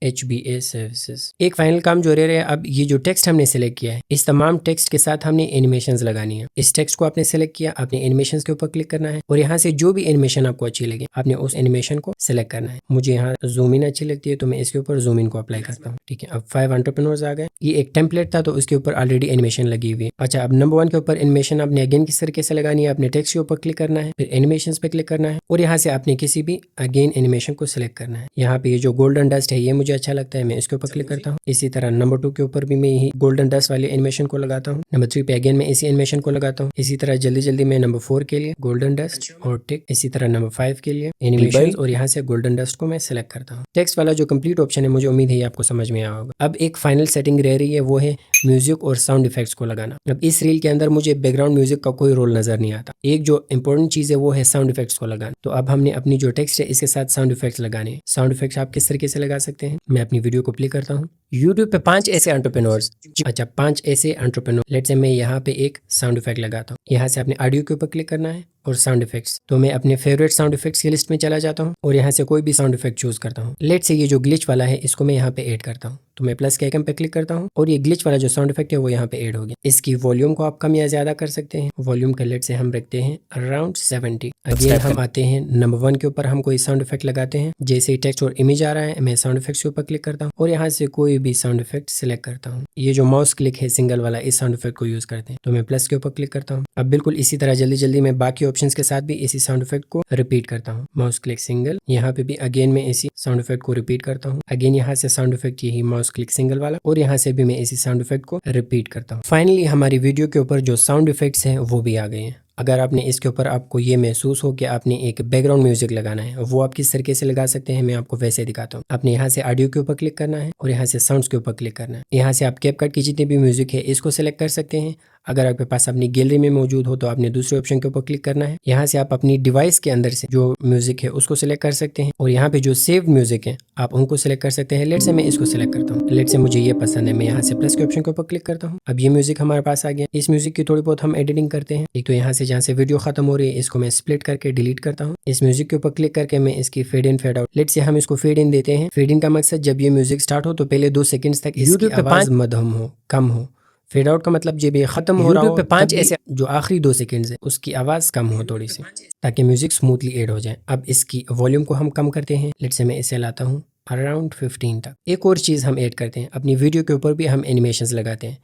HBA सर्विसेज। एक फाइनल काम जो रह रहा है, अब ये जो टेक्स्ट हमने सेलेक्ट किया है इस तमाम टेक्स्ट के साथ हमने एनिमेशंस लगानी है। इस टेक्स्ट को आपने सेलेक्ट किया, आपने एनिमेशंस के ऊपर क्लिक करना है और यहाँ से जो भी एनिमेशन आपको अच्छी लगे आपने उस एनिमेशन को सेलेक्ट करना है। मुझे यहाँ जूम इन अच्छी लगती है तो मैं इसके ऊपर जूम इन को अप्लाई करता हूँ। ठीक है, अब 5 एंटरप्रेन्योर्स आ गए। ये एक टेम्पलेट था तो उसके ऊपर ऑलरेडी एनिमेशन लगी हुई है। अच्छा, अब नंबर 1 के ऊपर एनिमेशन आपने अगेन किस तरीके से लगानी है, आपने टेक्स्ट के ऊपर क्लिक करना है, फिर एनिमेशन पे क्लिक करना है और यहाँ से आपने किसी भी अगेन एनिमेशन को सिलेक्ट करना है। यहाँ पे ये जो गोल्डन डस्ट है ये मुझे अच्छा लगता है, मैं इसके ऊपर क्लिक करता हूँ। इसी तरह नंबर 2 के ऊपर भी मैं यही गोल्डन डस्ट वाले एनिमेशन को लगाता हूँ। नंबर 3 पे अगेन मैं इसी एनिमेशन को लगाता हूँ। इसी तरह जल्दी जल्दी मैं नंबर 4 के लिए गोल्डन डस्ट और टिक। इसी तरह नंबर 5 के लिए एनिमेशन और यहाँ से गोल्डन डस्ट को मैं सिलेक्ट करता हूँ। टेक्स्ट वाला जो कंप्लीट ऑप्शन है मुझे उम्मीद है ये आपको समझ में आया होगा। अब एक फाइनल सेटिंग रह रही है, वो है म्यूजिक और साउंड इफेक्ट्स को लगाना। अब इस रील के अंदर मुझे बैकग्राउंड म्यूजिक का कोई रोल नजर नहीं आता। एक जो इंपॉर्टेंट चीज है वो है साउंड इफेक्ट्स को लगाना। तो अब हमने अपनी जो टेक्स्ट है इसके साथ साउंड इफेक्ट्स लगाने हैं। साउंड इफेक्ट्स आप किस तरीके से लगा सकते हैं, मैं अपनी वीडियो को प्ले करता हूँ। यूट्यूब पे 5 ऐसे एंटरप्रेन्योर्स, अच्छा 5 ऐसे एंटरप्रेन्योर, लेट्स से मैं यहाँ पे एक साउंड इफेक्ट लगाता हूँ। यहाँ से आपने ऑडियो के ऊपर क्लिक करना है और साउंड इफेक्ट्स। तो मैं अपने फेवरेट साउंड इफेक्ट्स की लिस्ट में चला जाता हूँ और यहाँ से कोई भी साउंड इफेक्ट चूज करता हूँ। लेट से ये जो ग्लिच वाला है इसको मैं यहाँ पे ऐड करता हूँ। तो मैं प्लस के आइकन पे क्लिक करता हूँ और ये ग्लिच वाला जो साउंड इफेक्ट है वो यहाँ पे ऐड हो गया। इसकी वॉल्यूम को आप कम या ज्यादा कर सकते हैं। वॉल्यूम का लेट से हम रखते हैं अराउंड 70। अगेन हम आते हैं नंबर 1 के ऊपर, हम कोई साउंड इफेक्ट लगाते हैं। जैसे ही टेक्स्ट और इमेज आ रहा है मैं साउंड इफेक्ट्स के ऊपर क्लिक करता हूँ और यहाँ से कोई भी साउंड इफेक्ट सिलेक्ट करता हूँ। ये जो माउस क्लिक है सिंगल वाला, इस साउंड इफेक्ट को यूज करते हैं। तो मैं प्लस के ऊपर क्लिक करता हूँ। अब बिल्कुल इसी तरह जल्दी जल्दी मैं बाकी ऑप्शंस के साथ भी इसी साउंड इफेक्ट को रिपीट करता हूँ। माउस क्लिक सिंगल, यहाँ पे भी अगेन मैं इसी साउंड इफेक्ट को रिपीट करता हूँ। अगेन यहाँ से साउंड इफेक्ट यही माउस क्लिक सिंगल वाला और यहाँ से भी मैं इसी साउंड इफेक्ट को रिपीट करता हूँ। फाइनली हमारी वीडियो के ऊपर जो साउंड इफेक्ट्स हैं वो भी आ गए हैं। अगर आपने इसके ऊपर आपको ये महसूस हो कि आपने एक बैकग्राउंड म्यूजिक लगाना है, वो आप किस तरीके से लगा सकते हैं मैं आपको वैसे दिखाता हूँ। आपने यहाँ से ऑडियो के ऊपर क्लिक करना है और यहाँ से साउंड्स के ऊपर क्लिक करना है। यहाँ से आप कैपकट की जितनी भी म्यूजिक है इसको सिलेक्ट कर सकते हैं। अगर आपके पास अपनी गैलरी में मौजूद हो तो आपने दूसरे ऑप्शन के ऊपर क्लिक करना है। यहाँ से आप अपनी डिवाइस के अंदर से जो म्यूजिक है उसको सिलेक्ट कर सकते हैं और यहाँ पे जो सेव्ड म्यूजिक है आप उनको सिलेक्ट कर सकते हैं। लेट से मैं इसको सिलेक्ट करता हूँ। लेट से मुझे ये पसंद है, मैं यहाँ से प्लस के ऑप्शन के ऊपर क्लिक करता हूँ। अब ये म्यूजिक हमारे पास आ गया। इस म्यूजिक की थोड़ी बहुत हम एडिटिंग करते हैं। एक तो यहाँ से जहाँ से वीडियो खत्म हो रही है इसको मैं स्प्लिट करके डिलीट करता हूँ। इस म्यूजिक के ऊपर क्लिक करके मैं इसकी fade in fade out, late से हम इसको फेड इन देते हैं। फेड इन का मकसद जब ये म्यूजिक स्टार्ट हो तो पहले 2 सेकंड्स तक इसकी आवाज मध्यम हो, कम हो। फेड आउट का मतलब जब ये खत्म हो रहा हो पे 5 ऐसे जो आखिरी 2 सेकंड्स है उसकी आवाज कम हो थोड़ी सी, ताकि म्यूजिक स्मूथली ऐड हो जाए। अब इसकी वॉल्यूम को हम कम करते हैं। लेट से मैं इसे लाता हूँ अराउंड 15 तक। एक और चीज़ हम ऐड करते हैं, अपनी वीडियो के ऊपर भी हम एनिमेशंस लगाते हैं।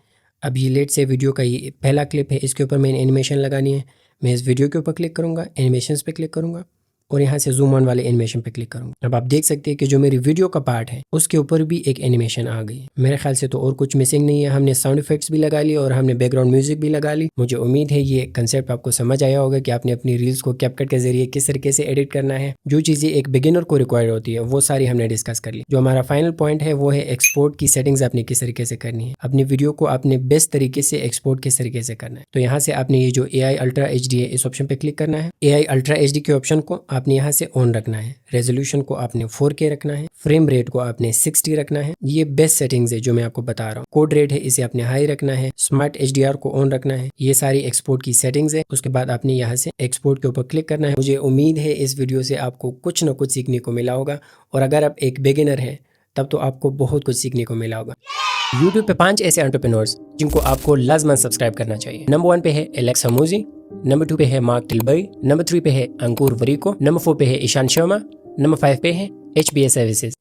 अब ये लेट से वीडियो का ये पहला क्लिप है, इसके ऊपर मैंने एनिमेशन लगानी है। मैं इस वीडियो के ऊपर क्लिक करूँगा, एनिमेशंस पे क्लिक करूँगा और यहाँ से जूम ऑन वाले एनिमेशन पे क्लिक करूँगा। अब आप देख सकते हैं कि जो मेरी वीडियो का पार्ट है उसके ऊपर भी एक एनिमेशन आ गई। मेरे ख्याल से तो और कुछ मिसिंग नहीं है। हमने साउंड इफेक्ट्स भी लगा ली और हमने बैकग्राउंड म्यूजिक भी लगा ली। मुझे उम्मीद है ये कंसेप्ट आपको समझ आया होगा कि आपने अपनी रील्स को कैपकट के जरिए किस तरीके से एडिट करना है। जो चीज़ें एक बिगिनर को रिक्वायर्ड होती है वो सारी हमने डिस्कस कर ली। जो हमारा फाइनल पॉइंट है वो है एक्सपोर्ट की सेटिंग्स आपने किस तरीके से करनी है। अपनी वीडियो को आपने बेस्ट तरीके से एक्सपोर्ट किस तरीके से करना है। तो यहाँ से आपने ये जो AI अल्ट्रा HD है इस ऑप्शन पे क्लिक करना है। AI अल्ट्रा HD के ऑप्शन को आपने यहाँ से ऑन रखना है। रेजोल्यूशन को आपने 4K रखना है। फ्रेम रेट को आपने 60 रखना है। ये बेस्ट सेटिंग्स है जो मैं आपको बता रहा हूँ। कोड रेट है इसे आपने हाई रखना है। स्मार्ट HDR को ऑन रखना है। ये सारी एक्सपोर्ट की सेटिंग्स है। उसके बाद आपने यहाँ से एक्सपोर्ट के ऊपर क्लिक करना है। मुझे उम्मीद है इस वीडियो से आपको कुछ ना कुछ सीखने को मिला होगा और अगर आप एक बिगिनर हैं तब तो आपको बहुत कुछ सीखने को मिला होगा। YouTube पे 5 ऐसे एंटरप्रेन्योर्स जिनको आपको लाजमन सब्सक्राइब करना चाहिए। नंबर 1 पे है एलेक्स हमूजी, नंबर 2 पे है मार्क टिलबरी, नंबर 3 पे है अंकुर वरीको, नंबर 4 पे है ईशान शर्मा, नंबर 5 पे है HBA सर्विसेज।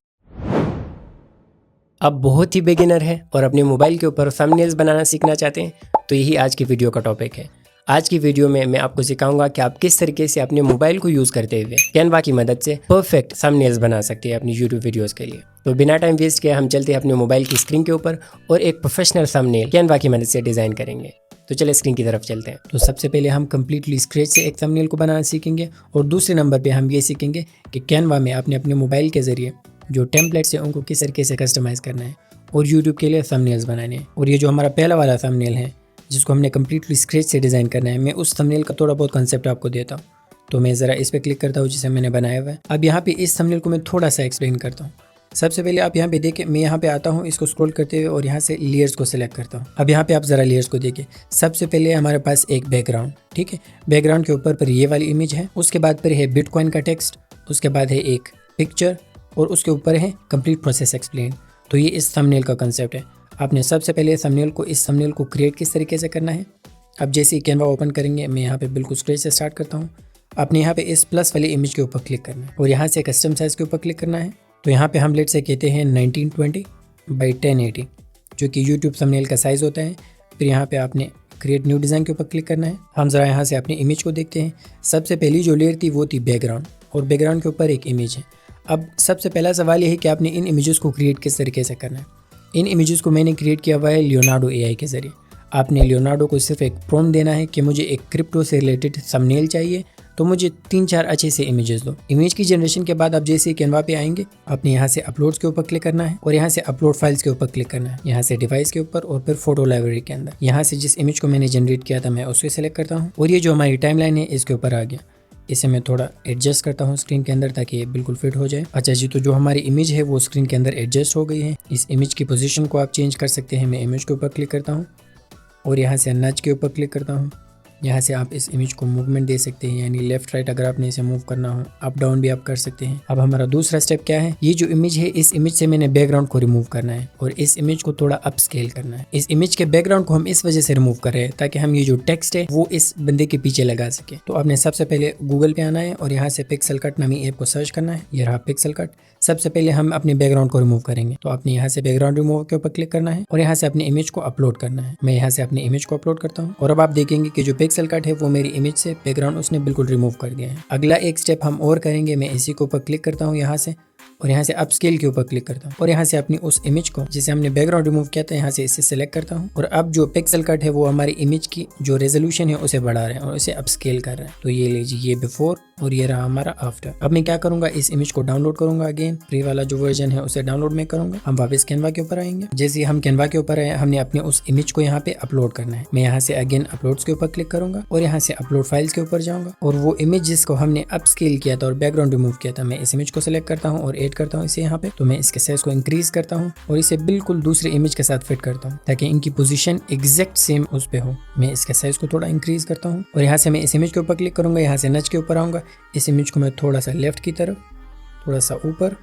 अब बहुत ही बिगिनर है और अपने मोबाइल के ऊपर थंबनेल्स बनाना सीखना चाहते हैं तो यही आज की वीडियो का टॉपिक है। आज की वीडियो में मैं आपको सिखाऊंगा कि आप किस तरीके से अपने मोबाइल को यूज़ करते हुए कैनवा की मदद से परफेक्ट थंबनेल्स बना सकते हैं अपनी यूट्यूब वीडियोस के लिए। तो बिना टाइम वेस्ट किए हम चलते हैं अपने मोबाइल की स्क्रीन के ऊपर और एक प्रोफेशनल थंबनेल कैनवा की मदद से डिज़ाइन करेंगे। तो चलिए स्क्रीन की तरफ चलते हैं। तो सबसे पहले हम कम्प्लीटली स्क्रैच से एक थंबनेल को बनाना सीखेंगे और दूसरे नंबर पर हम ये सीखेंगे कि कैनवा में आपने अपने मोबाइल के ज़रिए जो टेम्पलेट्स हैं उनको किस तरीके से कस्टमाइज़ करना है और यूट्यूब के लिए थंबनेल्स बनाने हैं। और ये जो हमारा पहला वाला थंबनेल है जिसको हमने कम्प्लीटली स्क्रैच से डिज़ाइन करना है, मैं उस थंबनेल का थोड़ा बहुत कंसेप्ट आपको देता हूँ। तो मैं ज़रा इस पर क्लिक करता हूँ जिसे मैंने बनाया हुआ है। अब यहाँ पे इस थंबनेल को मैं थोड़ा सा एक्सप्लेन करता हूँ। सबसे पहले आप यहाँ पे देखिए, मैं यहाँ पे आता हूँ इसको स्क्रॉल करते हुए और यहाँ से लेयर्स को सिलेक्ट करता हूँ। अब यहाँ पे आप ज़रा लेयर्स को देखिए। सबसे पहले हमारे पास एक बैकग्राउंड, ठीक है। बैकग्राउंड के ऊपर पर ये वाली इमेज है, उसके बाद पर है बिटकॉइन का टेक्स्ट, उसके बाद है एक पिक्चर और उसके ऊपर है कंप्लीट प्रोसेस एक्सप्लेन। तो ये इस थंबनेल का कंसेप्ट है। आपने सबसे पहले इस थंबनेल को क्रिएट किस तरीके से करना है। अब जैसे ही कैनवा ओपन करेंगे, मैं यहाँ पे बिल्कुल स्क्रैच से स्टार्ट करता हूँ। आपने यहाँ पे इस प्लस वाली इमेज के ऊपर क्लिक करना है और यहाँ से कस्टम साइज़ के ऊपर क्लिक करना है। तो यहाँ पे हम लेट से कहते हैं 1920 बाई 1080 जो कि यूट्यूब थंबनेल का साइज़ होता है। फिर यहाँ पे आपने क्रिएट न्यू डिज़ाइन के ऊपर क्लिक करना है। हम ज़रा यहाँ से अपनी इमेज को देखते हैं। सबसे पहली जो लेयर थी वो थी बैकग्राउंड और बैकग्राउंड के ऊपर एक इमेज है। अब सबसे पहला सवाल ये है कि आपने इन इमेजेस को क्रिएट किस तरीके से करना है। इन इमेजेस को मैंने क्रिएट किया हुआ है लियोनार्डो AI के ज़रिए। आपने लियोनार्डो को सिर्फ एक प्रॉम्प्ट देना है कि मुझे एक क्रिप्टो से रिलेटेड थंबनेल चाहिए, तो मुझे 3-4 अच्छे से इमेजेस दो। इमेज की जनरेशन के बाद आप जैसे कैनवा पे आएंगे, आपने यहाँ से अपलोड्स के ऊपर क्लिक करना है और यहाँ से अपलोड फाइल्स के ऊपर क्लिक करना है। यहाँ से डिवाइस के ऊपर और फिर फोटो लाइब्रेरी के अंदर यहाँ से जिस इमेज को मैंने जनरेट किया था मैं उसको सेलेक्ट करता हूँ और ये जो हमारी टाइमलाइन है इसके ऊपर आ गया। इसे मैं थोड़ा एडजस्ट करता हूँ स्क्रीन के अंदर ताकि ये बिल्कुल फिट हो जाए। अच्छा जी, तो जो हमारी इमेज है वो स्क्रीन के अंदर एडजस्ट हो गई है। इस इमेज की पोजीशन को आप चेंज कर सकते हैं। मैं इमेज के ऊपर क्लिक करता हूँ और यहाँ से नज के ऊपर क्लिक करता हूँ यहाँ से आप इस इमेज को मूवमेंट दे सकते हैं, यानी लेफ्ट राइट अगर आपने इसे मूव करना हो, अप डाउन भी आप कर सकते हैं। अब हमारा दूसरा स्टेप क्या है, ये जो इमेज है इस इमेज से मैंने बैकग्राउंड को रिमूव करना है और इस इमेज को थोड़ा अप स्केल करना है। इस इमेज के बैकग्राउंड को हम इस वजह से रिमूव कर रहे हैं ताकि हम ये जो टेक्स्ट है वो इस बंदे के पीछे लगा सके। तो आपने सबसे पहले गूगल पे आना है और यहाँ से पिक्सल कट नामी ऐप को सर्च करना है। ये रहा पिक्सल कट। सबसे पहले हम अपने बैकग्राउंड को रिमूव करेंगे, तो आपने यहाँ से बैकग्राउंड रिमूव के ऊपर क्लिक करना है और यहाँ से अपनी इमेज को अपलोड करना है। मैं यहाँ से अपनी इमेज को अपलोड करता हूँ और अब आप देखेंगे कि जो पिक्सल कट है वो मेरी इमेज से बैकग्राउंड उसने बिल्कुल रिमूव कर दिया है। अगला एक स्टेप हम और करेंगे। मैं इसी के ऊपर क्लिक करता हूँ यहाँ से और यहाँ से अपस्केल के ऊपर क्लिक करता हूँ और यहाँ से अपनी उस इमेज को जिसे हमने बैकग्राउंड रिमूव किया था यहाँ से इसे सिलेक्ट करता हूँ और अब जो पिक्सल कट है वो हमारी इमेज की जो रेजोल्यूशन है उसे बढ़ा रहे हैं और उसे अपस्केल कर रहे हैं। तो ये लीजिए, ये बिफोर और ये रहा हमारा आफ्टर। अब मैं क्या करूंगा, इस इमेज को डाउनलोड करूंगा। अगेन फ्री वाला जो वर्जन है उसे डाउनलोड में करूंगा। हम वापस कैनवा के ऊपर आएंगे। जैसे हम कैनवा के ऊपर आए, हमने अपने उस इमेज को यहाँ पे अपलोड करना है। मैं यहाँ से अगेन अपलोड्स के ऊपर क्लिक करूंगा और यहाँ से अपलोड फाइल्स के ऊपर जाऊंगा और वो इमेज जिसको हमने अपस्केल किया था और बैकग्राउंड रिमूव किया था, मैं इस इमेज को सिलेक्ट करता हूँ और एड करता हूँ इसे यहाँ पे। तो मैं इसके साइज को इंक्रीज करता हूँ और इसे बिल्कुल दूसरे इमेज के साथ फिट करता हूँ ताकि इनकी पोजीशन एग्जैक्ट सेम उस पे हो। मैं इसके साइज को थोड़ा इंक्रीज करता हूँ और यहाँ से मैं इस इमेज के ऊपर क्लिक करूंगा। यहाँ से नच के ऊपर आऊंगा। इस इमेज को मैं थोड़ा सा लेफ्ट की तरफ, थोड़ा सा ऊपर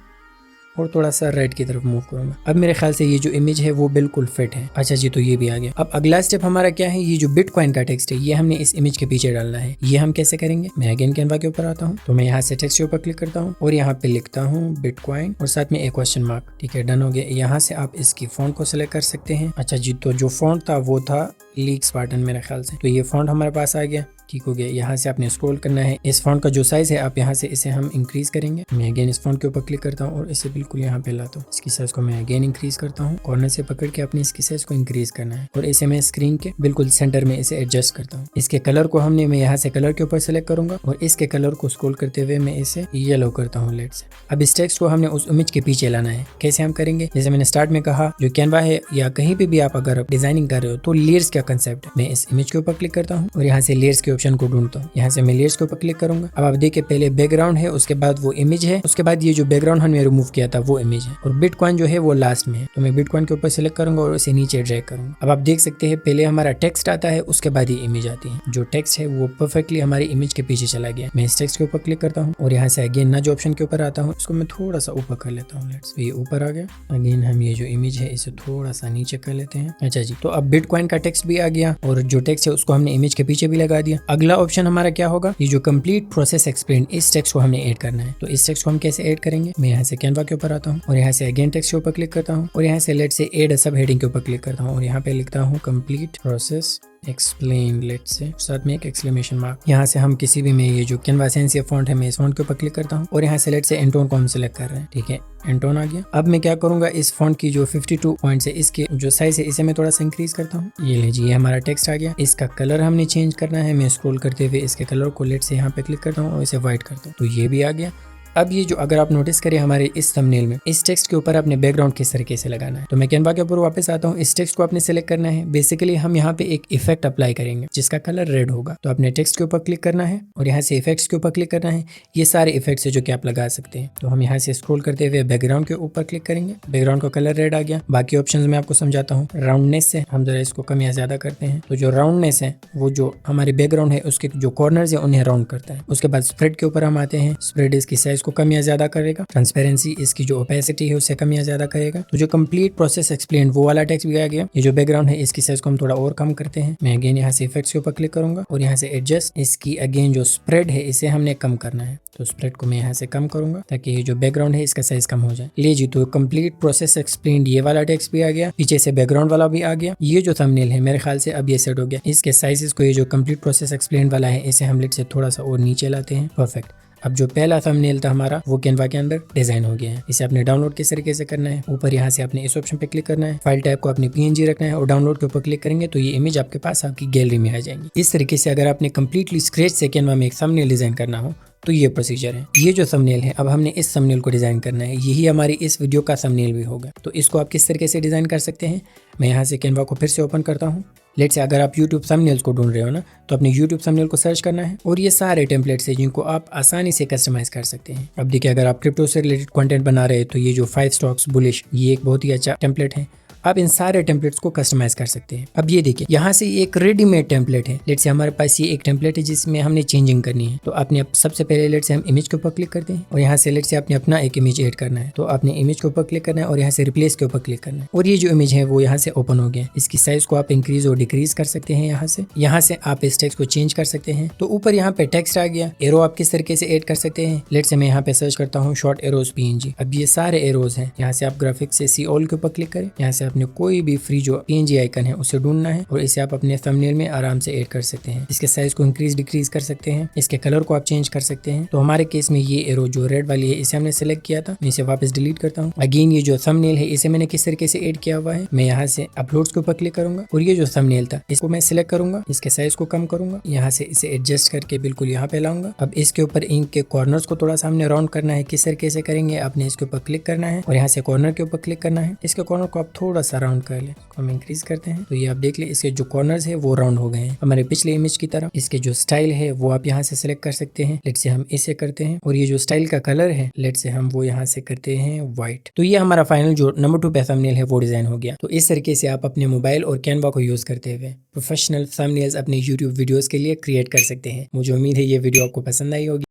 और थोड़ा सा राइट की तरफ मूव करूंगा। अब मेरे ख्याल से ये जो इमेज है वो बिल्कुल फिट है। अच्छा जी, तो ये भी आ गया। अब अगला स्टेप हमारा क्या है, ये जो बिटकॉइन का टेक्स्ट है ये हमने इस इमेज के पीछे डालना है। ये हम कैसे करेंगे, मैं अगेन कैनवा के ऊपर आता हूँ तो मैं यहाँ से टेक्स्ट के ऊपर क्लिक करता हूँ और यहाँ पे लिखता हूँ बिटकॉइन और साथ में एक क्वेश्चन मार्क। ठीक है, डन हो गया। यहाँ से आप इसकी फॉन्ट को सिलेक्ट कर सकते हैं। अच्छा जी, तो जो फॉन्ट था वो था लीक स्पार्टन मेरे ख्याल से। तो ये फॉन्ट हमारे पास आ गया। ठीक हो गया। यहाँ से आपने स्क्रॉल करना है। इस फॉन्ट का जो साइज है आप यहाँ से इसे हम इंक्रीज करेंगे। मैं अगेन इस फॉन्ट के ऊपर क्लिक करता हूँ और इसे बिल्कुल यहाँ पे लाता हूँ। इसकी साइज को मैं अगेन इंक्रीज करता हूँ। कॉर्नर से पकड़ के अपनी इसकी साइज को इंक्रीज करना है और इसे मैं स्क्रीन के बिल्कुल सेंटर में इसे एडजस्ट करता हूँ। इसके कलर को मैं यहाँ से कलर के ऊपर सेलेक्ट करूंगा और इसके कलर को स्क्रॉल करते हुए मैं इसे येलो करता हूँ लेट से। अब इस टेक्स्ट को हमने उस इमेज के पीछे लाना है। कैसे हम करेंगे, जैसे मैंने स्टार्ट में कहा, जो कैनवा है या कहीं पे भी आप अगर डिजाइनिंग कर रहे हो तो लेयर्स का कंसेप्ट है। मैं इस इमेज के ऊपर क्लिक करता हूँ और यहाँ से लेयर्स के ऑप्शन को ढूंढता हूँ। यहाँ से मैं लेयर्स के ऊपर क्लिक करूंगा। अब आप देखिए, पहले बैकग्राउंड है, उसके बाद वो इमेज है, उसके बाद ये जो बैकग्राउंड हमने रिमूव किया था वो इमेज है और बिटकॉइन जो है वो लास्ट में है। तो मैं बिटकॉइन के ऊपर सेलेक्ट करूंगा और इसे नीचे ड्रैग करूंगा। अब आप देख सकते हैं पहले हमारा टेक्स्ट आता है, उसके बाद ये इमेज आती है। जो टेक्स्ट है वो परफेक्टली हमारी इमेज के पीछे चला गया। मैं इस टेक्स्ट के ऊपर क्लिक करता हूँ और यहाँ से अगेन ना जो ऑप्शन के ऊपर आता हूँ इसको मैं थोड़ा सा ऊपर कर लेता हूँ। लेट्स, ये ऊपर आ गया। अगेन हम ये जो इमेज है इसे थोड़ा सा नीचे कर लेते हैं। अच्छा जी, तो अब बिटकॉइन का टेक्स्ट भी आ गया और जो टेक्स्ट है उसको हमने इमेज के पीछे भी लगा दिया। अगला ऑप्शन हमारा क्या होगा, ये जो कंप्लीट प्रोसेस एक्सप्लेन, इस टेक्स्ट को हमने ऐड करना है। तो इस टेक्स्ट को हम कैसे ऐड करेंगे, मैं यहाँ से कैनवा के ऊपर आता हूँ और यहाँ से अगेन टेक्स्ट के ऊपर क्लिक करता हूँ और यहाँ से लेट से ऐड सब हेडिंग के ऊपर क्लिक करता हूँ और यहाँ पे लिखता हूँ कंप्लीट प्रोसेस एक्सप्लेन लेट से, साथ में एक एक्सक्लेमेशन मार्क। यहाँ से हम किसी भी में ये जो कैनवा सेंस या फॉन्ट है मैं इस फॉन्ट के ऊपर क्लिक करता हूँ और यहाँ से लेट से एंटोन को हम सिलेक्ट कर रहे हैं। ठीक है, एंटोन आ गया। अब मैं क्या करूंगा, इस फॉन्ट की जो 52 पॉइंट्स है इसके जो साइज है इसे मैं थोड़ा सा इंक्रीज करता हूँ। ये लीजिए, हमारा टेक्स्ट आ गया। इसका कलर हमने चेंज करना है। मैं स्क्रॉल करते हुए इसके कलर को लेट से यहाँ पे क्लिक करता हूँ और इसे व्हाइट करता हूँ। तो ये भी आ गया। अब ये जो अगर आप नोटिस करें हमारे इस थंबनेल में इस टेक्स्ट के ऊपर अपने बैकग्राउंड किस तरीके से लगाना है। तो मैं कैनवा के ऊपर वापस आता हूँ। इस टेक्स्ट को आपने सेलेक्ट करना है। बेसिकली हम यहाँ पे एक इफेक्ट अप्लाई करेंगे जिसका कलर रेड होगा। तो अपने टेक्स्ट के ऊपर क्लिक करना है और यहाँ से इफेक्ट्स के ऊपर क्लिक करना है। ये सारे इफेक्ट्स है जो कि आप लगा सकते हैं। तो हम यहाँ से स्क्रॉल करते हुए बैकग्राउंड के ऊपर क्लिक करेंगे। बैकग्राउंड का कलर रेड आ गया। बाकी ऑप्शन मैं आपको समझाता हूँ। राउंडनेस से हम जरा इसको कम या ज्यादा करते हैं। तो जो राउंडनेस है वो जो हमारे बैकग्राउंड है उसके जो कॉर्नर्स है उन्हें राउंड करता है। उसके बाद स्प्रेड के ऊपर हम आते हैं। स्प्रेड इसकी साइज को कम या ज्यादा करेगा। ट्रांसपेरेंसी इसकी जो ओपेसिटी है उससे कम या ज्यादा करेगा। तो जो कंप्लीट प्रोसेस एक्सप्लेन वो वाला टेक्स्ट भी आ गया। ये जो बैकग्राउंड है इसकी साइज को हम थोड़ा और कम करते हैं। मैं अगेन यहाँ से इफेक्ट्स के ऊपर क्लिक करूंगा और यहाँ से एडजस्ट, इसकी अगेन जो स्प्रेड है इसे हमने कम करना है। तो स्प्रेड को मैं यहाँ से कम करूंगा ताकि ये जो बैकग्राउंड है इसका साइज कम हो जाए। ले जी, तो कंप्लीट प्रोसेस एक्सप्लेन ये वाला टेक्स्ट भी आ गया। पीछे से बैकग्राउंड वाला भी आ गया। ये जो थंबनेल है मेरे ख्याल से अब ये सेट हो गया। इसके साइजेस को ये जो कंप्लीट प्रोसेस एक्सप्लेन वाला है इसे हम लेट से थोड़ा सा और नीचे लाते हैं। परफेक्ट। अब जो पहला थंबनेल था हमारा वो कैनवा के अंदर डिजाइन हो गया है। इसे आपने डाउनलोड किस तरीके से करना है, ऊपर यहाँ से आपने इस ऑप्शन पे क्लिक करना है। फाइल टाइप को आपने PNG रखना है और डाउनलोड के ऊपर क्लिक करेंगे तो ये इमेज आपके पास आपकी गैलरी में आ जाएंगी। इस तरीके से अगर आपने कंप्लीटली स्क्रैच से कैनवा में एक थंबनेल डिजाइन करना हो तो ये प्रोसीजर है। ये जो थंबनेल है अब हमने इस थंबनेल को डिजाइन करना है। यही हमारी इस वीडियो का थंबनेल भी होगा। तो इसको आप किस तरीके से डिजाइन कर सकते हैं, मैं यहाँ से कैनवा को फिर से ओपन करता हूँ। लेट से अगर आप YouTube थंबनेल्स को ढूंढ रहे हो ना तो अपने YouTube थंबनेल को सर्च करना है और ये सारे टेम्पलेट्स हैं जिनको आप आसानी से कस्टमाइज कर सकते हैं। अब देखिए, अगर आप क्रिप्टो से रिलेटेड कंटेंट बना रहे हैं तो ये जो 5 स्टॉक्स बुलिश ये एक बहुत ही अच्छा टेम्पलेट है। आप इन सारे टेम्पलेट्स को कस्टमाइज कर सकते हैं। अब ये देखिए, यहाँ से एक रेडीमेड टेम्पलेट है। लेट्स से हमारे पास ये एक टेम्पलेट है जिसमें हमने चेंजिंग करनी है। तो आपने सबसे पहले लेट्स से हम इमेज के ऊपर क्लिक करते हैं और यहाँ से लेट्स से आपने अपना एक इमेज ऐड करना है। तो आपने इमेज के ऊपर क्लिक करना है और यहाँ से रिप्लेस के ऊपर क्लिक करना है और ये जो इमेज है वो यहाँ से ओपन हो गया। इसकी साइज को आप इंक्रीज और डिक्रीज कर सकते हैं। यहाँ से आप इस टेक्स्ट को चेंज कर सकते हैं। तो ऊपर यहाँ पे टेक्स्ट आ गया। एरो आप किस तरीके से ऐड कर सकते हैं। लेट्स से मैं यहाँ पे सर्च करता हूँ शॉर्ट एरोज PNG। अब ये सारे एरोज हैं। यहाँ से आप ग्राफिक्स से सी ऑल के ऊपर क्लिक करें। यहाँ से आपने कोई भी फ्री जो PNG आइकन है उसे ढूंढना है और इसे आप अपने थंबनेल में आराम से ऐड कर सकते हैं। इसके साइज को इंक्रीज डिक्रीज कर सकते हैं। इसके कलर को आप चेंज कर सकते हैं। तो हमारे केस में ये एरो जो रेड वाली है इसे हमने सेलेक्ट किया था। मैं इसे वापस डिलीट करता हूँ। अगेन ये जो थंबनेल है इसे मैंने किस तरीके से ऐड किया हुआ है। मैं यहाँ से अपलोड्स के ऊपर क्लिक करूंगा और ये जो थंबनेल था इसको मैं सिलेक्ट करूंगा। इसके साइज को कम करूंगा। यहाँ से इसे एडजस्ट करके बिल्कुल यहाँ पे लाऊंगा। अब इसके ऊपर इंक के कॉर्नर्स को थोड़ा सा हमने राउंड करना है। किस तरीके से करेंगे, आपने इसके ऊपर क्लिक करना है और यहाँ से कॉर्नर के ऊपर क्लिक करना है। इसके कॉर्नर को आप थोड़ा सा राउंड कर ले। हम इंक्रीज करते हैं तो ये आप देख ले इसके जो कॉर्नर्स है वो राउंड हो गए हैं हमारे पिछले इमेज की तरह। इसके जो स्टाइल है वो आप यहाँ से सिलेक्ट कर सकते हैं। लेट्स से हम इसे करते हैं और ये जो स्टाइल का कलर है लेट्स से हम वो यहाँ से करते हैं व्हाइट। तो ये हमारा फाइनल जो नंबर 2 पे थंबनेल है वो डिजाइन हो गया। तो इस तरीके से आप अपने मोबाइल और कैनवा को यूज करते हुए प्रोफेशनल थंबनेल्स अपने यूट्यूब वीडियोस के लिए क्रिएट कर सकते हैं। मुझे उम्मीद है ये वीडियो आपको पसंद आई होगी।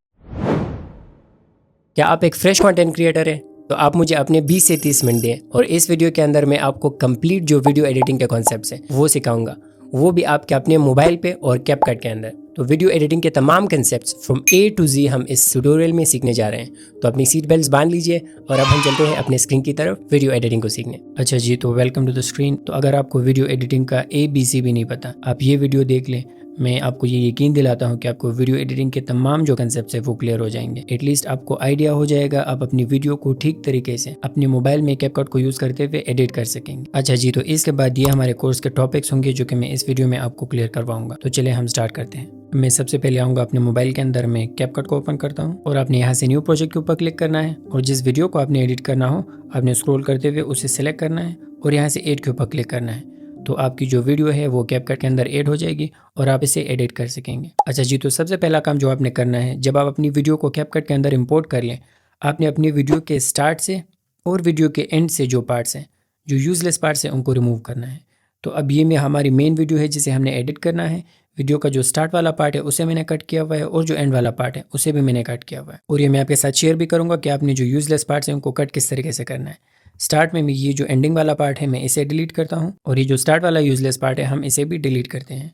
क्या आप एक फ्रेश कंटेंट क्रिएटर हैं? तो आप मुझे अपने 20 से 30 मिनट दें और इस वीडियो के अंदर मैं आपको कंप्लीट जो वीडियो एडिटिंग के कॉन्सेप्ट्स हैं वो सिखाऊंगा, वो भी आपके अपने मोबाइल पे और कैपकट के अंदर। तो वीडियो एडिटिंग के तमाम concepts from A to Z हम इस ट्यूटोरियल में सीखने जा रहे हैं। तो अपनी सीट बेल्ट बांध लीजिए और अब हम चलते हैं अपने स्क्रीन की तरफ वीडियो एडिटिंग को सीखने। अच्छा जी, तो वेलकम टू द स्क्रीन। तो अगर आपको वीडियो एडिटिंग का ABC भी नहीं पता, आप ये वीडियो देख लें। मैं आपको ये यकीन दिलाता हूँ कि आपको वीडियो एडिटिंग के तमाम जो कंसेप्ट है वो क्लियर हो जाएंगे। एटलीस्ट आपको आइडिया हो जाएगा, आप अपनी वीडियो को ठीक तरीके से अपने मोबाइल में कैपकट को यूज करते हुए एडिट कर सकेंगे। अच्छा जी, तो इसके बाद ये हमारे कोर्स के टॉपिक्स होंगे जो कि मैं इस वीडियो में आपको क्लियर करवाऊंगा। तो चलिए हम स्टार्ट करते हैं। मैं सबसे पहले आऊँगा अपने मोबाइल के अंदर, मैं कैपकट को ओपन करता हूँ और आपने यहाँ से न्यू प्रोजेक्ट के ऊपर क्लिक करना है और जिस वीडियो को आपने एडिट करना हो आपने स्क्रॉल करते हुए उसे सिलेक्ट करना है और यहाँ से एड के ऊपर क्लिक करना है। तो आपकी जो वीडियो है वो कैपकट के अंदर ऐड हो जाएगी और आप इसे एडिट कर सकेंगे। अच्छा जी, तो सबसे पहला काम जो आपने करना है, जब आप अपनी वीडियो को कैपकट के अंदर इंपोर्ट कर लें, आपने अपनी वीडियो के स्टार्ट से और वीडियो के एंड से जो पार्ट्स हैं, जो यूजलेस पार्ट्स हैं, उनको रिमूव करना है। तो अब ये में हमारी मेन वीडियो है जिसे हमने एडिट करना है। वीडियो का जो स्टार्ट वाला पार्ट है उसे मैंने कट किया हुआ है और जो एंड वाला पार्ट है उसे भी मैंने कट किया हुआ है। और ये मैं आपके साथ शेयर भी करूँगा कि आपने जो यूजलेस पार्ट्स हैं उनको कट किस तरीके से करना है। स्टार्ट में मैं ये जो एंडिंग वाला पार्ट है मैं इसे डिलीट करता हूँ और ये जो स्टार्ट वाला यूजलेस पार्ट है हम इसे भी डिलीट करते हैं।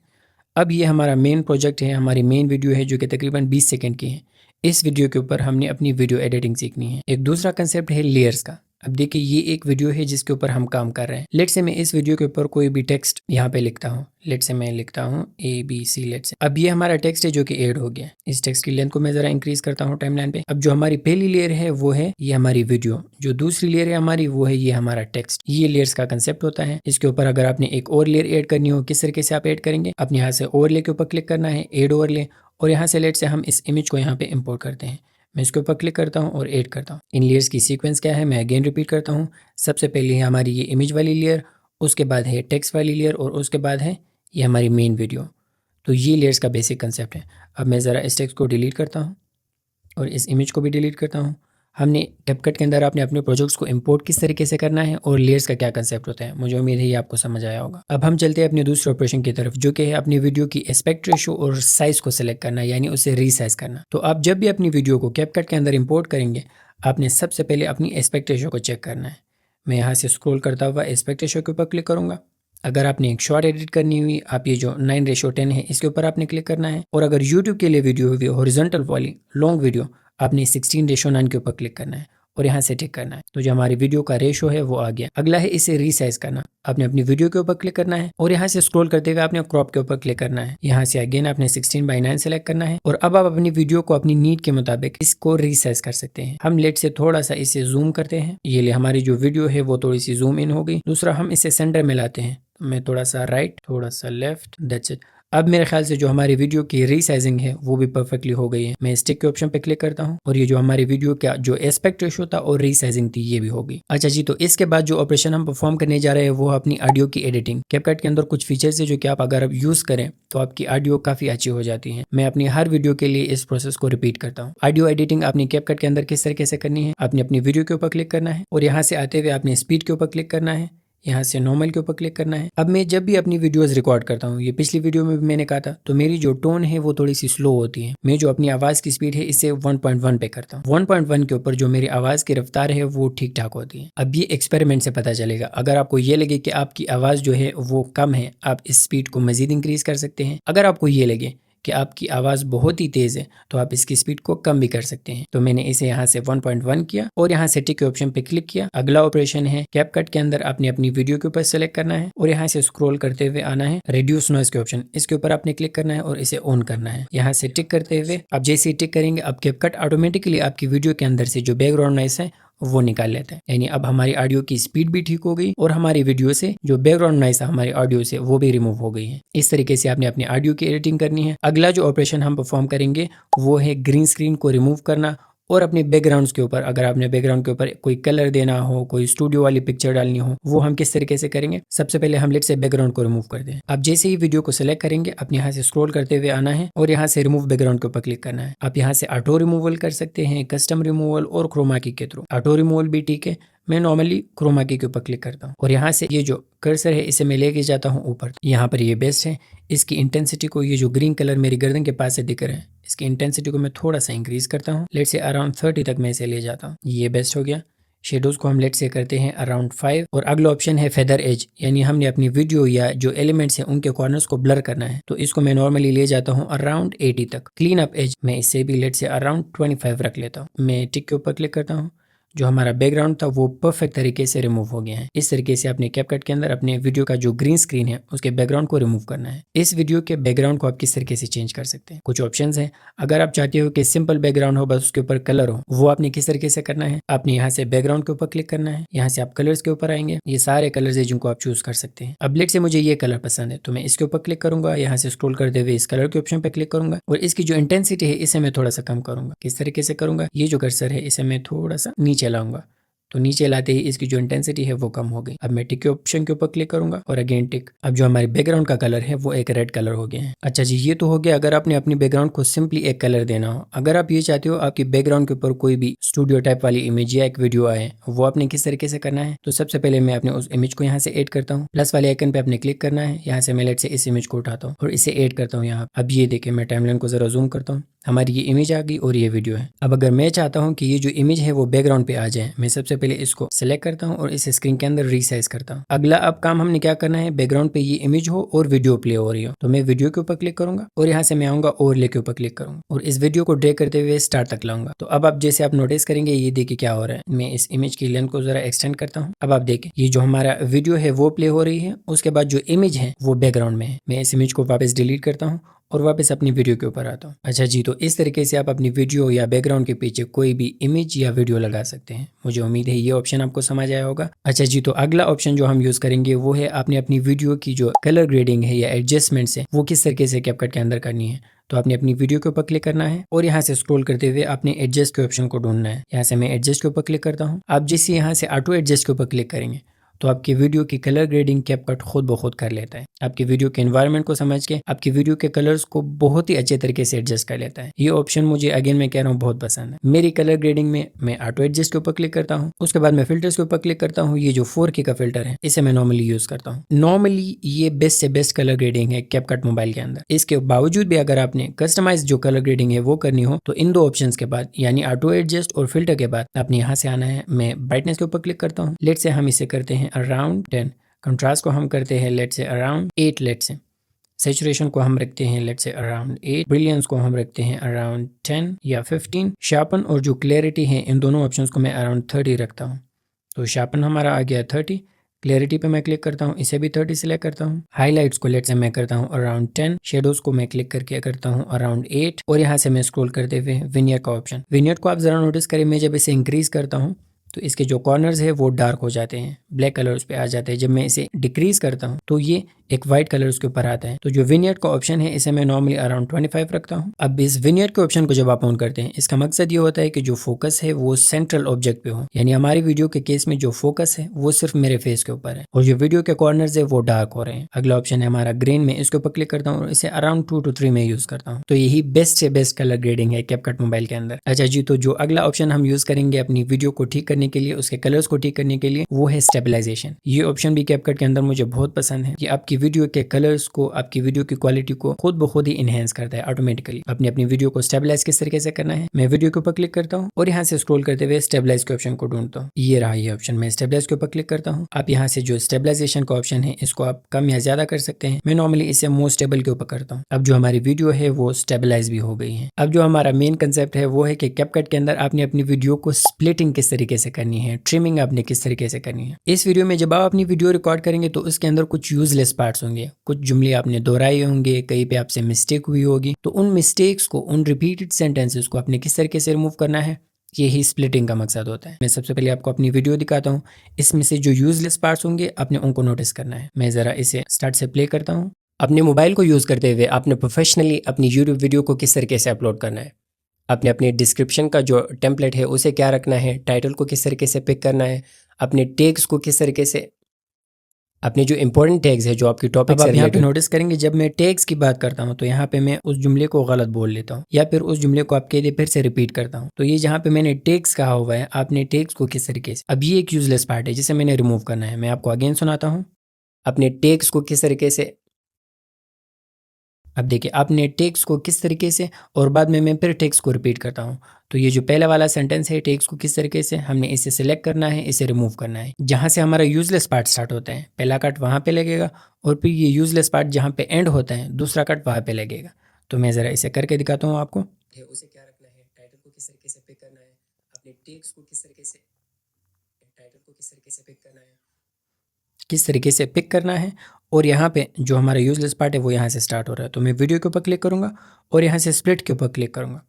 अब ये हमारा मेन प्रोजेक्ट है, हमारी मेन वीडियो है जो कि तकरीबन 20 सेकंड की है। इस वीडियो के ऊपर हमने अपनी वीडियो एडिटिंग सीखनी है। एक दूसरा कंसेप्ट है लेयर्स का। अब देखिए ये एक वीडियो है जिसके ऊपर हम काम कर रहे हैं। लेट्स से मैं इस वीडियो के ऊपर कोई भी टेक्स्ट यहाँ पे लिखता हूँ। लेट्स से मैं लिखता हूँ ABC। लेट्स से अब ये हमारा टेक्स्ट है जो कि ऐड हो गया। इस टेक्स्ट की लेंथ को मैं जरा इंक्रीज करता हूँ टाइमलाइन पे। अब जो हमारी पहली लेयर है वो है ये हमारी वीडियो, जो दूसरी लेयर है हमारी वो है ये हमारा टेक्स्ट। ये लेयर्स का कंसेप्ट होता है। इसके ऊपर अगर आपने एक और लेयर ऐड करनी हो, किस तरीके से आप ऐड करेंगे, अपने यहाँ से ओवरले के ऊपर क्लिक करना है, ऐड ओवरले, और यहाँ से लेट्स से हम इस इमेज को यहाँ पे इम्पोर्ट करते हैं। मैं इसके ऊपर क्लिक करता हूँ और ऐड करता हूँ। इन लेयर्स की सीक्वेंस क्या है मैं अगेन रिपीट करता हूँ। सबसे पहले है हमारी ये इमेज वाली लेयर, उसके बाद है टेक्स्ट वाली लेयर और उसके बाद है ये हमारी मेन वीडियो। तो ये लेयर्स का बेसिक कंसेप्ट है। अब मैं ज़रा इस टेक्स्ट को डिलीट करता हूँ और इस इमेज को भी डिलीट करता हूँ। हमने कैपकट के अंदर आपने अपने प्रोजेक्ट्स को इंपोर्ट किस तरीके से करना है और लेयर्स का क्या कंसेप्ट होता है, मुझे उम्मीद है ये आपको समझ आया होगा। अब हम चलते हैं अपने दूसरे ऑपरेशन की तरफ जो कि है अपनी वीडियो की एस्पेक्ट रेशो और साइज को सिलेक्ट करना, यानी उसे रीसाइज करना। तो आप जब भी अपनी वीडियो को कैपकट के अंदर इंपोर्ट करेंगे आपने सबसे पहले अपनी एस्पेक्ट रेशो को चेक करना है। मैं यहाँ से स्क्रॉल करता हुआ एस्पेक्ट रेशो के ऊपर क्लिक करूँगा। अगर आपने एक शॉर्ट एडिट करनी हुई, आप ये जो 9:10 है इसके ऊपर आपने क्लिक करना है। और अगर यूट्यूब के लिए वीडियो हुई हॉरिजॉन्टल वाली लॉन्ग वीडियो, आपने 16:9 के ऊपर क्लिक करना है और यहाँ से ठीक करना है। तो जो हमारी वीडियो का रेशो है वो आ गया। अगला है इसे रीसाइज करना। आपने अपनी वीडियो के ऊपर क्लिक करना है और यहाँ से स्क्रॉल करते हुए आपने क्रॉप के ऊपर क्लिक करना है। यहाँ से अगेन आपने 16:9 सेलेक्ट करना है और अब आप अपनी वीडियो को अपनी नीड के मुताबिक इसको रीसाइज कर सकते हैं। हम लेट से थोड़ा सा इसे जूम करते हैं। ये ले हमारी जो वीडियो है वो थोड़ी सी जूम इन हो गई। दूसरा हम इसे सेंटर में लाते हैं। मैं थोड़ा सा राइट, थोड़ा सा लेफ्ट, दैट्स इट। अब मेरे ख्याल से जो हमारी वीडियो की रीसाइजिंग है वो भी परफेक्टली हो गई है। मैं स्टिक के ऑप्शन पे क्लिक करता हूँ और ये जो हमारी वीडियो का जो एस्पेक्ट रेशो था और रीसाइजिंग थी ये भी हो गई। अच्छा जी, तो इसके बाद जो ऑपरेशन हम परफॉर्म करने जा रहे हैं वो अपनी ऑडियो की एडिटिंग। कैपकट के अंदर कुछ फीचर्स है जो कि आप अगर आप यूज करें तो आपकी ऑडियो काफी अच्छी हो जाती है। मैं अपनी हर वीडियो के लिए इस प्रोसेस को रिपीट करता हूँ। ऑडियो एडिटिंग आपने कैपकट के अंदर किस तरीके से करनी है, आपने अपनी वीडियो के ऊपर क्लिक करना है और यहाँ से आते हुए आपने स्पीड के ऊपर क्लिक करना है। यहाँ से नॉर्मल के ऊपर क्लिक करना है। अब मैं जब भी अपनी वीडियोस रिकॉर्ड करता हूँ, ये पिछली वीडियो में भी मैंने कहा था, तो मेरी जो टोन है वो थोड़ी सी स्लो होती है। मैं जो अपनी आवाज़ की स्पीड है इसे 1.1 पे करता हूँ। 1.1 के ऊपर जो मेरी आवाज़ की रफ्तार है वो ठीक ठाक होती है। अब ये एक्सपेरिमेंट से पता चलेगा। अगर आपको ये लगे कि आपकी आवाज़ जो है वो कम है, आप इस स्पीड को मज़ीद इंक्रीज़ कर सकते हैं। अगर आपको ये लगे कि आपकी आवाज़ बहुत ही तेज़ है तो आप इसकी स्पीड को कम भी कर सकते हैं। तो मैंने इसे यहाँ से 1.1 किया और यहाँ से टिक के ऑप्शन पे क्लिक किया। अगला ऑपरेशन है कैपकट के अंदर आपने अपनी वीडियो के ऊपर सेलेक्ट करना है और यहाँ से स्क्रॉल करते हुए आना है रिड्यूस नॉइस के ऑप्शन, इसके ऊपर आपने क्लिक करना है और इसे ऑन करना है। यहाँ से टिक करते हुए आप जैसे ही टिक करेंगे अब कैपकट ऑटोमेटिकली आपकी वीडियो के अंदर से जो बैकग्राउंड नॉइस है वो निकाल लेता है। यानी अब हमारी ऑडियो की स्पीड भी ठीक हो गई और हमारी वीडियो से जो बैकग्राउंड नॉइस है हमारी ऑडियो से वो भी रिमूव हो गई है। इस तरीके से आपने अपनी ऑडियो की एडिटिंग करनी है। अगला जो ऑपरेशन हम परफॉर्म करेंगे वो है ग्रीन स्क्रीन को रिमूव करना और अपने बैकग्राउंड्स के ऊपर, अगर आपने बैकग्राउंड के ऊपर कोई कलर देना हो, कोई स्टूडियो वाली पिक्चर डालनी हो, वो हम किस तरीके से करेंगे। सबसे पहले हम लेट से बैकग्राउंड को रिमूव कर दें। आप जैसे ही वीडियो को सिलेक्ट करेंगे अपने यहाँ से स्क्रॉल करते हुए आना है और यहाँ से रिमूव बैकग्राउंड के ऊपर क्लिक करना है। आप यहाँ से ऑटो रिमूवल कर सकते हैं, कस्टम रिमूवल और क्रोमा की के थ्रू। ऑटो रिमूवल भी ठीक है, मैं नॉर्मली क्रोमा की के ऊपर क्लिक करता हूँ और यहाँ से ये जो कर्सर है इसे मैं लेके जाता हूँ ऊपर। यहाँ पर ये बेस्ट है। इसकी इंटेंसिटी को, ये जो ग्रीन कलर मेरी गर्दन के पास से दिख रहा है, इसकी इंटेंसिटी को मैं थोड़ा सा इंक्रीज करता हूँ। लेट से अराउंड 30 तक मैं इसे ले जाता हूँ। ये बेस्ट हो गया। शेडोज को हम लेट से करते हैं अराउंड 5 और अगला ऑप्शन है फेदर एज, यानी हमने अपनी वीडियो या जो एलिमेंट्स हैं उनके कॉर्नर्स को ब्लर करना है। तो इसको मैं नॉर्मली ले जाता हूँ अराउंड 80 तक। क्लीन अप एज मैं इसे भी लेट से अराउंड 25 रख लेता हूँ। मैं टिक के ऊपर क्लिक करता हूँ। जो हमारा बैकग्राउंड था वो परफेक्ट तरीके से रिमूव हो गया है। इस तरीके से अपने कैपकट के अंदर अपने वीडियो का जो ग्रीन स्क्रीन है उसके बैकग्राउंड को रिमूव करना है। इस वीडियो के बैकग्राउंड को आप किस तरीके से चेंज कर सकते हैं, कुछ ऑप्शंस हैं। अगर आप चाहते हो कि सिंपल बैकग्राउंड हो, बस उसके ऊपर कलर हो, वो आपने किस तरीके से करना है। आपने यहाँ से बैकग्राउंड के ऊपर क्लिक करना है, यहाँ से आप कलर्स के ऊपर आएंगे। ये सारे कलर्स है जिनको आप चूज कर सकते हैं। अब लेट से मुझे ये कलर पसंद है तो मैं इसके ऊपर क्लिक करूंगा, यहाँ से स्क्रॉल करते हुए इस कलर के ऑप्शन पे क्लिक करूंगा और इसकी जो इंटेंसिटी है इसे मैं थोड़ा सा कम करूंगा। किस तरीके से करूंगा, ये जो कर्सर है इसे मैं थोड़ा सा नीचे लाऊंगा, तो नीचे लाते ही इसकी जो इंटेंसिटी है वो कम हो गई। अब मैं टिक के ऑप्शन के ऊपर क्लिक करूंगा और अगेन टिक। अब जो हमारे बैकग्राउंड का कलर है वो एक रेड कलर हो गया है। अच्छा जी, ये तो हो गया अगर आपने अपनी बैकग्राउंड को सिंपली एक कलर देना हो। अगर आप ये चाहते हो आपकी बैकग्राउंड के ऊपर कोई भी स्टूडियो टाइप वाली इमेज या एक वीडियो आए, वो आपने किस तरीके से करना है। तो सबसे पहले मैं अपने उस इमेज को यहाँ से एड करता हूँ। प्लस वाले आइकन पे आपने क्लिक करना है, यहाँ से मैं लेट से इस इमेज को उठाता हूँ और इसे एड करता हूँ यहाँ। अब ये देखिए, मैं टाइमलाइन को जरा जूम करता हूँ, हमारी ये इमेज आ गई और ये वीडियो है। अब अगर मैं चाहता हूँ कि ये जो इमेज है वो बैकग्राउंड पे आ जाए, मैं सबसे पहले इसको सिलेक्ट करता हूँ और इस स्क्रीन के अंदर रीसाइज करता हूँ। अगला अब काम हमने क्या करना है, बैकग्राउंड पे ये इमेज हो और वीडियो प्ले हो रही हो। तो मैं वीडियो के ऊपर क्लिक करूंगा और यहाँ से मैं आऊंगा ओवरले के ऊपर क्लिक करूंगा और इस वीडियो को ड्रैग करते हुए स्टार्ट तक लाऊंगा। तो अब आप जैसे आप नोटिस करेंगे, ये देखिए क्या हो रहा है। मैं इस इमेज की लेंथ को जरा एक्सटेंड करता हूँ। अब आप देखें, ये जो हमारा वीडियो है वो प्ले हो रही है, उसके बाद जो इमेज है वो बैकग्राउंड में है। मैं इस इमेज को वापस डिलीट करता हूँ और वापस अपनी वीडियो के ऊपर आता हूँ। अच्छा जी, तो इस तरीके से आप अपनी वीडियो या बैकग्राउंड के पीछे कोई भी इमेज या वीडियो लगा सकते हैं। मुझे उम्मीद है ये ऑप्शन आपको समझ आया होगा। अच्छा जी, तो अगला ऑप्शन जो हम यूज करेंगे वो है आपने अपनी वीडियो की जो कलर ग्रेडिंग है या एडजस्टमेंट्स है वो किस तरीके से कैपकट के अंदर करनी है। तो आपने अपनी वीडियो के ऊपर क्लिक करना है और यहाँ से स्क्रॉल करते हुए आपने एडजस्ट के ऑप्शन को ढूंढना है। यहाँ से मैं एडजस्ट के ऊपर क्लिक करता हूँ। आप जैसे यहाँ से ऑटो एडजस्ट के ऊपर क्लिक करेंगे तो आपकी वीडियो की कलर ग्रेडिंग कैपकट खुद ब खुद कर लेता है। आपकी वीडियो के एनवायरनमेंट को समझ के आपकी वीडियो के कलर्स को बहुत ही अच्छे तरीके से एडजस्ट कर लेता है। ये ऑप्शन मुझे अगेन मैं कह रहा हूँ बहुत पसंद है। मेरी कलर ग्रेडिंग में मैं ऑटो एडजस्ट के ऊपर क्लिक करता हूँ, उसके बाद मैं फिल्टर्स के ऊपर क्लिक करता हूँ। ये जो 4K का फिल्टर है इसे मैं नॉर्मली यूज करता हूँ। नॉर्मली ये बेस्ट से बेस्ट कलर ग्रेडिंग है कैपकट मोबाइल के अंदर। इसके बावजूद भी अगर आपने कस्टमाइज जो कलर ग्रेडिंग है वो करनी हो तो इन दो ऑप्शन के बाद यानी ऑटो एडजस्ट और फिल्टर के बाद आपने यहाँ से आना है। मैं ब्राइटनेस के ऊपर क्लिक करता हूँ। लेट से हम इसे करते हैं अराउंड 10। कंट्रास्ट को हम करते हैं लेट से अराउंड 8। लेट से सैचुरेशन को हम रखते हैं लेट से अराउंड 8। ब्रिलियंस को हम रखते हैं अराउंड 10 या 15। शार्पन और जो क्लैरिटी है इन दोनों ऑप्शंस को मैं अराउंड 30 रखता हूँ। तो शार्पन हमारा आ गया 30। क्लैरिटी पे मैं क्लिक करता हूँ, इसे भी 30 सिलेक्ट करता हूँ। हाईलाइट्स को लेट से मैं करता हूँ अराउंड 10। शेडोज को मैं क्लिक करके करता हूँ अराउंड 8 और यहाँ से मैं स्क्रॉल करते हुए विनियर का ऑप्शन। विनियर को आप जरा नोटिस करें, मैं जब इसे इंक्रीज करता हूँ तो इसके जो कॉर्नर्स है वो डार्क हो जाते हैं, ब्लैक कलर्स पे आ जाते हैं। जब मैं इसे डिक्रीज करता हूँ तो ये एक वाइट कलर उसके ऊपर आता है। तो जो विनियर का ऑप्शन है इसे मैं नॉर्मली अराउंड 25 रखता हूँ। अब इस विनियर के ऑप्शन को जब आप ऑन करते हैं, इसका मकसद ये होता है कि जो फोकस है वो सेंट्रल ऑब्जेक्ट पे हो, यानी हमारी वीडियो के केस में जो फोकस है वो सिर्फ मेरे फेस के ऊपर है और जो वीडियो के कॉर्नर्स है वो डार्क हो रहे हैं। अगला ऑप्शन है हमारा ग्रेन में, इसके ऊपर क्लिक करता हूँ और इसे अराउंड 2 to 3 में यूज करता हूँ। तो यही बेस्ट से बेस्ट कलर ग्रेडिंग है कैपकट मोबाइल के अंदर। अच्छा जी, तो जो अगला ऑप्शन हम यूज करेंगे अपनी वीडियो को ठीक करने करने के लिए, उसके कलर्स को ठीक करने के लिए, वो है स्टेबलाइजेशन। ये ऑप्शन भी कैपकट के अंदर मुझे बहुत पसंद है। ये आपकी वीडियो के कलर्स को, आपकी वीडियो की क्वालिटी को खुद ब खुद ही इनहेंस करता है ऑटोमेटिकली। अपनी वीडियो को स्टेबलाइज किस तरीके से करना है, मैं वीडियो के ऊपर क्लिक करता हूँ और यहाँ से स्क्रॉल करते हुए स्टेबलाइज के ऑप्शन को ढूंढता हूँ। ये रहा ये ऑप्शन, मैं स्टेबलाइज के ऊपर क्लिक करता हूँ। आप यहाँ से जो स्टेबलाइजेशन का ऑप्शन है इसको आप कम या ज्यादा कर सकते हैं। मैं नॉर्मली इसे मोस्ट स्टेबल के ऊपर करता हूँ। अब जो हमारी वीडियो है वो स्टेबलाइज भी हो गई है। अब जो हमारा मेन कंसेप्ट है वो है कि कैपकट के अंदर आपने अपनी वीडियो को स्प्लिटिंग किस तरीके से करनी है, ट्रिमिंग आपने किस तरीके से करनी है। इस वीडियो में जब आप अपनी वीडियो रिकॉर्ड करेंगे तो उसके अंदर कुछ यूजलेस पार्ट्स होंगे, कुछ जुमले आपने दोहराए होंगे, कहीं पे आपसे मिस्टेक हुई होगी। तो उन मिस्टेक्स को, उन रिपीटेड सेंटेंसेस को आपने किस तरीके से रिमूव करना है, यही स्प्लिटिंग का मकसद होता है। मैं सबसे पहले आपको अपनी वीडियो दिखाता हूँ। इसमें से जो यूजलेस पार्ट्स होंगे आपने उनको नोटिस करना है। मैं ज़रा इसे स्टार्ट से प्ले करता हूँ। अपने मोबाइल को यूज़ करते हुए आपने प्रोफेशनली अपनी यूट्यूब वीडियो को किस तरीके से अपलोड करना है, आपने अपने डिस्क्रिप्शन का जो टेम्पलेट है उसे क्या रखना है, टाइटल को किस तरीके से पिक करना है, अपने टैग्स को किस तरीके से, अपने जो इंपॉर्टेंट टैग्स है जो आपकी टॉपिक से यहाँ पे नोटिस करेंगे जब मैं टैग्स की बात करता हूँ तो यहाँ पे मैं उस जुमले को गलत बोल लेता हूँ या फिर उस जुमले को आपके लिए फिर से रिपीट करता हूँ। तो ये जहाँ पे मैंने टैग्स कहा हुआ है, आपने टैग्स को किस तरीके से, अब ये एक यूजलेस पार्ट है जिसे मैंने रिमूव करना है। मैं आपको अगेन सुनाता हूँ। अपने टैग्स को किस तरीके से, अब देखिए आपने टेक्स्ट को किस तरीके से, और बाद में मैं फिर टेक्स्ट को रिपीट करता हूँ। तो ये जो पहला वाला सेंटेंस है, टेक्स्ट को किस तरीके से, हमने इसे सिलेक्ट करना है, इसे रिमूव करना है। जहाँ से हमारा यूजलेस पार्ट स्टार्ट होता है, पहला कट वहाँ पे लगेगा और फिर ये यूजलेस पार्ट जहाँ पे एंड होता है, दूसरा कट वहाँ पे लगेगा। तो मैं ज़रा इसे करके दिखाता हूँ आपको। उसे क्या रखना है, टाइटल को किस तरीके से पिक करना है, अपने टेक्स्ट को किस तरीके से, टाइटल को किस तरीके से पिक करना है, किस तरीके से पिक करना है। और यहाँ पे जो हमारा यूजलेस पार्ट है वो यहाँ से स्टार्ट हो रहा है। तो मैं वीडियो के ऊपर क्लिक करूँगा और यहाँ से स्प्लिट के ऊपर क्लिक करूँगा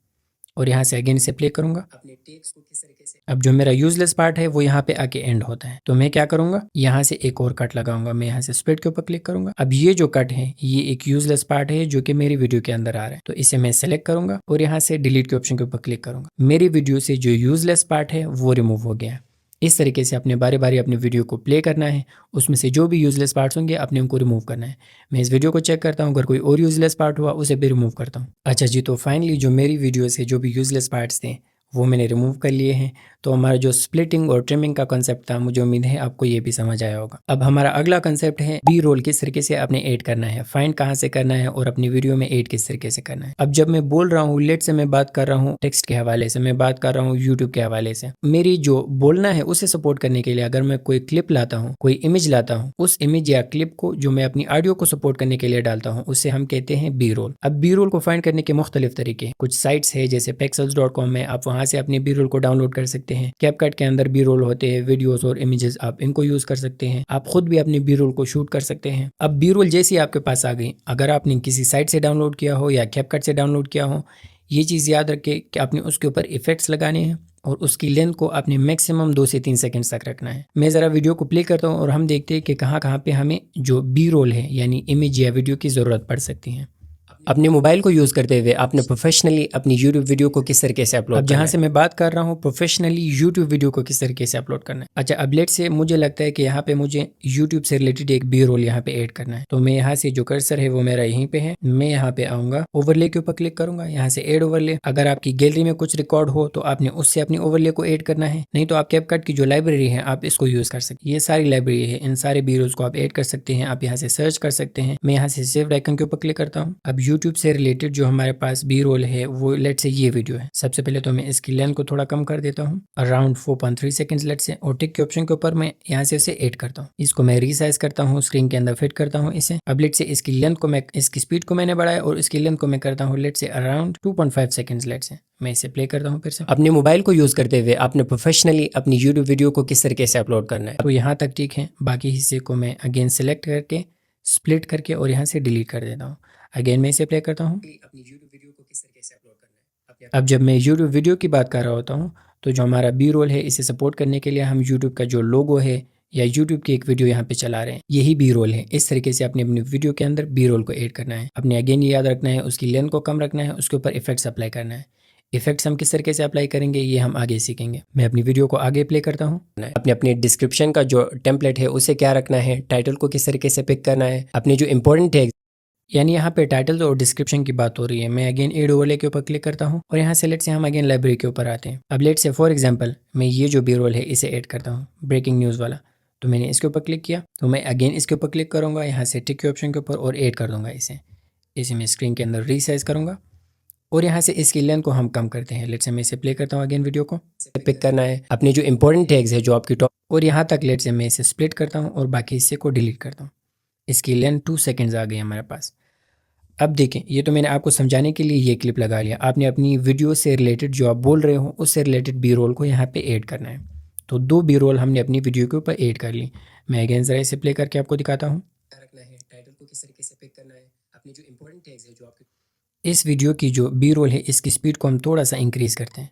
और यहाँ से अगेन से प्ले करूँगा। अपने टेक्स्ट को किस तरीके से, अब जो मेरा यूजलेस पार्ट है वो यहाँ पे आके एंड होता है। तो मैं क्या करूँगा, यहाँ से एक और कट लगाऊंगा। मैं यहाँ से स्प्लिट के ऊपर क्लिक करूँगा। अब ये जो कट है ये एक यूजलेस पार्ट है जो कि मेरी वीडियो के अंदर आ रहा है। तो इसे मैं सेलेक्ट करूँगा और यहाँ से डिलीट के ऑप्शन के ऊपर क्लिक करूँगा। मेरी वीडियो से जो यूजलेस पार्ट है वो रिमूव हो गया है। इस तरीके से अपने बारी बारी अपनी वीडियो को प्ले करना है, उसमें से जो भी यूजलेस पार्ट्स होंगे अपने उनको रिमूव करना है। मैं इस वीडियो को चेक करता हूँ, अगर कोई और यूजलेस पार्ट हुआ उसे भी रिमूव करता हूँ। अच्छा जी, तो फाइनली जो मेरी वीडियो से जो भी यूजलेस पार्ट्स थे वो मैंने रिमूव कर लिए हैं। तो हमारा जो स्प्लिटिंग और ट्रिमिंग का कंसेप्ट था, मुझे उम्मीद है आपको ये भी समझ आया होगा। अब हमारा अगला कंसेप्ट है बी रोल किस तरीके से आपने ऐड करना है, फाइंड कहाँ से करना है और अपनी वीडियो में ऐड किस तरीके से करना है। अब जब मैं बोल रहा हूँ, लेट से मैं बात कर रहा हूँ टेक्स्ट के हवाले से, मैं बात कर रहा हूँ यूट्यूब के हवाले से, मेरी जो बोलना है उसे सपोर्ट करने के लिए अगर मैं कोई क्लिप लाता हूँ, कोई इमेज लाता हूँ, उस इमेज या क्लिप को जो मैं अपनी ऑडियो को सपोर्ट करने के लिए डालता हूँ उसे हम कहते हैं बी रोल। अब बी रोल को फाइंड करने के मुख्तलिफ तरीके, कुछ साइट्स है जैसे pexels.com में, आप वहाँ से अपने बी रोल को डाउनलोड कर सकते हैं। कैपकट के अंदर बी रोल होते हैं, वीडियोस और इमेजेस, आप इनको यूज कर सकते हैं। आप खुद भी अपने बी रोल को शूट कर सकते हैं। अब बी रोल जैसी आपके पास आ गई, अगर आपने किसी साइट से डाउनलोड किया हो या कैपकट से डाउनलोड किया हो, ये चीज़ याद रखें कि आपने उसके ऊपर इफेक्ट्स लगाने हैं और उसकी लेंथ को आपने मैक्सिमम 2 से 3 सेकंड्स तक रखना है। मैं ज़रा वीडियो को प्ले करता हूँ और हम देखते हैं कि कहाँ कहाँ पे हमें जो बी रोल है यानी इमेज या वीडियो की ज़रूरत पड़ सकती है। अपने मोबाइल को यूज़ करते हुए आपने प्रोफेशनली अपनी यूट्यूब वीडियो को किस तरीके से अपलोड अब करना जहाँ है। से मैं बात कर रहा हूँ प्रोफेशनली यूट्यूब वीडियो को किस तरीके से अपलोड करना है। अच्छा, अब लेट से मुझे लगता है कि यहाँ पे मुझे यूट्यूब से रिलेटेड एक बी रोल यहाँ पे ऐड करना है। तो मैं यहाँ से जो कर्सर है वो मेरा यहीं पे है, मैं यहाँ पे आऊँगा, ओवरले के ऊपर क्लिक करूंगा, यहाँ से ऐड ओवरले। अगर आपकी गैलरी में कुछ रिकॉर्ड हो तो आपने उससे अपनी ओवरले को ऐड करना है, नहीं तो आप कैपकट की जो लाइब्रेरी है आप इसको यूज़ कर सकते हैं। ये सारी लाइब्रेरी है, इन सारे बी रोल्स को आप ऐड कर सकते हैं। आप यहाँ से सर्च कर सकते हैं। मैं यहाँ से सेव आइकन के ऊपर क्लिक करता हूँ। अब यूट्यूब से रिलेटेड जो हमारे पास बी रोल है वो लेट से ये वीडियो है। सबसे पहले तो मैं इसकी लेंथ को थोड़ा कम कर देता हूँ, अराउंड 4.3 सेकंड्स लेट से, और टिक के ऑप्शन के ऊपर मैं यहाँ से उसे ऐड करता हूँ। इसको मैं रीसाइज करता हूँ, स्क्रीन के अंदर फिट करता हूँ इसे। अब लेट से इसकी लेंथ को मैं, इसकी स्पीड को मैंने बढ़ाया और इसकी लेंथ को मैं करता हूँ लेट से अराउंड 2.5 सेकंड्स लेट से। मैं इसे प्ले करता हूँ फिर से। अपने मोबाइल को यूज़ करते हुए आपने प्रोफेशनली अपनी यूट्यूब वीडियो को किस तरीके से अपलोड करना है। तो यहाँ तक ठीक है, बाकी हिस्से को मैं अगेन सेलेक्ट करके स्प्लिट करके और यहाँ से डिलीट कर देता हूँ। अगेन मैं इसे प्ले करता हूँ। अपनी यूट्यूब वीडियो को किस तरीके से अपलोड करना है। अब जब मैं यूट्यूब वीडियो की बात कर रहा होता हूँ तो जो हमारा बी रोल है इसे सपोर्ट करने के लिए हम यूट्यूब का जो लोगो है या यूट्यूब की एक वीडियो यहाँ पे चला रहे हैं, यही बी रोल है। इस तरीके से अपनी वीडियो के अंदर बी रोल को ऐड करना है। अपने अगेन ये याद रखना है, उसकी लेंथ को कम रखना है, उसके ऊपर इफेक्ट्स अप्लाई करना है। इफेक्ट्स हम किस तरीके से अप्लाई करेंगे ये हम आगे सीखेंगे। मैं अपनी वीडियो को आगे प्ले करता हूँ। अपने डिस्क्रिप्शन का जो टेम्पलेट है उसे क्या रखना है, टाइटल को किस तरीके से पिक करना है, अपने जो इंपॉर्टेंट टैग्स यानी यहाँ पे टाइटल और डिस्क्रिप्शन की बात हो रही है। मैं अगेन एड ओवरले के ऊपर क्लिक करता हूँ और यहाँ से लेट से हम अगेन लाइब्रेरी के ऊपर आते हैं। अब लेट से फॉर एग्जांपल मैं ये जो बी रोल है इसे ऐड करता हूँ, ब्रेकिंग न्यूज़ वाला। तो मैंने इसके ऊपर क्लिक किया, तो मैं अगेन इसके ऊपर क्लिक करूँगा, यहाँ से टिक के ऑप्शन के ऊपर और ऐड कर दूँगा इसे मैं स्क्रीन के अंदर रीसाइज करूँगा और यहाँ से इसकी लेंथ को हम कम करते हैं। लेट से मैं इसे प्ले करता हूँ अगेन वीडियो को। पिक करना है अपने जो इंपॉर्टेंट टैग्स है जो आपकी टॉप, और यहाँ तक लेट से मैं इसे स्प्लिट करता हूँ और बाकी हिस्से को डिलीट करता हूँ। इसकी लेंथ 2 सेकेंड्स आ गई हमारे पास। अब देखें, ये तो मैंने आपको समझाने के लिए ये क्लिप लगा लिया। आपने अपनी वीडियो से रिलेटेड जो आप बोल रहे हो उससे रिलेटेड बी रोल को यहाँ पे ऐड करना है। तो 2 बी रोल हमने अपनी वीडियो के ऊपर ऐड कर ली। मैं अगेन ज़रा इसे प्ले करके आपको दिखाता हूँ। रखना है टाइटल को किस तरीके से पिक करना है, अपनी जो इंपॉर्टेंट टैग्स है जो आपके इस वीडियो की जो बी रोल है इसकी स्पीड को हम थोड़ा सा इंक्रीज़ करते हैं।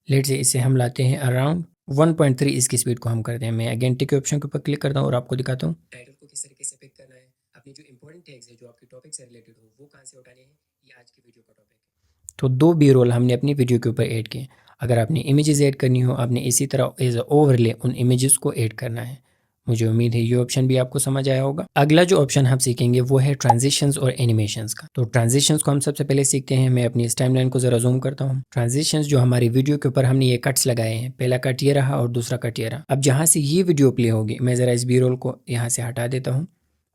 लेट से इसे हम लाते हैं अराउंड 1.3, इसकी स्पीड को हम करते हैं। मैं अगेन टिक ऑप्शन के ऊपर क्लिक करता हूँ और आपको दिखाता हूँ टाइटल को किस तरीके से पिक करना है, अपनी जो इंपॉर्टेंट टैग्स है जो आपके टॉपिक से रिलेटेड हो वो कहाँ से उठाने हैं, ये आज की वीडियो का टॉपिक है। तो 2 बी रोल हमने अपनी वीडियो के ऊपर ऐड किए। अगर आपने इमेजेस ऐड करनी हो, आपने इसी तरह एज ओवरले उन इमेजेस को ऐड करना है। मुझे उम्मीद है ये ऑप्शन भी आपको समझ आया होगा। अगला जो ऑप्शन हम सीखेंगे वो है ट्रांजिशंस और एनिमेशंस का। तो ट्रांजिशंस को हम सबसे पहले सीखते हैं। मैं अपनी इस टाइमलाइन को जरा जूम करता हूँ। ट्रांजिशंस जो हमारी वीडियो के ऊपर हमने ये कट्स लगाए हैं, पहला कट ये रहा और दूसरा कट ये रहा। अब जहाँ से ये वीडियो प्ले होगी मैं जरा इस बी रोल को यहाँ से हटा देता हूँ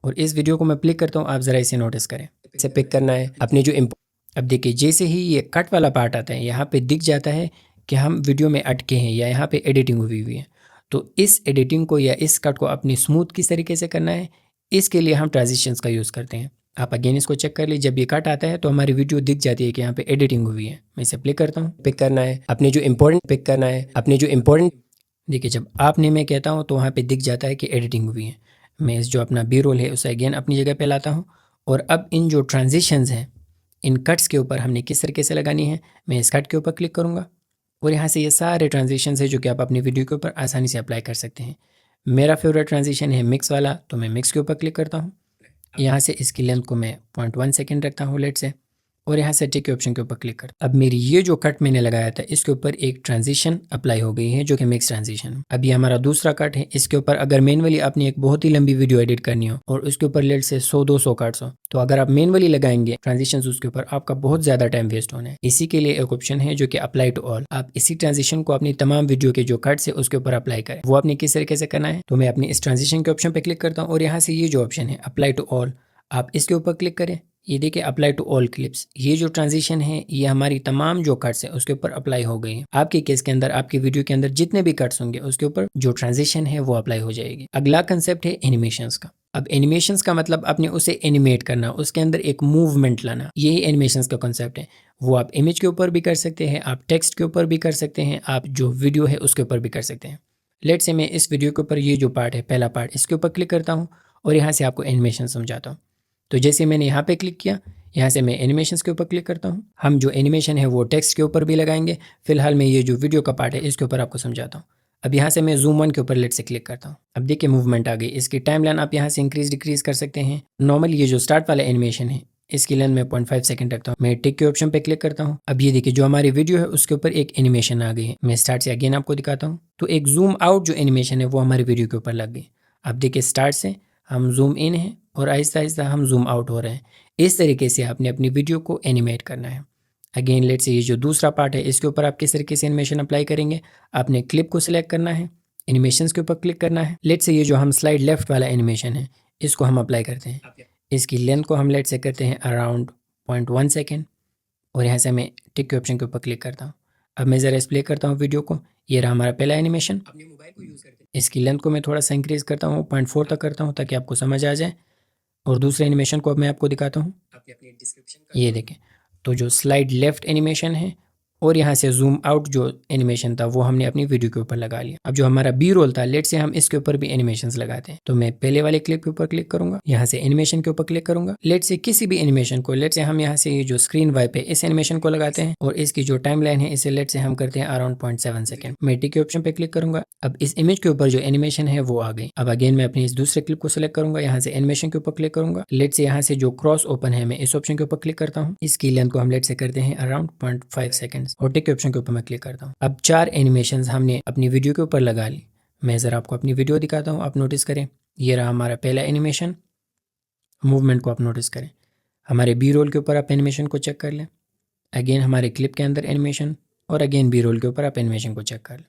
और इस वीडियो को मैं प्ले करता हूँ। आप जरा इसे नोटिस करें, इसे पिक करना है अपने जो अब देखिए, जैसे ही ये कट वाला पार्ट आता है यहाँ पे दिख जाता है कि हम वीडियो में अटके हैं या यहाँ पे एडिटिंग हुई है। तो इस एडिटिंग को या इस कट को अपनी स्मूथ किस तरीके से करना है, इसके लिए हम ट्रांजिशंस का यूज़ करते हैं। आप अगेन इसको चेक कर लीजिए, जब ये कट आता है तो हमारी वीडियो दिख जाती है कि यहाँ पे एडिटिंग हुई है। मैं इसे प्ले करता हूँ। पिक करना है अपने जो इम्पोर्टेंट देखिए, जब आपने मैं कहता हूँ तो वहाँ पे दिख जाता है कि एडिटिंग हुई है। मैं इस जो अपना बी रोल है उसे अगेन अपनी जगह पे लाता हूँ और अब इन जो ट्रांजिशंस हैं इन कट्स के ऊपर हमने किस तरीके से लगानी है, मैं इस कट के ऊपर क्लिक करूँगा और यहाँ से ये सारे ट्रांजिशंस है जो कि आप अपनी वीडियो के ऊपर आसानी से अप्लाई कर सकते हैं। मेरा फेवरेट ट्रांजिशन है मिक्स वाला, तो मैं मिक्स के ऊपर क्लिक करता हूँ। यहाँ से इसकी लेंथ को मैं 0.1 सेकेंड रखता हूँ लेट से और यहाँ से टिक के ऑप्शन के ऊपर क्लिक करता हूँ। अब मेरी ये जो कट मैंने लगाया था इसके ऊपर एक ट्रांजिशन अप्लाई हो गई है जो कि मिक्स ट्रांजिशन। अब ये हमारा दूसरा कट है। इसके ऊपर अगर मैनुअली आपने एक बहुत ही लंबी वीडियो एडिट करनी हो और उसके ऊपर लेट से 100-200 कट्स हो, तो अगर आप मैनुअली लगाएंगे ट्रांजिशन उसके ऊपर आपका बहुत ज्यादा टाइम वेस्ट होना है। इसी के लिए एक ऑप्शन है जो कि अप्लाई टू ऑल। आप इसी ट्रांजिशन को अपनी तमाम वीडियो के जो कट्स है उसके ऊपर अप्लाई करें। वो आपने किस तरीके से करना है, तो मैं अपनी इस ट्रांजिशन के ऑप्शन पर क्लिक करता हूँ और यहाँ से ये जो ऑप्शन है अप्लाई टू ऑल, आप इसके ऊपर क्लिक करें। ये देखिए अप्लाई टू ऑल क्लिप्स, ये जो ट्रांजिशन है ये हमारी तमाम जो कट्स है उसके ऊपर अप्लाई हो गई है। आपके केस के अंदर आपकी वीडियो के अंदर जितने भी कट्स होंगे उसके ऊपर जो ट्रांजिशन है वो अप्लाई हो जाएगी। अगला कंसेप्ट है एनिमेशंस का। अब एनिमेशंस का मतलब आपने उसे एनिमेट करना, उसके अंदर एक मूवमेंट लाना, यही एनिमेशंस का कॉन्सेप्ट है। वो आप इमेज के ऊपर भी कर सकते हैं, आप टेक्स्ट के ऊपर भी कर सकते हैं, आप जो वीडियो है उसके ऊपर भी कर सकते हैं। लेट से मैं इस वीडियो के ऊपर ये जो पार्ट है पहला पार्ट, इसके ऊपर क्लिक करता हूँ और यहाँ से आपको एनिमेशन समझाता हूँ। तो जैसे मैंने यहाँ पे क्लिक किया, यहाँ से मैं एनिमेशंस के ऊपर क्लिक करता हूँ। हम जो एनिमेशन है वो टेक्स्ट के ऊपर भी लगाएंगे। फिलहाल मैं ये जो वीडियो का पार्ट है इसके ऊपर आपको समझाता हूँ। अब यहाँ से मैं जूम वन के ऊपर लेट से क्लिक करता हूँ। अब देखिए मूवमेंट आ गई। इसकी टाइमलाइन आप यहाँ से इंक्रीज डिक्रीज कर सकते हैं। नॉर्मली ये जो स्टार्ट वाला एनिमेशन है इसकी लेंथ में 0.5 सेकंड रखता हूँ। मैं टिक के ऑप्शन पे क्लिक करता हूँ। अब ये देखिए जो हमारी वीडियो है उसके ऊपर एक एनिमेशन आ गई है। मैं स्टार्ट से अगेन आपको दिखाता हूँ। तो एक जूम आउट जो एनिमेशन है वो हमारी वीडियो के ऊपर लग गई। अब देखिए स्टार्ट से हम जूम इन हैं और आहिस्ता आहिस्ता हम जूम आउट हो रहे हैं। इस तरीके से आपने अपनी वीडियो को एनिमेट करना है। अगेन लेट से ये जो दूसरा पार्ट है इसके ऊपर आप किस तरीके से एनिमेशन अप्लाई करेंगे, आपने क्लिप को सिलेक्ट करना है, एनिमेशंस के ऊपर क्लिक करना है। लेट से ये जो हम स्लाइड लेफ्ट वाला एनिमेशन है इसको हम अप्लाई करते हैं। इसकी लेंथ को हम लेट से करते हैं अराउंड 0.1 सेकेंड और यहाँ से मैं टिक के ऑप्शन के ऊपर क्लिक करता हूँ। अब मैं ज़रा प्ले करता हूँ वीडियो को। ये रहा हमारा पहला एनिमेशन। अपने मोबाइल को यूज़ करते हैं। इसकी लेंथ को मैं थोड़ा सा इंक्रीज़ करता हूँ, 0.4 तक करता हूँ ताकि आपको समझ आ जाए। और दूसरे एनिमेशन को अब मैं आपको दिखाता हूँ। ये देखें, तो जो स्लाइड लेफ्ट एनिमेशन है और यहाँ से जूम आउट जो एनिमेशन था वो हमने अपनी वीडियो के ऊपर लगा लिया। अब जो हमारा बी रोल था लेट से हम इसके ऊपर भी एनिमेशंस लगाते हैं। तो मैं पहले वाले क्लिप के ऊपर क्लिक करूंगा, यहाँ से एनिमेशन के ऊपर क्लिक करूंगा। लेट से किसी भी एनिमेशन को लेट से हम यहाँ से ये जो स्क्रीन वाइप है इस एनिमेशन को लगाते हैं और इसकी जो टाइम लाइन है इसे लेट से हम करते हैं अराउंड 0.7 सेकेंड। मैं टिक के ऑप्शन पे क्लिक करूंगा। अब इस इमेज के ऊपर जो एनिमेशन है वो आ गई। अब अगेन मैं अपनी इस दूसरे क्लिप को सिलेक्ट करूंगा, यहाँ से एनिमेशन के ऊपर क्लिक करूंगा। लेट से यहाँ से जो क्रॉस ओपन है मैं इस ऑप्शन के ऊपर क्लिक करता हूँ। इसकी लेंथ को हम लेट से करते हैं अराउंड 0.5 सेकेंड और टिक के ऑप्शन के ऊपर मैं क्लिक करता हूँ। अब 4 एनिमेशंस हमने अपनी वीडियो के ऊपर लगा ली। मैं ज़रा आपको अपनी वीडियो दिखाता हूँ, आप नोटिस करें। ये रहा हमारा पहला एनिमेशन। मूवमेंट को आप नोटिस करें। हमारे बी रोल के ऊपर आप एनिमेशन को चेक कर लें, अगेन हमारे क्लिप के अंदर एनिमेशन, और अगेन बी रोल के ऊपर आप एनिमेशन को चेक कर लें।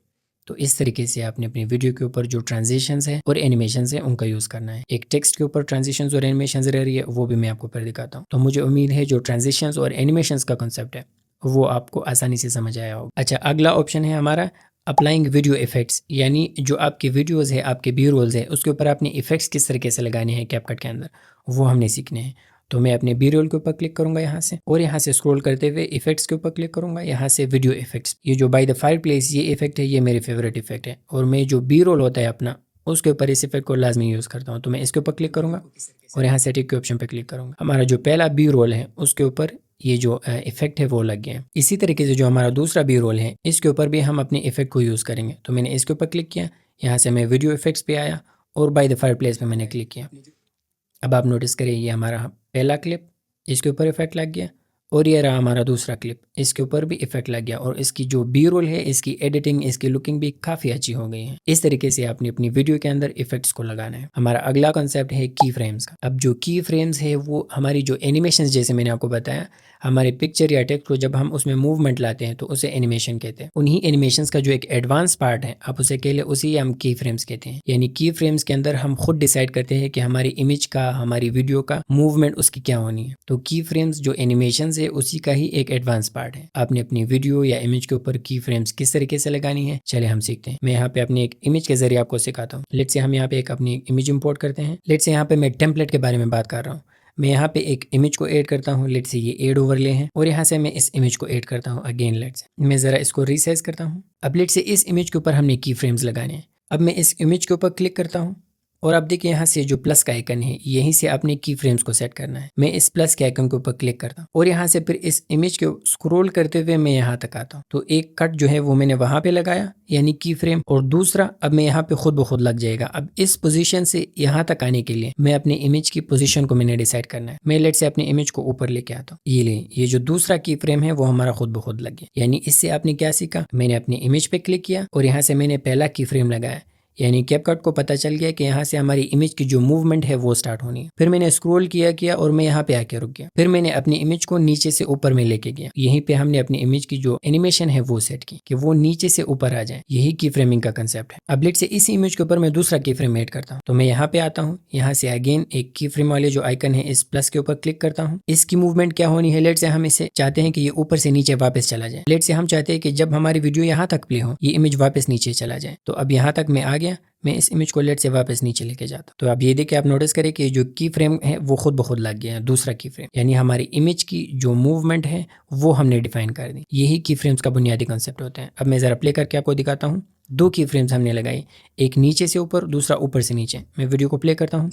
तो इस तरीके से आपने अपनी वीडियो के ऊपर जो ट्रांजिशंस है और एनिमेशंस है उनका यूज़ करना है। एक टेक्स्ट के ऊपर ट्रांजिशंस और एनिमेशंस रह रही है, वो भी मैं आपको फिर दिखाता हूँ। तो मुझे उम्मीद है जो ट्रांजिशंस और एनिमेशंस का कॉन्सेप्ट है वो आपको आसानी से समझ आया होगा। अच्छा, अगला ऑप्शन है हमारा अप्लाइंग वीडियो इफेक्ट्स, यानी जो आपकी वीडियोज़ है, आपके बी रोल्स है, उसके ऊपर आपने इफेक्ट्स किस तरीके से लगाने हैं कैपकट के अंदर, वो हमने सीखने हैं। तो मैं अपने बी रोल के ऊपर क्लिक करूंगा यहाँ से, और यहाँ से स्क्रॉल करते हुए इफेक्ट्स के ऊपर क्लिक करूंगा, यहाँ से वीडियो इफेक्ट्स। ये जो बाय द फायर प्लेस ये इफेक्ट है, ये मेरी फेवरेट इफेक्ट है, और मैं जो बी रोल होता है अपना उसके ऊपर इस इफेक्ट को लाजमी यूज़ करता हूँ। तो मैं इसके ऊपर क्लिक करूंगा और यहाँ से टिक के ऑप्शन पर क्लिक करूंगा। हमारा जो पहला बी रोल है उसके ऊपर ये जो इफेक्ट है वो लग गया है। इसी तरीके से जो हमारा दूसरा बी रोल है इसके ऊपर भी हम अपने इफेक्ट को यूज़ करेंगे। तो मैंने इसके ऊपर क्लिक किया, यहाँ से मैं वीडियो इफेक्ट्स पे आया और बाय द फायर प्लेस पे मैंने क्लिक किया। अब आप नोटिस करिए ये हमारा पहला क्लिप, इसके ऊपर इफेक्ट लग गया, और ये रहा हमारा दूसरा क्लिप, इसके ऊपर भी इफेक्ट लग गया, और इसकी जो बी रोल है, इसकी एडिटिंग, इसकी लुकिंग भी काफ़ी अच्छी हो गई है। इस तरीके से आपने अपनी वीडियो के अंदर इफेक्ट्स को लगाना है। हमारा अगला कॉन्सेप्ट है की फ्रेम्स का। अब जो की फ्रेम्स है वो हमारी जो एनिमेशन, जैसे मैंने आपको बताया, हमारे पिक्चर या टेक्स्ट को जब हम उसमें मूवमेंट लाते हैं तो उसे एनिमेशन कहते हैं। उन्हीं एनिमेशंस का जो एक एडवांस पार्ट है आप उसे कह ले, उसी हम की फ्रेम्स कहते हैं। यानी की फ्रेम्स के अंदर हम खुद डिसाइड करते हैं कि हमारी इमेज का, हमारी वीडियो का मूवमेंट उसकी क्या होनी है। तो की फ्रेम्स जो एनिमेशन है उसी का ही एक एडवांस पार्ट है। आपने अपनी वीडियो या इमेज के ऊपर की फ्रेम्स किस तरीके से लगानी है, चले हम सीखते हैं। मैं यहाँ पे अपनी एक इमेज के जरिए आपको सिखाता हूँ। लेट्स से हम यहाँ पे एक अपनी इमेज इंपोर्ट करते हैं। लेट्स से यहाँ पे मैं टेम्पलेट के बारे में बात कर रहा हूँ। मैं यहाँ पे एक इमेज को ऐड करता हूँ, लेट्स से ये ऐड ओवरले है, और यहाँ से मैं इस इमेज को ऐड करता हूँ। अगेन लेट्स से मैं ज़रा इसको रीसाइज करता हूँ। अब लेट्स से इस इमेज के ऊपर हमने की फ्रेम्स लगाने हैं। अब मैं इस इमेज के ऊपर क्लिक करता हूँ, और अब देखिए यहाँ से जो प्लस का आइकन है, यहीं से आपने की फ्रेम्स को सेट करना है। मैं इस प्लस के आइकन के ऊपर क्लिक करता हूँ, और यहाँ से फिर इस इमेज को स्क्रॉल करते हुए मैं यहाँ तक आता हूँ। तो एक कट जो है वो मैंने वहां पे लगाया, यानी की फ्रेम, और दूसरा अब मैं यहाँ पे खुद ब खुद लग जाएगा। अब इस पोजीशन से यहाँ तक आने के लिए मैं अपने इमेज की पोजीशन को मैंने डिसाइड करना है। मैं लेट से अपने इमेज को ऊपर लेके आता हूँ। ये जो दूसरा की फ्रेम है वो हमारा खुद ब खुद लग गया। यानी इससे आपने क्या सीखा, मैंने अपनी इमेज पे क्लिक किया और यहाँ से मैंने पहला की फ्रेम लगाया, यानी कैपकट को पता चल गया कि यहाँ से हमारी इमेज की जो मूवमेंट है वो स्टार्ट होनी है। फिर मैंने स्क्रॉल किया और मैं यहाँ पे आके रुक गया। फिर मैंने अपनी इमेज को नीचे से ऊपर में लेके गया। यहीं पे हमने अपनी इमेज की जो एनिमेशन है वो सेट की कि वो नीचे से ऊपर आ जाए। यही की फ्रेमिंग का कंसेप्ट है। अब लेट से इस इमेज के ऊपर मैं दूसरा की फ्रेम ऐड करता हूँ। तो मैं यहाँ पे आता हूँ, यहाँ से अगेन एक की फ्रेम वाले जो आइकन है इस प्लस के ऊपर क्लिक करता हूँ। इसकी मूवमेंट क्या होनी है, लेट से हम इसे चाहते हैं कि ये ऊपर से नीचे वापस चला जाए। लेट से हम चाहते हैं कि जब हमारी वीडियो यहाँ तक प्ले हो ये इमेज वापस नीचे चला जाए। तो अब यहाँ तक मैं आ गया, मैं इस इमेज को लेट से वापस नीचे लेके जाता हूँ। तो आप ये देखिए, आप नोटिस करें कि जो की फ्रेम है वो खुद ब खुद लग गया है, दूसरा की फ्रेम, यानी हमारी इमेज की जो मूवमेंट है वो हमने डिफाइन कर दी। यही की फ्रेम्स का बुनियादी कंसेप्ट होता है। अब मैं ज़रा प्ले करके आपको दिखाता हूँ। दो की फ्रेम्स हमने लगाई, एक नीचे से ऊपर, दूसरा ऊपर से नीचे। मैं वीडियो को प्ले करता हूँ।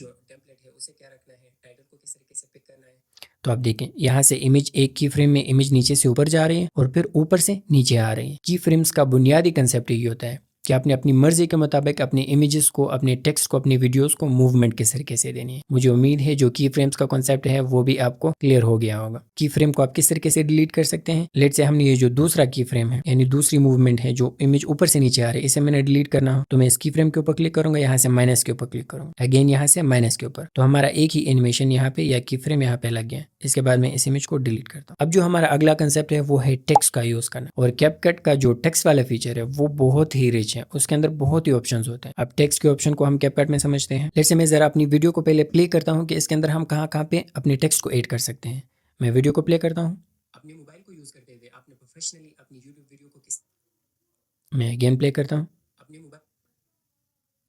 तो आप देखें यहाँ से इमेज एक की फ्रेम में इमेज नीचे से ऊपर जा रही है और फिर ऊपर से नीचे आ रही है। की फ्रेम्स का बुनियादी कंसेप्ट यही होता है कि आपने अपनी मर्जी के मुताबिक अपने इमेजेस को, अपने टेक्स्ट को, अपनी वीडियोस को मूवमेंट किस तरीके से देनी है। मुझे उम्मीद है जो की फ्रेम्स का कॉन्सेप्ट है वो भी आपको क्लियर हो गया होगा। की फ्रेम को आप किस तरीके से डिलीट कर सकते हैं। लेट से हमने ये जो दूसरा की फ्रेम है, यानी दूसरी मूवमेंट है जो इमेज ऊपर से नीचे आ रही है, इसे मैंने डिलीट करना हो तो मैं इस की फ्रेम के ऊपर क्लिक करूंगा, यहाँ से माइनस के ऊपर क्लिक करूंगा, अगेन यहाँ से माइनस के ऊपर। तो हमारा एक ही एनिमेशन यहाँ पे या की फ्रेम यहाँ पे लग गया। इसके बाद मैं इस इमेज को डिलीट करता हूँ। अब जो हमारा अगला कंसेप्ट है वो है टेक्स्ट का यूज करना। और कैपकट का जो टेक्स्ट वाला फीचर है वो बहुत ही रिच है, उसके अंदर बहुत ही ऑप्शंस होते हैं। अब टेक्स्ट के ऑप्शन को हम कैपकट में समझते हैं। जैसे मैं जरा अपनी वीडियो को पहले प्ले करता हूँ कि इसके अंदर हम कहाँ कहाँ पे अपने टेक्स्ट को ऐड कर सकते हैं। मैं वीडियो को प्ले करता हूँ। अपने मोबाइल को यूज करते हुए आपने प्रोफेशनली अपनी यूट्यूब वीडियो को मैं गेम प्ले करता हूँ। अपने मोबाइल,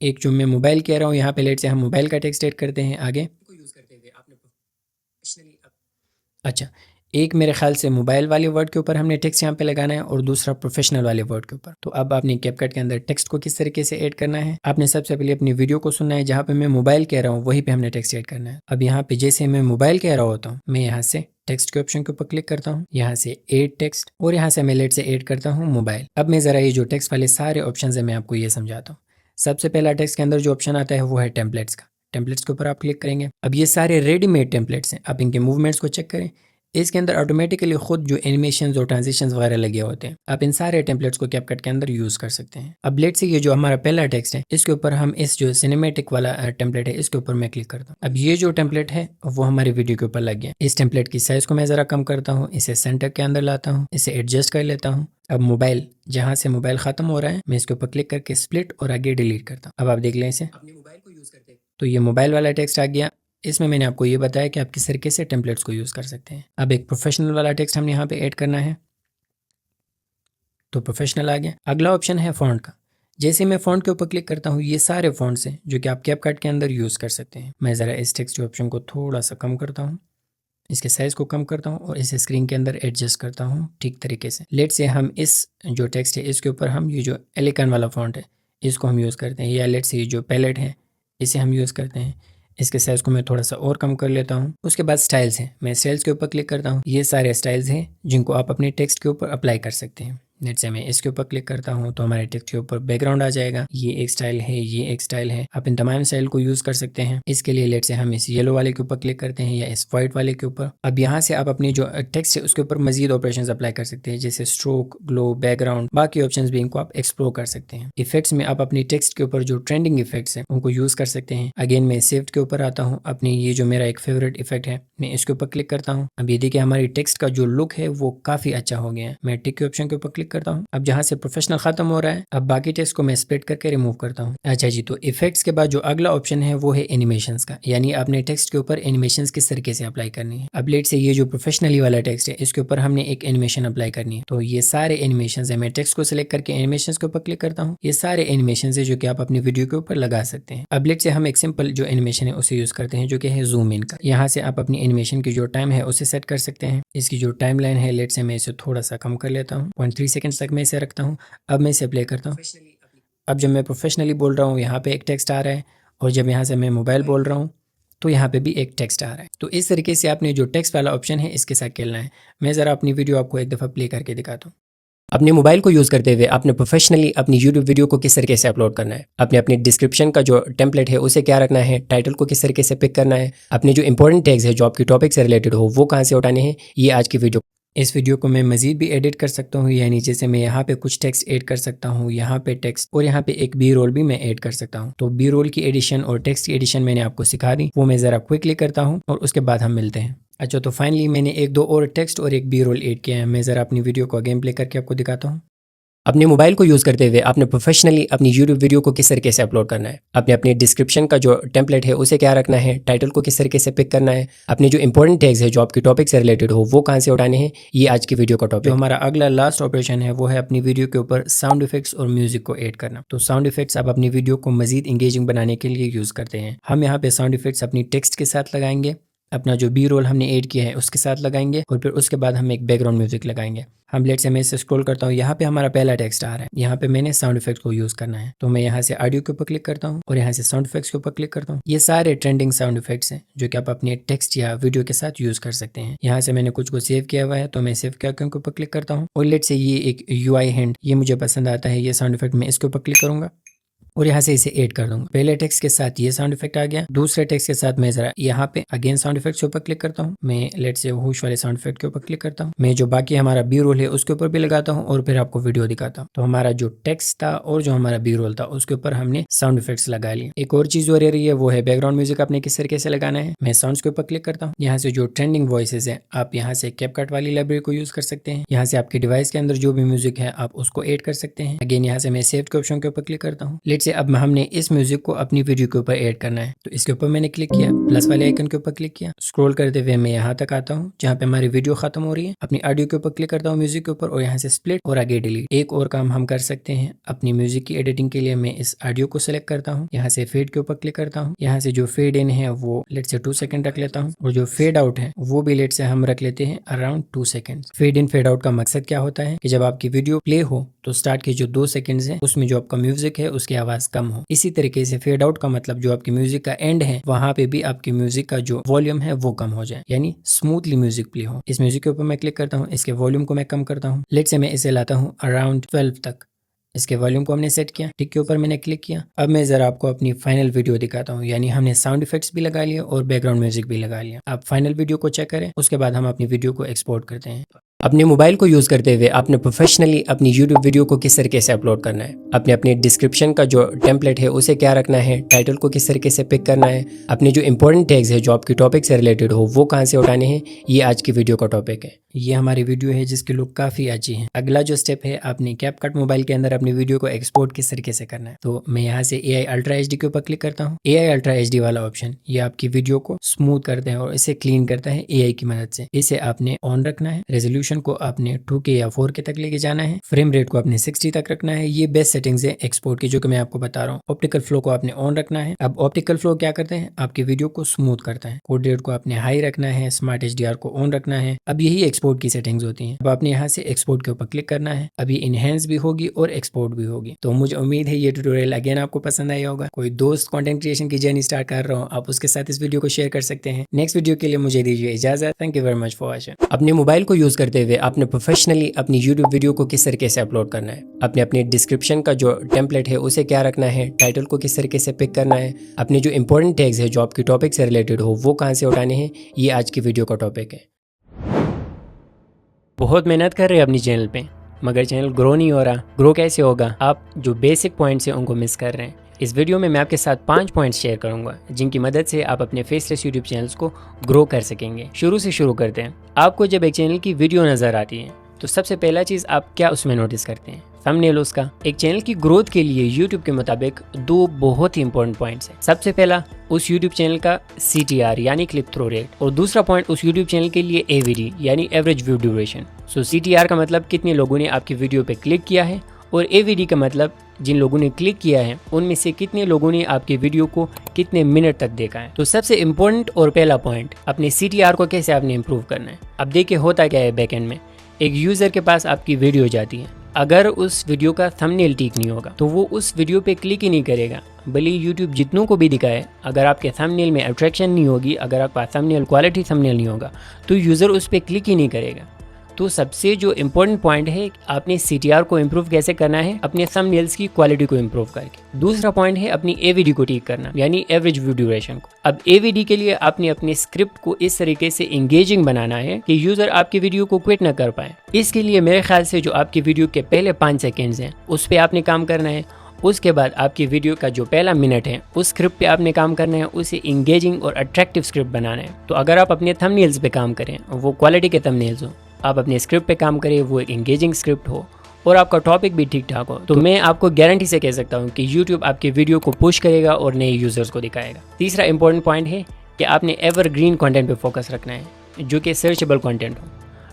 एक जो मैं मोबाइल कह रहा हूँ यहाँ पे लेट से हम मोबाइल का टेक्स्ट ऐड करते हैं आगे को यूज करते हुए आपने प्रोफेशनली। अच्छा, एक मेरे ख्याल से मोबाइल वाले वर्ड के ऊपर हमने टेक्स्ट यहाँ पे लगाना है और दूसरा प्रोफेशनल वाले वर्ड के ऊपर। तो अब आपने कैपकट के अंदर टेक्स्ट को किस तरीके से ऐड करना है, आपने सबसे पहले अपनी वीडियो को सुनना है, जहाँ पे मैं मोबाइल कह रहा हूँ वहीं पे हमने टेक्स्ट ऐड करना है। अब यहाँ पे जैसे मैं मोबाइल कह रहा होता हूँ, मैं यहाँ से टेक्स्ट के ऑप्शन के ऊपर क्लिक करता हूँ, यहाँ से ऐड टेक्स्ट, और यहाँ से मैं लेट से ऐड करता हूँ मोबाइल। अब मैं ज़रा ये जो टेक्स्ट वाले सारे ऑप्शन है मैं आपको ये समझाता हूँ। सबसे पहला टेक्स्ट के अंदर जो ऑप्शन आता है वो है टेम्पलेट्स का। टेम्पलेट्स के ऊपर आप क्लिक करेंगे। अब ये सारे रेडीमेड टेम्पलेट्स हैं, आप इनके मूवमेंट्स को चेक करें। इसके अंदर ऑटोमेटिकली खुद जो एनिमेशंस और ट्रांजिशंस वगैरह लगे होते हैं, आप इन सारे टेम्पलेट्स को कैपकट के अंदर यूज़ कर सकते हैं। अब लेट से ये जो हमारा पहला टेक्स्ट है, इसके ऊपर हम इस जो सिनेमैटिक वाला टेम्पलेट है, इसके ऊपर मैं क्लिक करता हूँ। अब ये जो टेम्पलेट है वो हमारे वीडियो के ऊपर लग गया। इस टेम्पलेट की साइज़ को मैं ज़रा कम करता हूँ, इसे सेंटर के अंदर लाता हूँ, इसे एडजस्ट कर लेता हूँ। अब मोबाइल, जहाँ से मोबाइल ख़त्म हो रहा है, मैं इसके ऊपर क्लिक करके स्प्लिट और आगे डिलीट करता हूँ। अब आप देख लें इसे, अपने मोबाइल को यूज़ करते तो ये मोबाइल वाला टेक्स्ट आ गया। इसमें मैंने आपको ये बताया कि आप किस तरीके से टेम्पलेट्स को यूज़ कर सकते हैं। अब एक प्रोफेशनल वाला टेक्स्ट हमने यहाँ पे ऐड करना है, तो प्रोफेशनल आ गया। अगला ऑप्शन है फ़ॉन्ट का। जैसे मैं फ़ॉन्ट के ऊपर क्लिक करता हूँ, ये सारे फ़ॉन्ट्स हैं जो कि आप कैपकट के अंदर यूज़ कर सकते हैं। मैं ज़रा इस टेक्स्ट के ऑप्शन को थोड़ा सा कम करता हूँ, इसके साइज़ को कम करता हूँ और इसे स्क्रीन के अंदर एडजस्ट करता हूँ ठीक तरीके से। लेट से हम इस जो टेक्स्ट है इसके ऊपर हम ये जो एलिकन वाला फ़ॉन्ट है इसको हम यूज़ करते हैं, या लेट से ये जो पैलेट है इसे हम यूज़ करते हैं। इसके साइज़ को मैं थोड़ा सा और कम कर लेता हूँ। उसके बाद स्टाइल्स हैं, मैं स्टाइल्स के ऊपर क्लिक करता हूँ। ये सारे स्टाइल्स हैं जिनको आप अपने टेक्स्ट के ऊपर अप्लाई कर सकते हैं। लेट से मैं इसके ऊपर क्लिक करता हूँ तो हमारे टेक्स्ट के ऊपर बैकग्राउंड आ जाएगा। ये एक स्टाइल है, ये एक स्टाइल है, आप इन तमाम स्टाइल को यूज़ कर सकते हैं। इसके लिए लेट से हम इस येलो वाले के ऊपर क्लिक करते हैं या इस वाइट वाले के ऊपर। अब यहाँ से आप अपनी जो टेक्स्ट है उसके ऊपर मजीद ऑपरेशंस अप्लाई कर सकते हैं, जैसे स्ट्रोक, ग्लो, बैकग्राउंड, बाकी ऑप्शंस भी इनको आप एक्सप्लोर कर सकते हैं। इफेक्ट्स में आप अपनी टेक्स्ट के ऊपर जो ट्रेंडिंग इफेक्ट्स हैं उनको यूज़ कर सकते हैं। अगेन मैं सेव्ड के ऊपर आता हूँ, अपनी ये जो मेरा एक फेवरेट इफेक्ट है मैं इसके ऊपर क्लिक करता हूँ। अब ये देखिए हमारी टेक्स्ट का जो लुक है वो काफ़ी अच्छा हो गया है। मैं टिक के ऑप्शन के ऊपर क्लिक करता हूँ। अब जहाँ से प्रोफेशनल खत्म हो रहा है, अब बाकी टेक्स्ट को मैं स्प्लिट करके रिमूव करता हूँ। अच्छा जी, तो इफेक्ट्स के बाद जो अगला ऑप्शन है वो है एनिमेशंस का, यानी आपने टेक्स्ट के ऊपर एनिमेशंस किस तरीके से अप्लाई करनी है। अब लेट से ये जो प्रोफेशनली वाला टेक्स्ट है इसके ऊपर हमने एक एनिमेशन अप्लाई करनी है, तो ये सारे एनिमेशंस है। मैं टेक्स्ट को सिलेक्ट करके एनिमेशंस के ऊपर क्लिक करता हूँ। ये सारे एनिमेशंस है जो कि आप अपनी वीडियो के ऊपर लगा सकते हैं। अब लेट से हम एक सिंपल जो एनिमेशन है उसे यूज करते हैं जो कि है जूम इन का। यहाँ से आप अपनी एनिमेशन की जो टाइम है उसे सेट कर सकते हैं। इसकी जो टाइम लाइन है लेट से मैं इसे थोड़ा सा कम कर लेता हूँ, 0.3 सेकंड्स तक मैं इसे रखता हूँ। अब मैं इसे प्ले करता हूँ। अब जब मैं प्रोफेशनली बोल रहा हूँ यहाँ पे एक टेक्स्ट आ रहा है, और जब यहाँ से मैं मोबाइल बोल रहा हूँ तो यहाँ पे भी एक टेक्स्ट आ रहा है। तो इस तरीके से आपने जो टेक्स्ट वाला ऑप्शन है इसके साथ खेलना है। मैं ज़रा अपनी वीडियो आपको एक दफ़ा प्ले करके दिखाता हूँ। अपने मोबाइल को यूज़ करते हुए आपने प्रोफेशनली अपनी यूट्यूब वीडियो को किस तरीके से अपलोड करना है, आपने अपनी डिस्क्रिप्शन का जो टेम्पलेट है उसे क्या रखना है, टाइटल को किस तरीके से पिक करना है, अपने जो इंपॉर्टेंट टैग्स है जो आपकी टॉपिक से रिलेटेड हो वो कहाँ से उठाने हैं, ये आज की वीडियो। इस वीडियो को मैं मज़ीद भी एडिट कर सकता हूँ, यानी जैसे मैं यहाँ पे कुछ टेक्स्ट ऐड कर सकता हूँ, यहाँ पे टेक्स्ट और यहाँ पे एक बी रोल भी मैं ऐड कर सकता हूँ। तो बी रोल की एडिशन और टेक्स्ट की एडिशन मैंने आपको सिखा दी, वो मैं ज़रा क्विकली करता हूँ और उसके बाद हम मिलते हैं। अच्छा, तो फाइनली मैंने एक दो और टेक्स्ट और एक बी रोल ऐड किया है। मैं ज़रा अपनी वीडियो को गेम प्ले करके आपको दिखाता हूँ। अपने मोबाइल को यूज़ करते हुए आपने प्रोफेशनली अपनी यूट्यूब वीडियो को किस तरीके से अपलोड करना है, आपने अपनी डिस्क्रिप्शन का जो टेम्पलेट है उसे क्या रखना है, टाइटल को किस तरीके से पिक करना है, अपने जो इंपॉर्टेंट टैग्स है जो आपकी टॉपिक से रिलेटेड हो वो कहाँ से उठाने हैं, ये आज की वीडियो का टॉपिक। जो हमारा अगला लास्ट ऑपरेशन है वो है अपनी वीडियो के ऊपर साउंड इफेक्ट्स और म्यूजिक को ऐड करना। तो साउंड इफेक्ट्स आप अपनी वीडियो को मजीद इंगेजिंग बनाने के लिए यूज़ करते हैं। हम यहाँ पे साउंड इफेक्ट्स अपनी टेक्स्ट के साथ लगाएंगे, अपना जो बी रोल हमने ऐड किया है उसके साथ लगाएंगे, और फिर उसके बाद हम एक बैकग्राउंड म्यूजिक लगाएंगे। हम लेट से मैं इसे स्क्रॉल करता हूँ, यहाँ पे हमारा पहला टेक्स्ट आ रहा है, यहाँ पे मैंने साउंड इफेक्ट को यूज़ करना है। तो मैं यहाँ से ऑडियो के ऊपर क्लिक करता हूँ और यहाँ से साउंड इफेक्ट्स के ऊपर क्लिक करता हूँ। ये सारे ट्रेंडिंग साउंड इफेक्ट्स हैं जो कि आप अपने टेक्स्ट या वीडियो के साथ यूज़ कर सकते हैं। यहाँ से मैंने कुछ को सेव किया हुआ है, तो मैं सेव के आइकन के ऊपर क्लिक करता हूँ, और लेट से ये एक UI हैंड, ये मुझे पसंद आता है, ये साउंड इफेक्ट मैं इसके ऊपर क्लिक करूँगा और यहाँ से इसे ऐड कर दूंगा। पहले टेक्स्ट के साथ ये साउंड इफेक्ट आ गया, दूसरे टेक्स्ट के साथ मैं जरा यहाँ पे अगेन साउंड इफेक्ट के ऊपर क्लिक करता हूँ। मैं लेट से होश वाले साउंड इफेक्ट के ऊपर क्लिक करता हूँ। मैं जो बाकी हमारा बी रोल है उसके ऊपर भी लगाता हूँ और फिर आपको वीडियो दिखाता हूँ। तो हमारा जो टेक्स्ट था और जो हमारा बी रोल था उसके ऊपर हमने साउंड इफेक्ट्स लगा लिए। एक और चीज हो रही है वो है बैकग्राउंड म्यूजिक आपने किस तरीके से लगाना है। मैं साउंड्स के ऊपर क्लिक करता हूँ, यहाँ से जो ट्रेंडिंग वॉइसेस है आप यहाँ से कैपकट वाली लाइब्रेरी को यूज कर सकते हैं। यहाँ से आपके डिवाइस के अंदर जो भी म्यूजिक है आप उसको ऐड कर सकते हैं। अगेन यहाँ से मैं सेव के ऑप्शन के ऊपर क्लिक करता हूँ। लेट से अब हमने इस म्यूजिक को अपनी वीडियो के ऊपर ऐड करना है, तो इसके ऊपर मैंने क्लिक किया, प्लस वाले आइकन के ऊपर क्लिक किया, स्क्रॉल करते हुए मैं यहाँ तक आता हूँ जहाँ पे हमारी वीडियो खत्म हो रही है। अपनी ऑडियो के ऊपर क्लिक करता हूँ म्यूजिक के ऊपर, और यहाँ से स्प्लिट और आगे डिलीट। एक और काम हम कर सकते हैं अपनी म्यूजिक की एडिटिंग के लिए, मैं इस ऑडियो को सिलेक्ट करता हूँ, यहाँ से फेड के ऊपर क्लिक करता हूँ, यहाँ से जो फेड इन है वो लेट से 2 सेकंड रख लेता हूँ, और जो फेड आउट है वो भी लेट से हम रख लेते हैं around 2 second. Fade in fade out का मकसद क्या होता है कि जब आपकी वीडियो प्ले हो तो स्टार्ट के जो 2 सेकंड है उसमें जो आपका म्यूजिक है उसकी आवाज कम हो। इसी तरीके से फेड आउट का मतलब जो आपकी म्यूजिक का एंड है वहां पे भी आपकी म्यूजिक का जो वॉल्यूम है वो कम हो जाए, यानी स्मूथली म्यूजिक प्ले हो। इस म्यूजिक के ऊपर मैं क्लिक करता हूँ, इसके वॉल्यूम को मैं कम करता हूँ, लेट से मैं इसे लाता हूँ अराउंड 12 तक। इसके वॉल्यूम को हमने सेट किया, टिक के ऊपर मैंने क्लिक किया। अब मैं ज़रा आपको अपनी फाइनल वीडियो दिखाता हूँ, यानी हमने साउंड इफेक्ट्स भी लगा लिया और बैकग्राउंड म्यूजिक भी लगा लिया। आप फाइनल वीडियो को चेक करें, उसके बाद हम अपनी वीडियो को एक्सपोर्ट करते हैं। अपने मोबाइल को यूज़ करते हुए आपने प्रोफेशनली अपनी यूट्यूब वीडियो को किस तरीके से अपलोड करना है, अपने अपने डिस्क्रिप्शन का जो टेम्पलेट है उसे क्या रखना है, टाइटल को किस तरीके से पिक करना है, अपने जो इंपॉर्टेंट टैग्स है जो आपकी टॉपिक से रिलेटेड हो वो कहाँ से उठाने हैं, ये आज की वीडियो का टॉपिक है। ये हमारी वीडियो है जिसकी लुक काफ़ी अच्छी है। अगला जो स्टेप है, आपने कैपकट मोबाइल के अंदर अपनी वीडियो को एक्सपोर्ट किस तरीके से करना है। तो मैं यहाँ से AI अल्ट्रा HD के ऊपर क्लिक करता हूँ। AI अल्ट्रा HD वाला ऑप्शन ये आपकी वीडियो को स्मूथ करते हैं और इसे क्लीन करता है AI की मदद से। इसे आपने ऑन रखना है, रेजोल्यूशन को आपने 2K या 4K तक लेके जाना है, फ्रेम रेट को आपने 60 तक रखना है। ये बेस्ट सेटिंग्स है एक्सपोर्ट की जो कि मैं आपको बता रहा हूँ। ऑप्टिकल फ्लो को आपने ऑन रखना है। अब ऑप्टिकल फ्लो क्या करते हैं, आपकी वीडियो को स्मूथ करता है। कोड रेट को आपने हाई रखना है, स्मार्ट HDR को ऑन रखना है। अब यही एक्सपोर्ट की सेटिंग्स होती है। अब आपने यहाँ से एक्सपोर्ट के ऊपर क्लिक करना है। अभी इनहेंस भी होगी और एक्सपोर्ट भी होगी। तो मुझे उम्मीद है ये ट्यूटोरियल अगेन आपको पसंद आया होगा। कोई दोस्त कंटेंट क्रिएशन की जर्नी स्टार्ट कर रहा हो, आप उसके साथ इस वीडियो को शेयर कर सकते हैं। नेक्स्ट वीडियो के लिए मुझे दीजिए इजाजत। Thank you very much for watching. अपने मोबाइल को यूज करते हुए आपने प्रोफेशनली अपनी यूट्यूब वीडियो को किस तरीके से अपलोड करना है, अपने अपने डिस्क्रिप्शन का जो टेम्पलेट है उसे क्या रखना है, टाइटल को किस तरीके से पिक करना है, अपने जो इंपॉर्टेंट टैग्स है जो आपकी टॉपिक से रिलेटेड हो वो कहाँ से उठाने हैं, ये आज की वीडियो का टॉपिक है। बहुत मेहनत कर रहे हैं अपनी चैनल पे, मगर चैनल ग्रो नहीं हो रहा। ग्रो कैसे होगा, आप जो बेसिक पॉइंट्स हैं उनको मिस कर रहे हैं। इस वीडियो में मैं आपके साथ 5 पॉइंट्स शेयर करूंगा जिनकी मदद से आप अपने फेसलेस यूट्यूब चैनल्स को ग्रो कर सकेंगे। शुरू से शुरू करते हैं। आपको जब एक चैनल की वीडियो नज़र आती है तो सबसे पहला चीज़ आप क्या उसमें नोटिस करते हैं, थंबनेल उसका। एक चैनल की ग्रोथ के लिए यूट्यूब के मुताबिक 2 बहुत ही इंपॉर्टेंट पॉइंट्स हैं। सबसे पहला उस यूट्यूब चैनल का CTR यानी क्लिक थ्रू रेट, और दूसरा पॉइंट उस यूट्यूब चैनल के लिए AVD यानी एवरेज व्यू ड्यूरेशन। सो CTR का मतलब कितने लोगों ने आपकी वीडियो पे क्लिक किया है, और AVD का मतलब जिन लोगों ने क्लिक किया है उनमें से कितने लोगों ने आपकी वीडियो को कितने मिनट तक देखा है। तो सबसे इम्पोर्टेंट और पहला पॉइंट, अपने CTR को कैसे आपने इम्प्रूव करना है। अब देखिए होता क्या है, बैकएंड में एक यूज़र के पास आपकी वीडियो जाती है, अगर उस वीडियो का थंबनेल ठीक नहीं होगा तो वो उस वीडियो पे क्लिक ही नहीं करेगा। भले यूट्यूब जितनों को भी दिखाए, अगर आपके थंबनेल में अट्रैक्शन नहीं होगी, अगर आपका थंबनेल क्वालिटी थंबनेल नहीं होगा तो यूज़र उस पर क्लिक ही नहीं करेगा। तो सबसे जो इम्पोर्टेंट पॉइंट है, आपने CTR को इम्प्रूव कैसे करना है, अपने थंबनेल्स की क्वालिटी को इम्प्रूव करके। दूसरा पॉइंट है अपनी AVD को ठीक करना, यानी एवरेज व्यू ड्यूरेशन को। अब AVD के लिए आपने अपने स्क्रिप्ट को इस तरीके से इंगेजिंग बनाना है कि यूजर आपकी वीडियो को क्विट ना कर पाए। इसके लिए मेरे ख्याल से जो आपकी वीडियो के पहले 5 सेकेंड्स हैं उस पर आपने काम करना है। उसके बाद आपकी वीडियो का जो पहला मिनट है उस स्क्रिप्ट पे आपने काम करना है, उसे इंगेजिंग और अट्रैक्टिव स्क्रिप्ट बनाना है। तो अगर आप अपने थंबनेल्स पे काम करें, वो क्वालिटी के थंबनेल्स हो, आप अपने स्क्रिप्ट पे काम करें, वो एक इंगेजिंग स्क्रिप्ट हो और आपका टॉपिक भी ठीक ठाक हो, तो मैं आपको गारंटी से कह सकता हूँ कि YouTube आपकी वीडियो को पुश करेगा और नए यूजर्स को दिखाएगा। तीसरा इंपॉर्टेंट पॉइंट है कि आपने एवरग्रीन कंटेंट पे फोकस रखना है, जो कि सर्चेबल कंटेंट हो।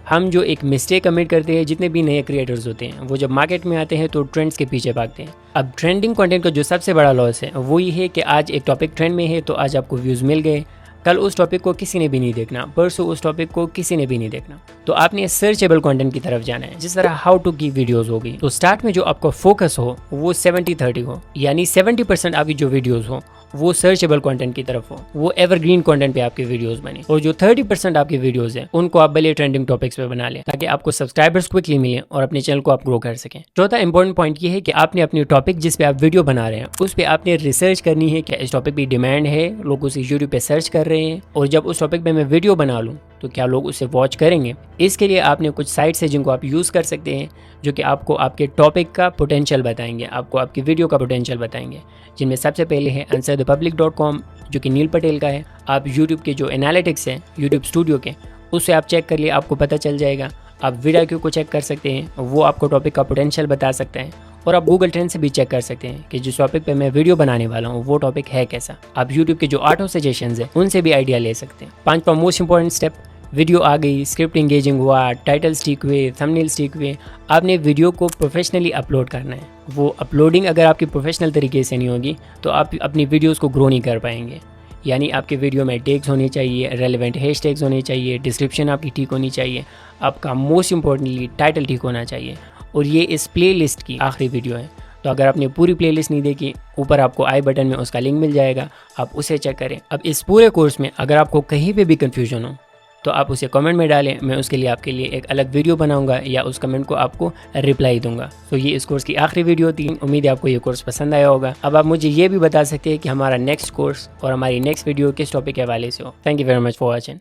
हम जो एक मिस्टेक कमिट करते हैं, जितने भी नए क्रिएटर्स होते हैं वो जब मार्केट में आते हैं तो ट्रेंड्स के पीछे भागते हैं। अब ट्रेंडिंग कंटेंट का जो सबसे बड़ा लॉस है वो ये है कि आज एक टॉपिक ट्रेंड में है तो आज आपको व्यूज़ मिल गए, कल उस टॉपिक को किसी ने भी नहीं देखना, परसों उस टॉपिक को किसी ने भी नहीं देखना। तो आपने सर्चेबल कंटेंट की तरफ जाना है, जिस तरह हाउ टू की वीडियोस होगी। तो स्टार्ट में जो आपका फोकस हो वो 70-30 हो, यानी 70% आपकी जो वीडियोस हो वो सर्चेबल कंटेंट की तरफ हो, वो एवरग्रीन कंटेंट पे आपकी वीडियोस बने, और जो 30% आपकी वीडियोस हैं उनको आप भले ट्रेंडिंग टॉपिक्स पे बना लें ताकि आपको सब्सक्राइबर्स क्विकली मिले और अपने चैनल को आप ग्रो कर सकें। चौथा इंपॉर्टेंट पॉइंट ये है कि आपने अपनी टॉपिक जिस पे आप वीडियो बना रहे हैं उस पे आपने रिसर्च करनी है, क्या इस टॉपिक पे डिमांड है, लोग उसे यूट्यूब पे सर्च कर रहे हैं, और जब उस टॉपिक पे मैं वीडियो बना लूँ तो क्या लोग उसे वॉच करेंगे। इसके लिए आपने कुछ साइट्स है जिनको आप यूज़ कर सकते हैं, जो कि आपको आपके टॉपिक का पोटेंशियल बताएंगे, आपको आपकी वीडियो का पोटेंशियल बताएंगे, जिनमें सबसे पहले है answerthepublic.com जो कि नील पटेल का है। आप यूट्यूब के जो एनालिटिक्स हैं यूट्यूब स्टूडियो के, उससे आप चेक कर लिए, आपको पता चल जाएगा। आप वीडियो को चेक कर सकते हैं, वो आपको टॉपिक का पोटेंशियल बता सकते हैं। और आप गूगल ट्रेंड से भी चेक कर सकते हैं कि जिस टॉपिक पे मैं वीडियो बनाने वाला हूँ वो टॉपिक है कैसा। आप यूट्यूब के जो ऑटो सजेशंस हैं उनसे भी आइडिया ले सकते हैं। 5वां मोस्ट इंपॉर्टेंट स्टेप, वीडियो आ गई, स्क्रिप्ट इंगेजिंग हुआ, टाइटल्स ठीक हुए, थंबनेल्स ठीक हुए, आपने वीडियो को प्रोफेशनली अपलोड करना है। वो अपलोडिंग अगर आपकी प्रोफेशनल तरीके से नहीं होगी तो आप अपनी वीडियोस को ग्रो नहीं कर पाएंगे। यानी आपके वीडियो में टैग्स होने चाहिए, रेलेवेंट हैशटैग्स होने चाहिए, डिस्क्रिप्शन आपकी ठीक होनी चाहिए, आपका मोस्ट इंपॉर्टेंटली टाइटल ठीक होना चाहिए। और ये इस प्लेलिस्ट की आखिरी वीडियो है, तो अगर आपने पूरी प्लेलिस्ट नहीं देखी, ऊपर आपको आई बटन में उसका लिंक मिल जाएगा, आप उसे चेक करें। अब इस पूरे कोर्स में अगर आपको कहीं पे भी कन्फ्यूजन हो तो आप उसे कमेंट में डालें, मैं उसके लिए आपके लिए एक अलग वीडियो बनाऊंगा या उस कमेंट को आपको रिप्लाई दूंगा। तो ये इस कोर्स की आखिरी वीडियो थी, उम्मीद है आपको ये कोर्स पसंद आया होगा। अब आप मुझे ये भी बता सकते हैं कि हमारा नेक्स्ट कोर्स और हमारी नेक्स्ट वीडियो किस टॉपिक के हवाले से हो। Thank you very much for watching.